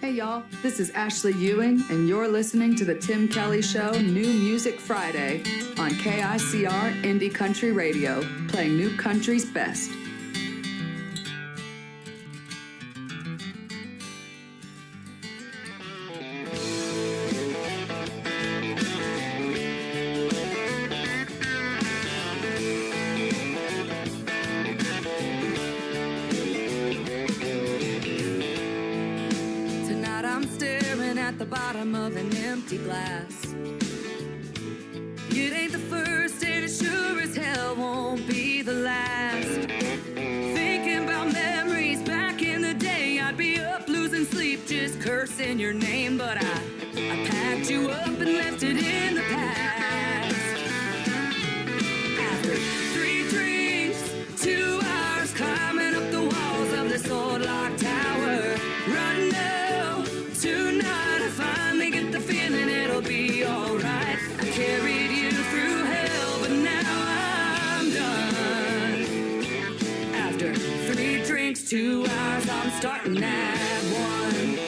Hey y'all, this is Ashley Ewing, and you're listening to The Tim Kelly Show New Music Friday on KICR Indie Country Radio, playing new country's best. Tonight I'm staring at the bottom of an empty glass. It ain't the first and it sure as hell won't be the last. Thinking about memories back in the day, I'd be up losing sleep just cursing your name. But I packed you up and left it in the past. After 3 drinks, 2 hours climbing up the walls of this old locked tower. Right now, tonight I finally get the feeling it'll be alright. I carried you through hell, but now I'm done. After 3 drinks, 2 hours, I'm starting at 1.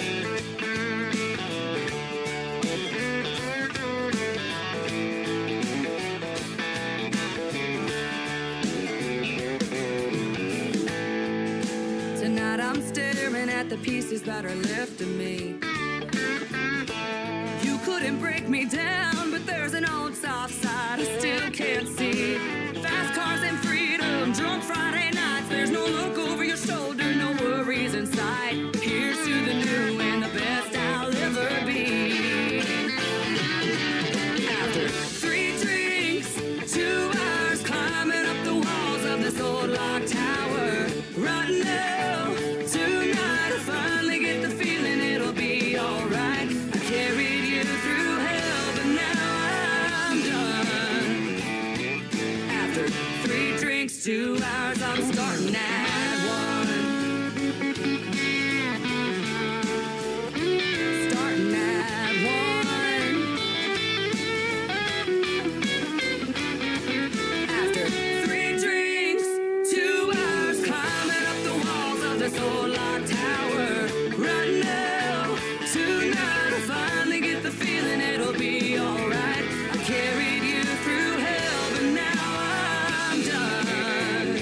Tonight I'm staring at the pieces that are left of me. You couldn't break me down, but there's an old soft side I still can't see. Fast cars and freedom, drunk Friday nights. There's no look over your shoulder, no worries in sight. Here's to the new and the best I'll ever be. After 3 drinks, 2 hours climbing up the walls of this old locked tower. Right now, tonight I finally get the feeling it'll be alright. I carried you through hell, but now I'm done. After 3 drinks, 2 hours, I'm starting at 1. Starting at 1. After 3 drinks, 2 hours climbing up the walls of this old locked tower. Right now, tonight I finally get the feeling it'll be alright. I carried you through hell, but now I'm done.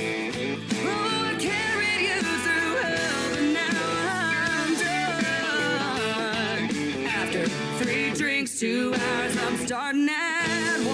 Oh, I carried you through hell, but now I'm done. After 3 drinks, 2 hours, I'm starting at 1.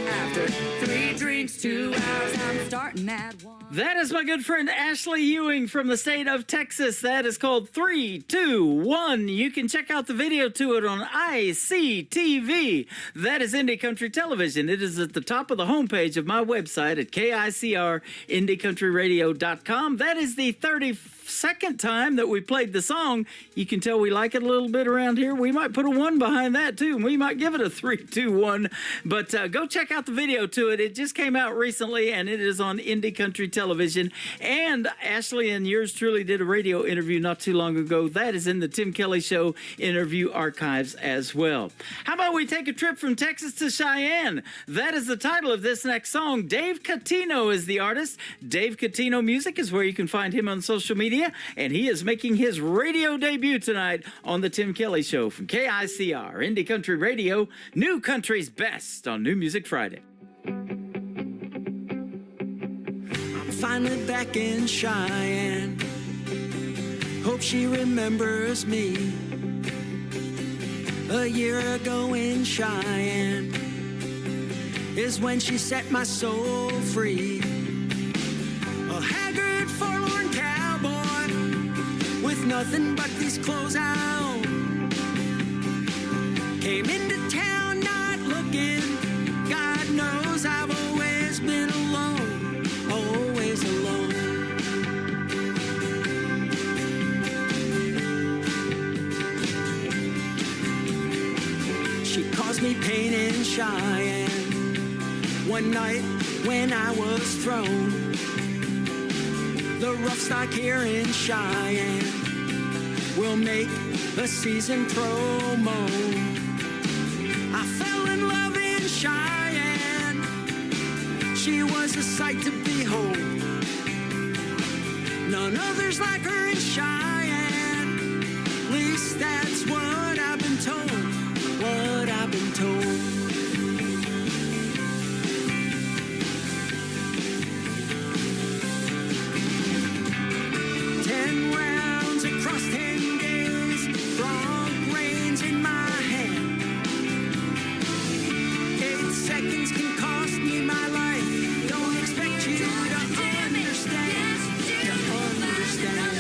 After 3 drinks, 2 hours, I'm starting at 1. That is my good friend Ashley Ewing from the state of Texas. That is called 3, 2, 1. You can check out the video to it on ICTV. That is Indie Country Television. It is at the top of the homepage of my website at KICRIndieCountryRadio.com. That is the 32nd time that we played the song. You can tell we like it a little bit around here. We might put a 1 behind that too, and we might give it a 3, 2, 1. But go check out the video. video to it. It just came out recently, and it is on Indie Country Television. And Ashley and yours truly did a radio interview not too long ago. That is in the Tim Kelly Show interview archives as well. How about we take a trip from Texas to Cheyenne? That is the title of this next song. Dave Catino is the artist. Dave Catino Music is where you can find him on social media, and he is making his radio debut tonight on the Tim Kelly Show from KICR, Indie Country Radio, New Country's Best on New Music Friday. I'm finally back in Cheyenne. Hope she remembers me. A year ago in Cheyenne is when she set my soul free. A haggard, forlorn cowboy with nothing but these clothes on. Came into town not looking. God knows I've always been alone, always alone. She caused me pain in Cheyenne. One night when I was thrown, the rough stock here in Cheyenne will make a season promo. I fell in love in Cheyenne. She was a sight to behold. None others like her in Cheyenne. At least that's what I've been told. What I've been told. 10 rounds across 10 days, front reins in my hand. 8 seconds can cost me my life. Don't expect you to understand. To understand.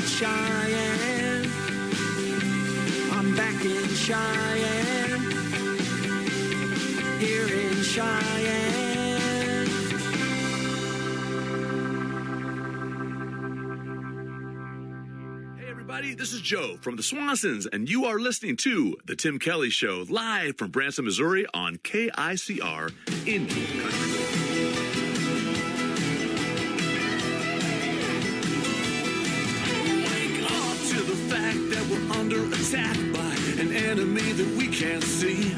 Cheyenne, I'm back in Cheyenne, here in Cheyenne. Hey everybody, this is Joe from the Swansons, and you are listening to The Tim Kelly Show, live from Branson, Missouri on KICR Indie Country. Under attack by an enemy that we can't see.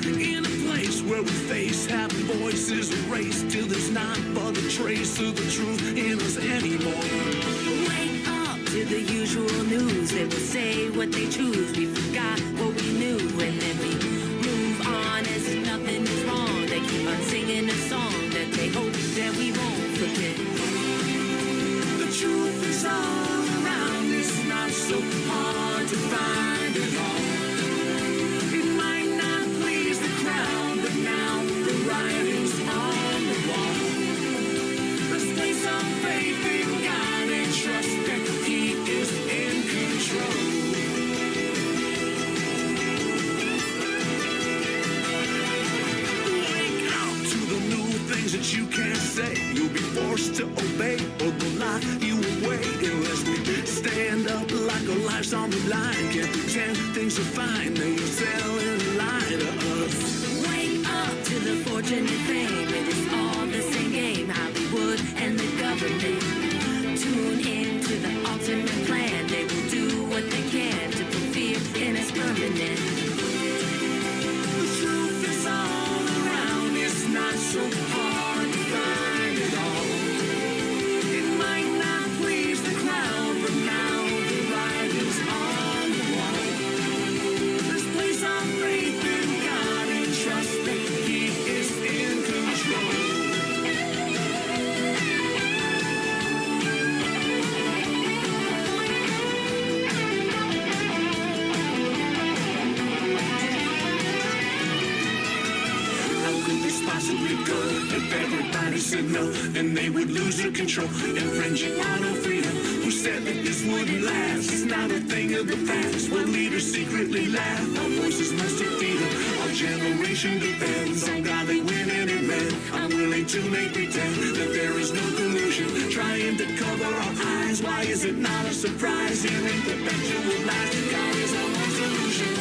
In a place where we face having voices erased till there's not but a trace of the truth in us anymore. Wake up to the usual news. They will say what they choose. We forgot what we knew, and then we move on as if nothing is wrong. They keep on singing a song that they hope that we won't forget. The truth is all around. It's not so hard to find it all. It might not please the crowd, but now the writing's on the wall. Let's place our faith in God and trust that He is in control. Wake up to the new things that you can't say. You'll be forced to obey, or they'll lock you away unless we stand up like our lives on the line. Can't pretend things are fine. Now you're telling a lie to us. Wake up to the fortune and fame. It is all the same game. Hollywood and the government. Tune in to the ultimate plan. They will do what they can to fulfill, and it's permanent. everybody said no, then they would lose their control. Infringing on our freedom. Who said that this wouldn't last? It's not a thing of the past. When leaders secretly laugh, our voices must defeat them. Our generation depends on godly women and men. I'm willing to make pretend that there is no collusion, trying to cover our eyes. Why is it not a surprise? Hearing perpetual lies, God is our one solution.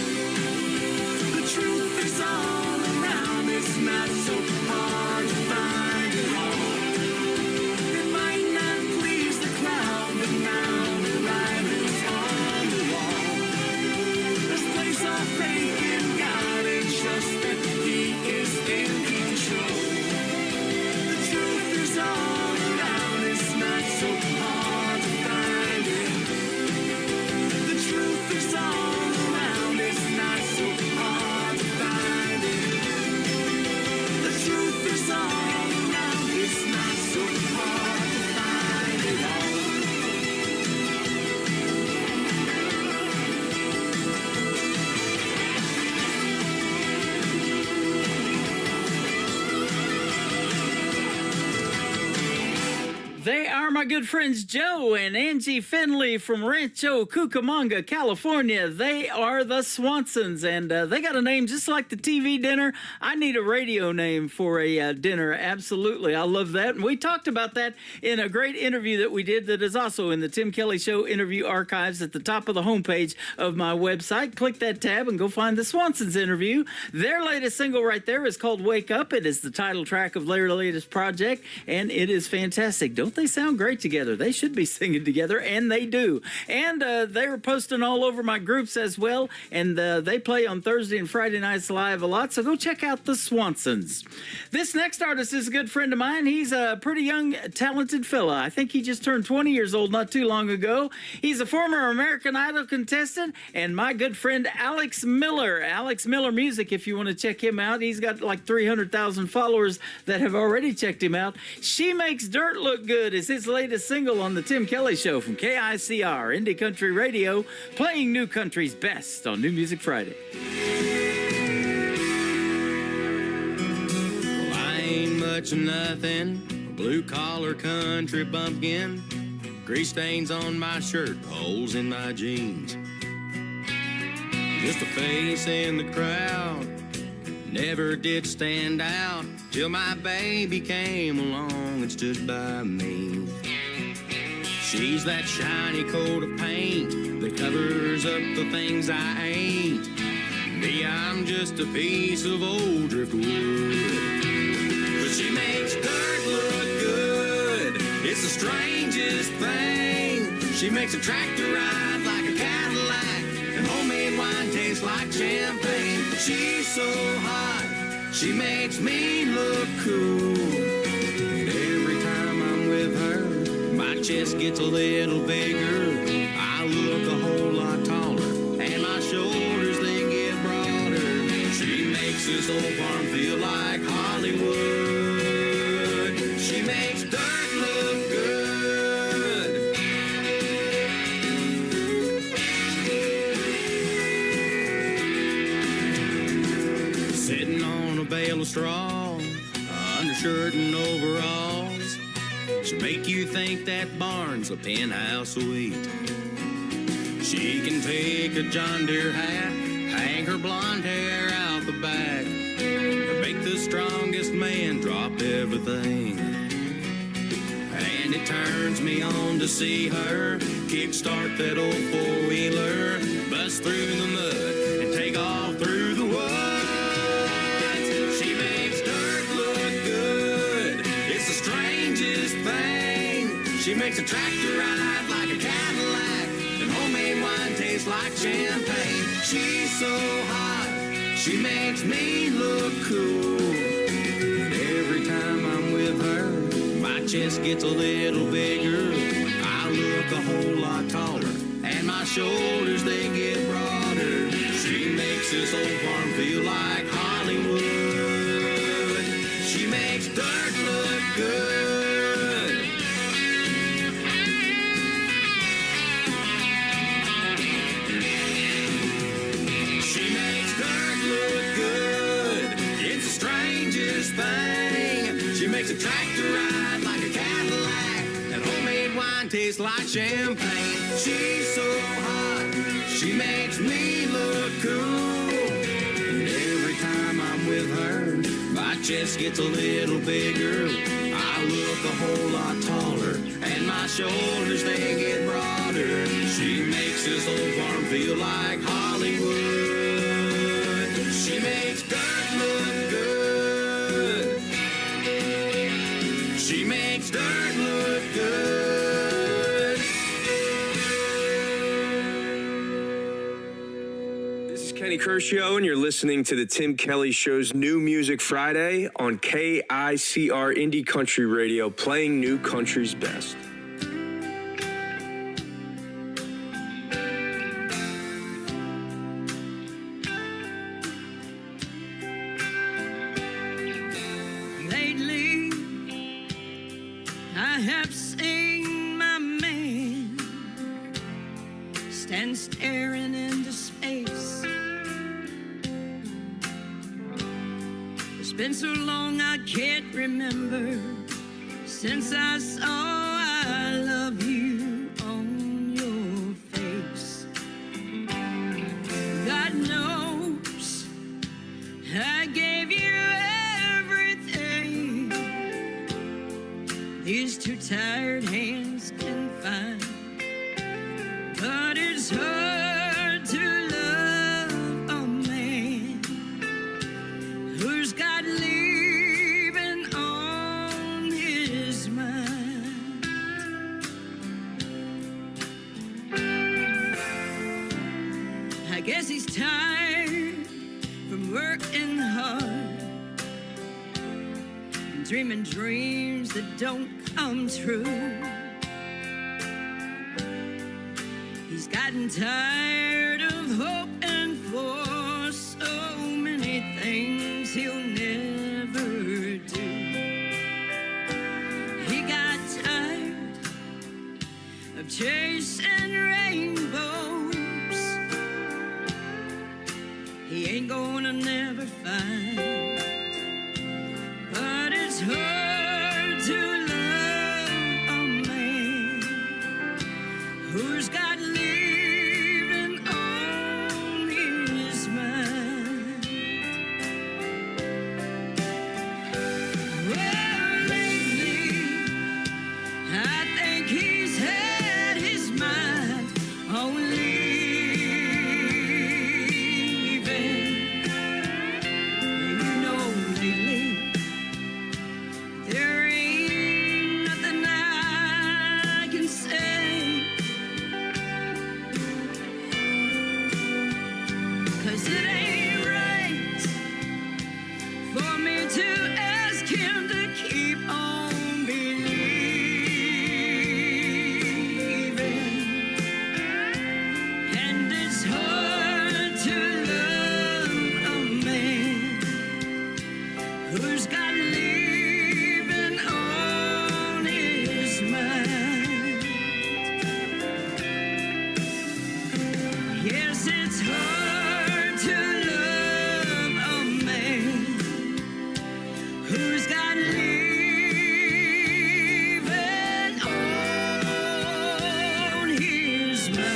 The truth is all around. It's not so hard to find it all. It might not please the crowd, but now the writing's on the wall. Let's place our faith in God and trust that He is in control. The truth is all around. It's not so hard to find it. The truth is all around. It's not so hard to find it. The truth is all around. It's not so hard to find it all. They are my good friends Joe and Angie Finley from Rancho Cucamonga, California. They are the Swansons, and they got a name just like the TV dinner. I need a radio name for a dinner. Absolutely. I love that. And we talked about that in a great interview that we did that is also in the Tim Kelly Show interview archives at the top of the homepage of my website. Click that tab and go find the Swansons interview. Their latest single right there is called Wake Up. It is the title track of their latest project, and it is fantastic. Don't they sound great together? They should be singing together, and they do. And they were posting all over my groups as well, and they play on Thursday and Friday nights live a lot, so go check out the Swansons. This next artist is a good friend of mine. He's a pretty young, talented fella. I think he just turned 20 years old not too long ago. He's a former American Idol contestant, and my good friend Alex Miller. Alex Miller Music, if you want to check him out. He's got like 300,000 followers that have already checked him out. She Makes Dirt Look Good is his latest single on the Tim Kelly Show from KICR, Indie Country Radio, playing new country's best on New Music Friday. Well, I ain't much of nothing, a blue-collar country bumpkin, grease stains on my shirt, holes in my jeans. Just a face in the crowd, never did stand out, till my baby came along and stood by me. She's that shiny coat of paint that covers up the things I ain't. Me, I'm just a piece of old driftwood. But she makes dirt look good. It's the strangest thing. She makes a tractor ride like a Cadillac, and homemade wine tastes like champagne. She's so hot, she makes me look cool. And every time I'm with her, my chest gets a little bigger. I look a whole lot taller, and my shoulders, they get broader. She makes this old farm feel like Hollywood. She makes dirt look good. Sitting on a bale of straw, undershirt and overalls, she'll make you think that barn's a penthouse suite. She can take a John Deere hat, hang her blonde hair out the back, or make the strongest man drop everything. And it turns me on to see her kickstart that old four-wheeler, bust through the mud and take off through the woods. She makes dirt look good. It's the strangest thing. She makes a tractor ride like a Cadillac, and homemade wine tastes like champagne. She's so hot, she makes me look cool. And every time I'm with her, my chest gets a little bigger. I look a whole lot taller, and my shoulders, they get broader. She makes this old farm feel like Hollywood. She makes dirt look good. She makes dirt look good. It's the strangest thing. She makes a a tractor ride like a Cadillac, and homemade wine tastes like champagne. She's so hot, she makes me look cool. And every time I'm with her, my chest gets a little bigger. I look a whole lot taller, and my shoulders, they get broader. She makes this old farm feel like Hollywood. She makes dirt look good. She makes dirt look good. This is Kenny Kershaw, and you're listening to the Tim Kelly Show's New Music Friday on KICR Indie Country Radio, playing new country's best. Lately, I have seen my man stand staring into space. It's been so long I can't remember since I saw I love you on your face. God knows I gave you everything these two tired hands can find. But it's hard to love a man who's got leaving on his mind. I guess he's tired from working hard, dreaming dreams that don't come true. He's gotten tired of hoping for so many things he'll never do. He got tired of chasing rainbows he ain't gonna never find. But it's hard to love a man who's got leaving on his mind. Well, lately, I think he's had his mind on leaving. You know, lately, there ain't nothing I can say, 'cause it ain't right for me to ask him to keep on believing. And it's hard to love a man who's got leaving on his mind. Yes, it's hard to love a man who's got leaving on his mind.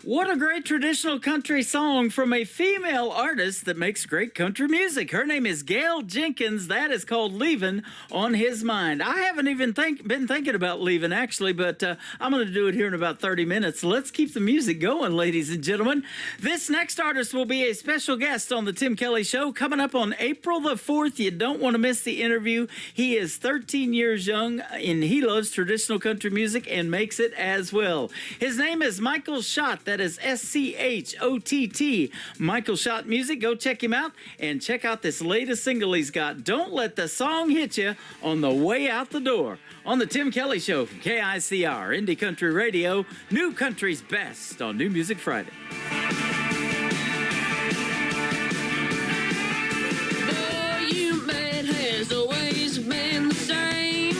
What a great traditional country song from a female artist that makes great country music. Her name is Gail Jenkins. That is called Leaving on His Mind. I haven't even been thinking about leaving, actually, but I'm going to do it here in about 30 minutes. Let's keep the music going, ladies and gentlemen. This next artist will be a special guest on the Tim Kelly Show coming up on April the 4th. You don't want to miss the interview. He is 13 years young, and he loves traditional country music and makes it as well. His name is Michael Schott. That is SCHOTT. Michael Schott Music. Go check him out and check out this latest single he's got, Don't Let the Song Hit You on the Way Out the Door. On the Tim Kelly Show from KICR, Indie Country Radio, New Country's Best on New Music Friday. Boy, you man has always been the same.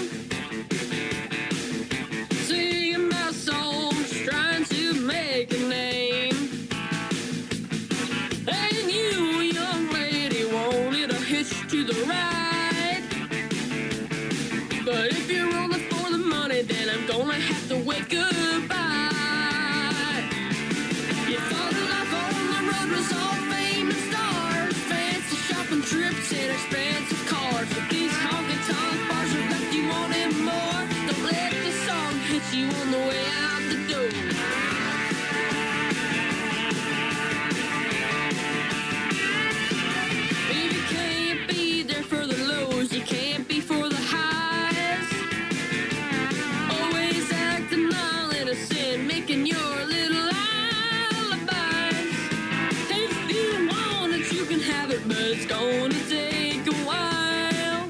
push to the right. But if you're rolling for the money, then I'm gonna have to wave goodbye. You thought life on the road was all fame and stars, fancy shopping trips and expensive cars. But these honky-tonk bars are left you wanting more. Don't let the song hit you on the way out the door. If you can't be there for the lows, you can't be for the highs. Always acting all innocent, making your little alibis. If you want it, you can have it, but it's gonna take a while.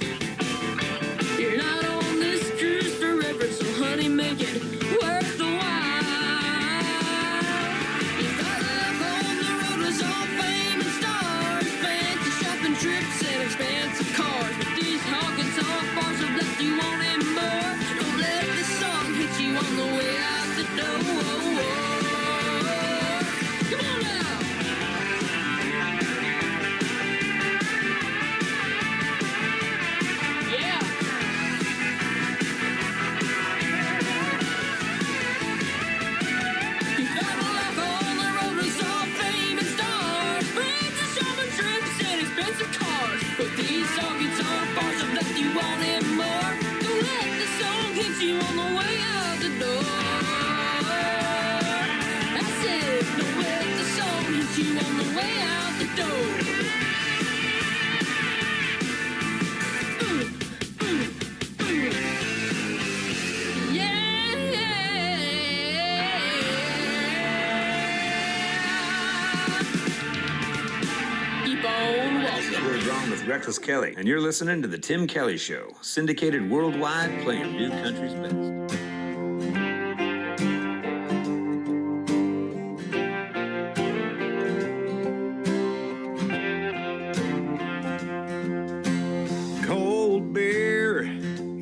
You're not on this cruise forever, so honey, make it worth the while. You thought life on the road was all fame and stars, fancy shopping trips and expensive cars. But these honky-tonk bars have left you wanting more. Don't let this song hit you on the way out the door. Come on now. Yeah. You thought life on the road was all fame and stars, fancy shopping trips and expensive cars. But these honky-tonk bars have left you wanting more. Don't let the song hit you on the way out the door. I said, don't let the song hit you on the way out the door. Keep on walking. We're drawn with Reckless Kelly, and you're listening to The Tim Kelly Show, syndicated worldwide, playing new country's best. Cold beer,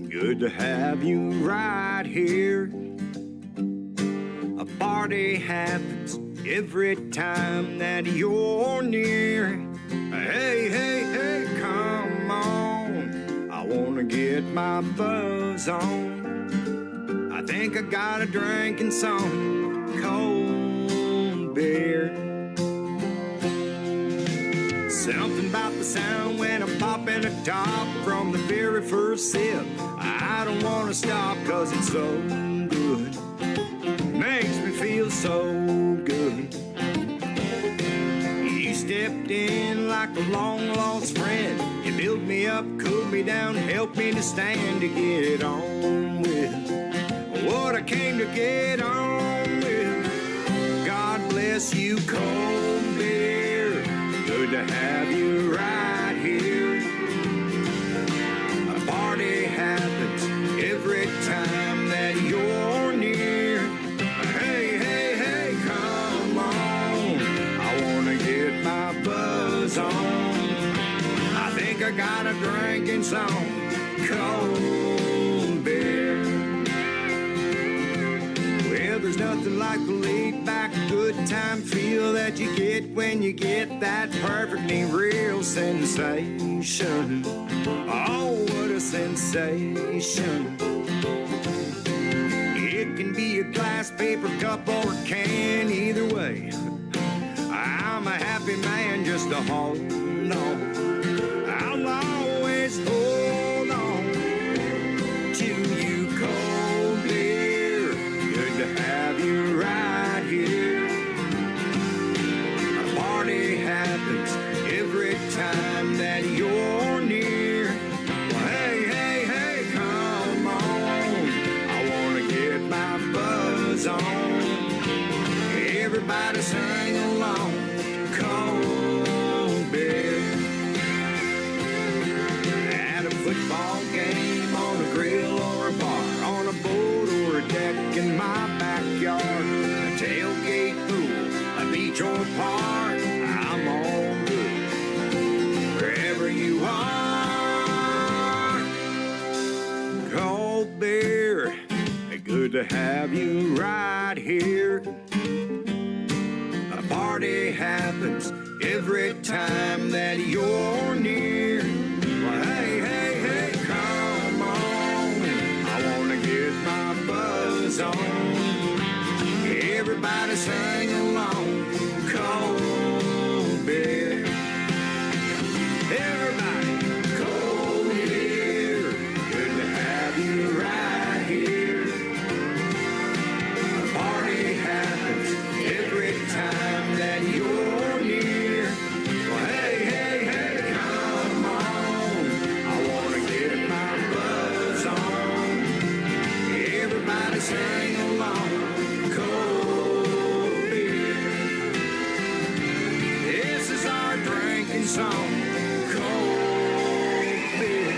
good to have you right here. A party happens every time that you're near. Hey, hey, hey, come on. I wanna get my buzz on. I think I got a drinking song, cold beer. Something about the sound when I'm popping a top from the very first sip. I don't wanna stop 'cause it's so good. Makes me feel so good. You stepped in like a long lost friend. You built me up, cooled me down, helped me to stand to get on with what I came to get on with. God bless you, cold beer. Good to have you right here. A party happens every time that you're near. Hey, hey, hey, come on. I wanna get my buzz on. I think I got a drinking song, cold beer. Well, there's nothing like the laid back good time feel that you get when you get that perfectly real sensation. Oh, what a sensation. It can be a glass, paper cup, or a can, either way. I'm a happy man just to hold on. I'll always hold on to you, cold beer. Good to have you right here. A party happens every time that you're near. Well, hey, hey, hey, come on. I wanna get my buzz on. Everybody sing along, cold beer. At a football game, on a grill or a bar, on a boat or a deck in my backyard, a tailgate pool, a beach or a park, I'm all good. Wherever you are, cold beer, good to have you right here. A party happens every time that you're near. sing along. Cold beer. Everybody, cold beer. Good to have you right here. A party happens every time that you're near. Well, hey, hey, hey, come on. I wanna get my buzz on. Everybody sing along. Cold beer. This is our drinking song. Cold beer.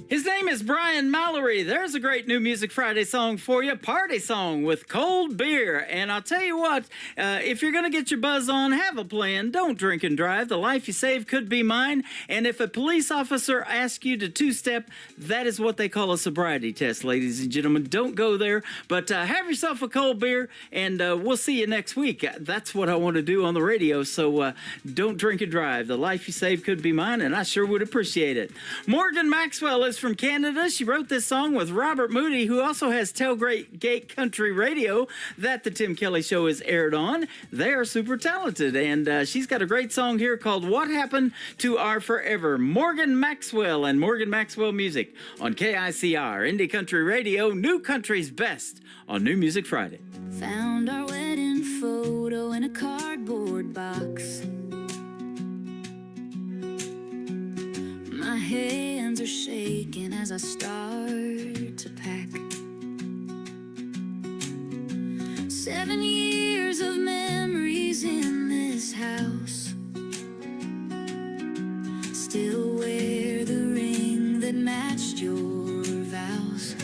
His name is Brian Mallory. There's a great new Music Friday song for you, party song with cold beer. And I'll tell you what, if you're going to get your buzz on, have a plan. Don't drink and drive. The life you save could be mine. And if a police officer asks you to two-step, that is what they call a sobriety test, ladies and gentlemen. Don't go there, but have yourself a cold beer, and we'll see you next week. That's what I want to do on the radio, so don't drink and drive. The life you save could be mine, and I sure would appreciate it. Morgan Maxwell is from Canada. She wrote this song with Robert Moody, who also has Tailgate Country Radio that the Tim Kelly Show is aired on. They are super talented, and she's got a great song here called What Happened to Our Forever. Morgan Maxwell and Morgan Maxwell Music on KICR, Indie Country Radio, New Country's Best on New Music Friday. Found our wedding photo in a cardboard box. My hands are shaking as I start to pack. 7 years of memories in this house. Still wear the ring that matched your vows.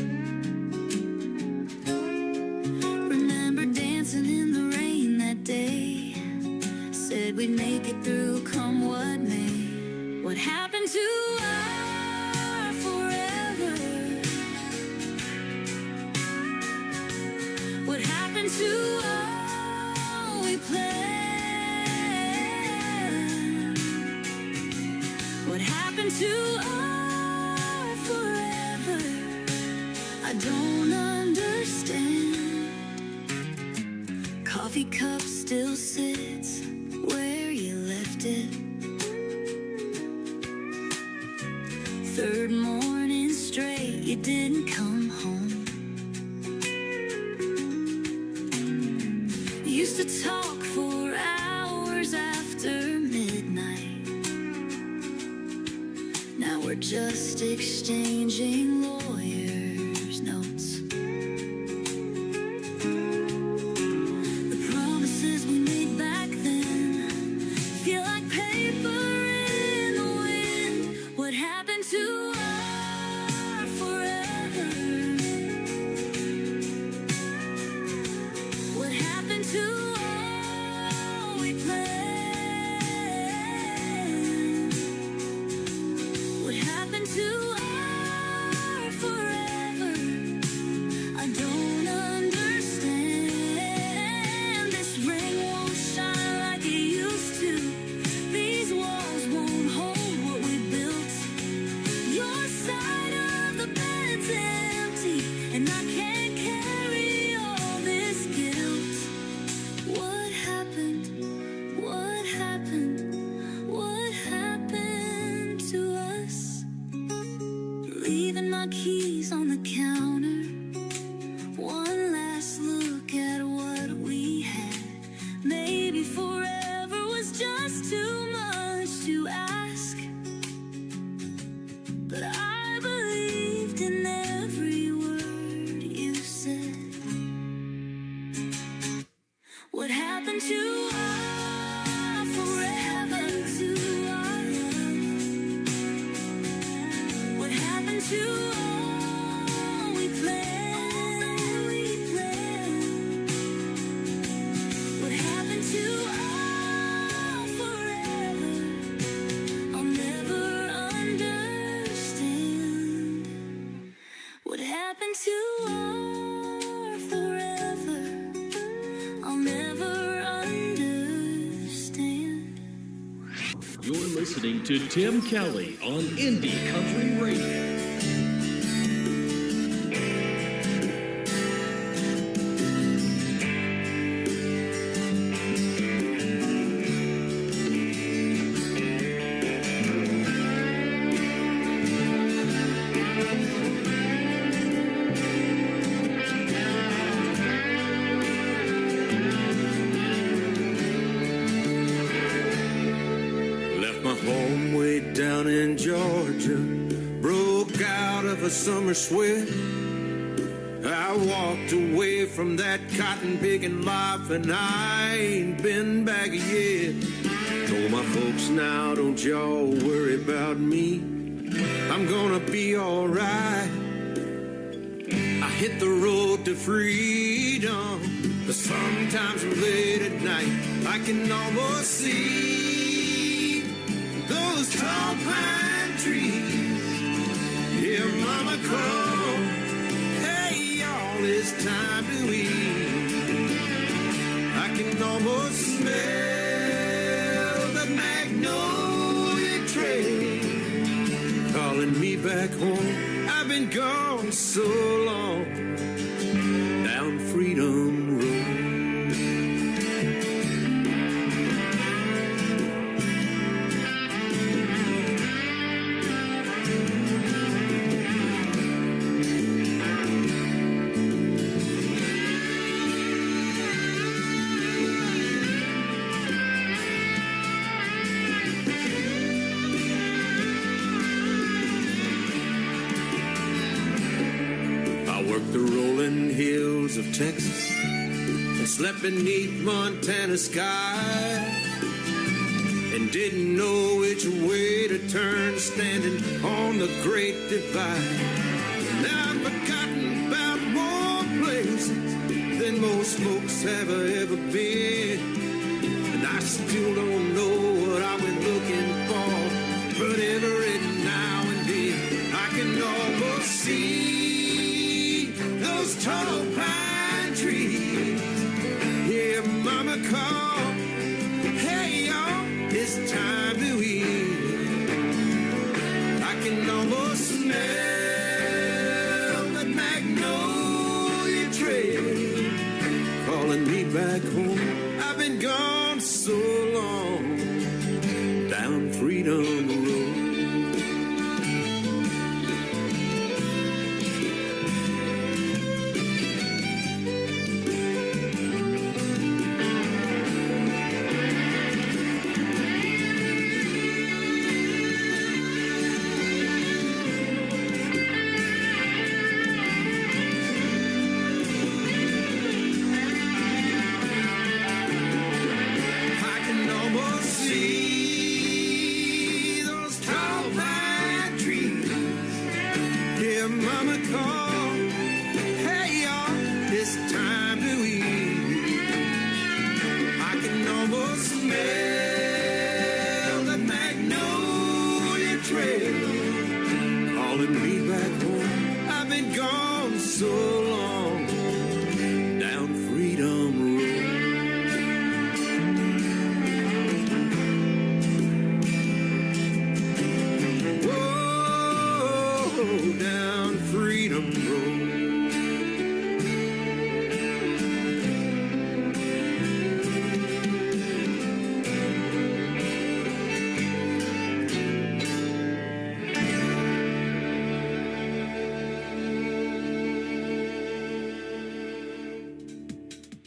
Remember dancing in the rain that day. Said we'd make it through come what may. What happened to our forever? What happened to all we planned? What happened to our forever? I don't understand. Coffee cup still sits where you left it. Third morning straight, you didn't come home. Used to talk for hours after midnight. Now we're just exchanging lawyers' notes. The promises we made back then feel like paper in the wind. What happened to our forever? What happened to all we planned? What happened to our forever? I don't understand. This ring won't shine like it used to. These walls won't hold what we built. Your side of the bed's empty, and I can't carry all this guilt. What happened? What happened? What happened to us? Leaving my keys on the counter. One last look at what we had. Maybe forever was just too much to ask. But I believed in every word you said. What happened to our forever? To our love? What happened to all we planned? What happened to our forever? I'll never understand. What happened to listening to Tim Kelly on Indie Country Radio. Summer sweat. I walked away from that cotton picking life and I ain't been back yet. Told my folks now, don't y'all worry about me. I'm gonna be alright. I hit the road to freedom, but sometimes late at night I can almost see those tall pine trees. Hear mama call, hey y'all, it's time to eat. I can almost smell the magnolia trail calling me back home. I've been gone so long, down Freedom Road. Of Texas and slept beneath Montana sky and didn't know which way to turn, standing on the Great Divide. Now I've forgotten about more places than most folks have ever been, and I still don't know what I went looking for, but every now and then I can almost see those tall pine trees. Hear mama call, hey y'all, it's time to eat. I can almost smell the magnolia trail calling me back home. I've been gone so long, down Freedom Road.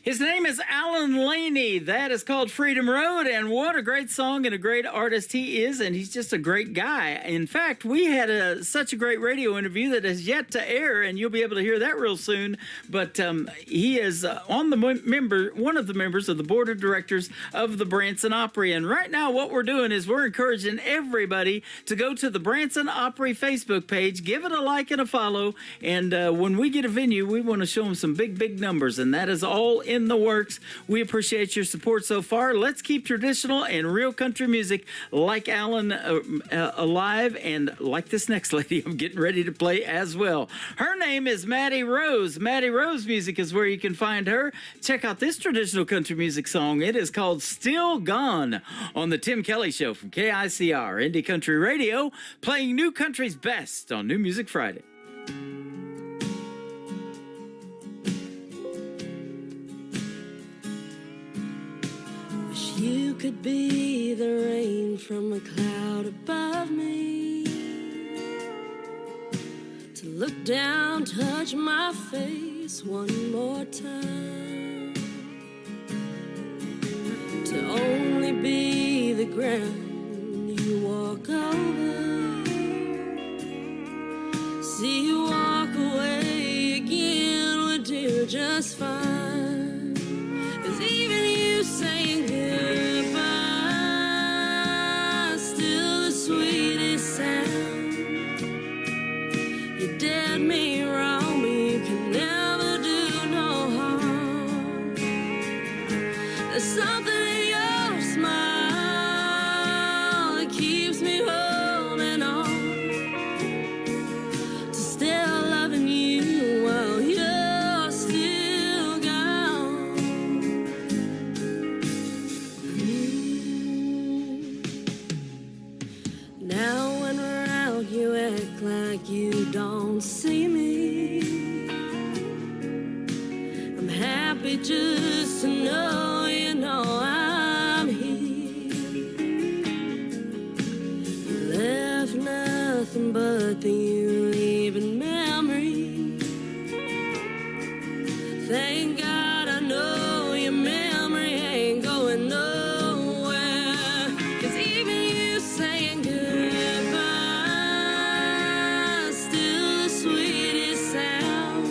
His name is Alan Laney. That is called Freedom Road, and what a great song and a great artist he is, and he's just a great guy. In fact, we had such a great radio interview that is yet to air, and you'll be able to hear that real soon. But he is one of the members of the board of directors of the Branson Opry. And right now, what we're doing is we're encouraging everybody to go to the Branson Opry Facebook page, give it a like and a follow, and when we get a venue, we want to show them some big numbers, and that is all in the works. We appreciate your support so far. Let's keep traditional and real country music like Alan alive, and like this next lady I'm getting ready to play as well. Her name is Maddie Rose. Maddie Rose Music is where you can find her. Check out this traditional country music song. It is called Still Gone on the Tim Kelly Show from KICR Indie Country Radio, playing new country's best on New Music Friday. Wish you could be the rain from a cloud above me, to look down, touch my face one more time, to only be the ground you walk over, see you walk away again would do just fine. 'Cause even you saying goodbye, still the sweetest sound. You did me wrong, but you can never do no harm. There's something in your smile that keeps me holding on to still loving you while you're still gone. Now when we're out, you act like you don't see me. I'm happy just to know you know I'm here. You left nothing but the you leaving memory. Thank God I know your memory ain't going nowhere. 'Cause even you saying goodbye, still the sweetest sound.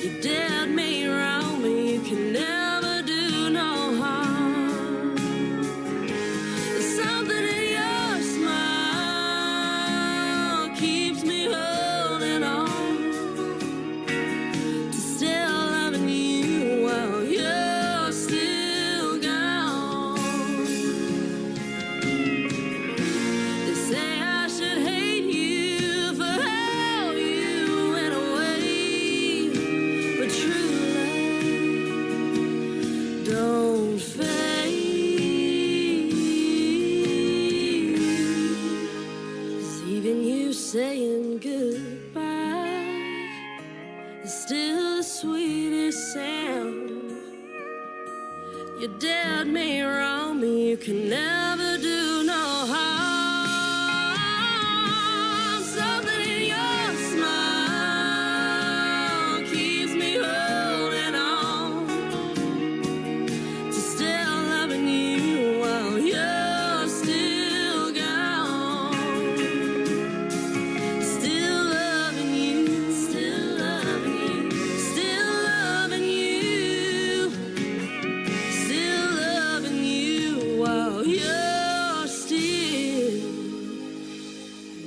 You did me wrong, but you can never do no harm. There's something in your smile keeps me holding on to still loving you while you're still gone. They say I should hate you for how you went away, but true love don't fade. 'Cause even you saying goodbye is still the sweetest sound. You did me wrong, but you can never do no harm. Something in your smile keeps me holding on to still loving you while you're still gone. Still loving you, still loving you, still loving you, still loving you while you're still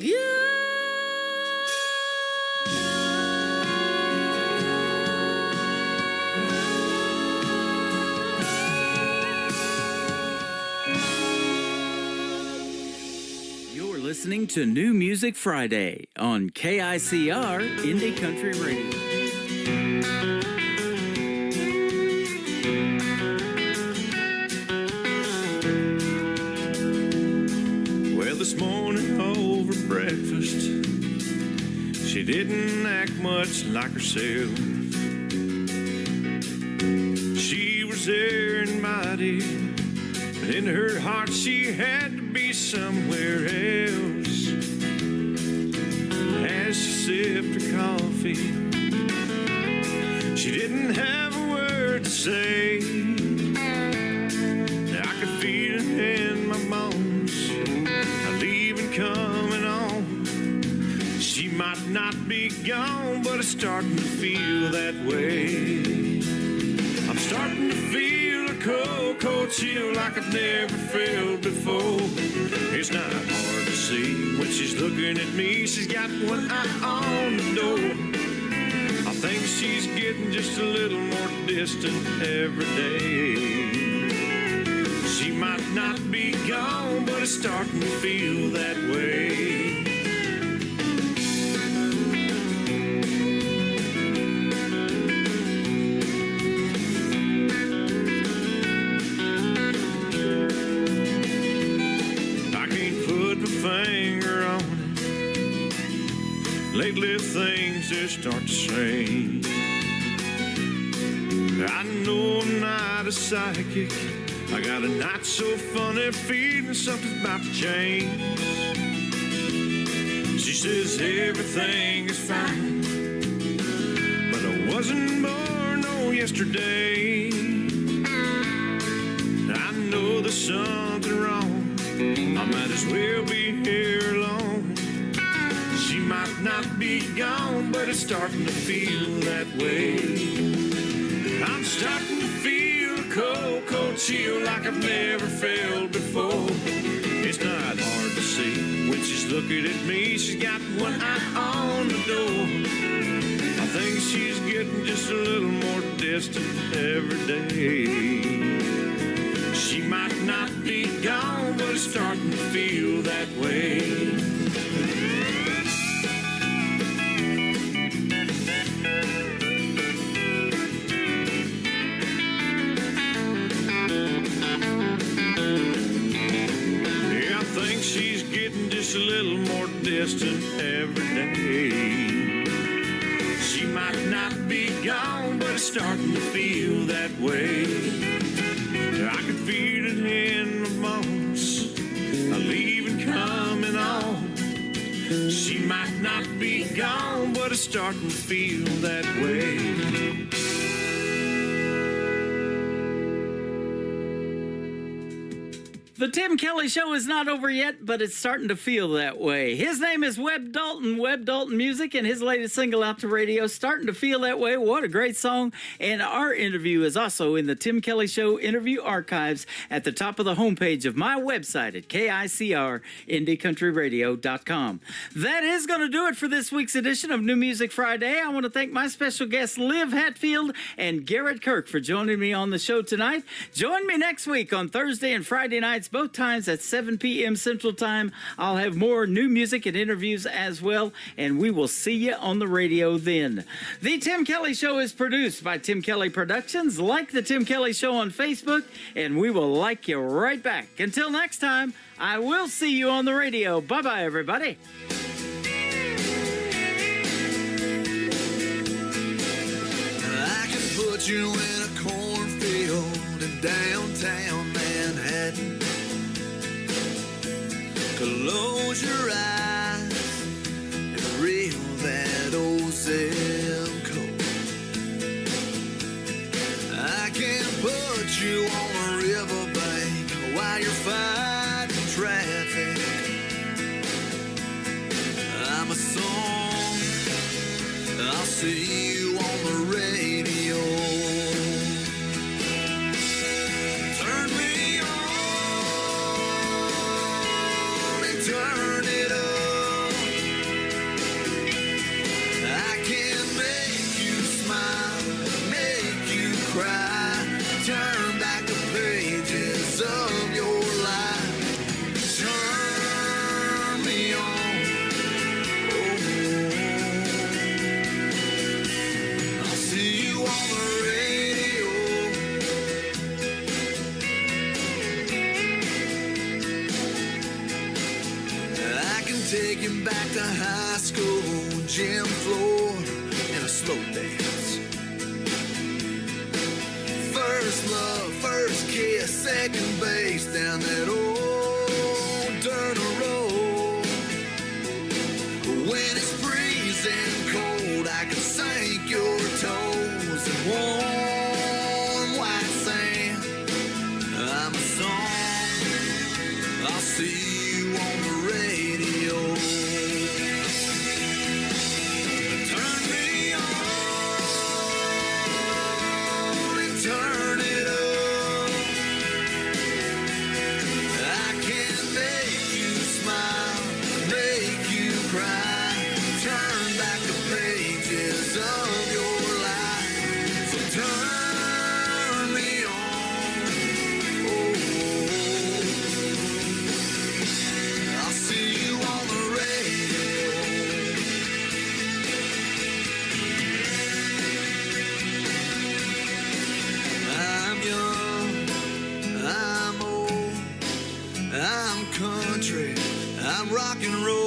gone. You're listening to New Music Friday on KICR Indie Country Radio. Well, this morning over breakfast, she didn't act much like herself. She was there and mighty, but in her heart she had to be somewhere else. As she sipped her coffee, she didn't have a word to say. I could feel it in my bones, a leaving coming on. She might not be gone, but it's starting to feel that way. I'm starting to feel a cold, cold chill like I've never felt before. It's not hard to see when she's looking at me. She's got one eye on the door. I think she's getting just a little more distant every day. She might not be gone, but it's starting to feel that way. Finger on it. Lately things just start to change. I know I'm not a psychic. I got a not so funny feeling something's about to change. She says everything is fine, but I wasn't born no yesterday. I know there's something wrong. I might as well be here alone. She might not be gone, but it's starting to feel that way. I'm starting to feel a cold, cold chill like I've never felt before. It's not hard to see when she's looking at me. She's got one eye on the door. I think she's getting just a little more distant every day. She might not be gone, but it's starting to feel that way. Yeah, I think she's getting just a little more distant every day. She might not be gone, but it's starting to feel that way. I can feel it in my bones, a leaving coming on. She might not be gone, but it's starting to feel that way. The Tim Kelly Show is not over yet, but it's starting to feel that way. His name is Webb Dalton, Webb Dalton Music, and his latest single out to radio, Starting to Feel That Way. What a great song. And our interview is also in the Tim Kelly Show interview archives at the top of the homepage of my website at KICRIndieCountryRadio.com. That is going to do it for this week's edition of New Music Friday. I want to thank my special guests, Liv Hatfield and Garrett Kirk, for joining me on the show tonight. Join me next week on Thursday and Friday nights, both times at 7 p.m. Central Time. I'll have more new music and interviews as well, and we will see you on the radio then. The Tim Kelly Show is produced by Tim Kelly Productions. Like the Tim Kelly Show on Facebook, and we will like you right back. Until next time, I will see you on the radio. Bye-bye, everybody. I can put you in a cornfield in downtown Manhattan. Close your eyes and reel that old zip code. I can put you on a riverbank while you're fighting traffic. I'm a song, I'll see you on the radio. Turn me on and turn it up. I can make you smile, make you cry, turn back the pages of your life. Turn me on. I'll see you on the radio. I can take you back to high school, gym floor, and a slow dance. First love, first kiss, second base down that old dirt road. When it's freezing cold, I can sink your toes in warm white sand. I'm a song, I'll see you on the radio. Turn me on and turn it up. I about rock and roll.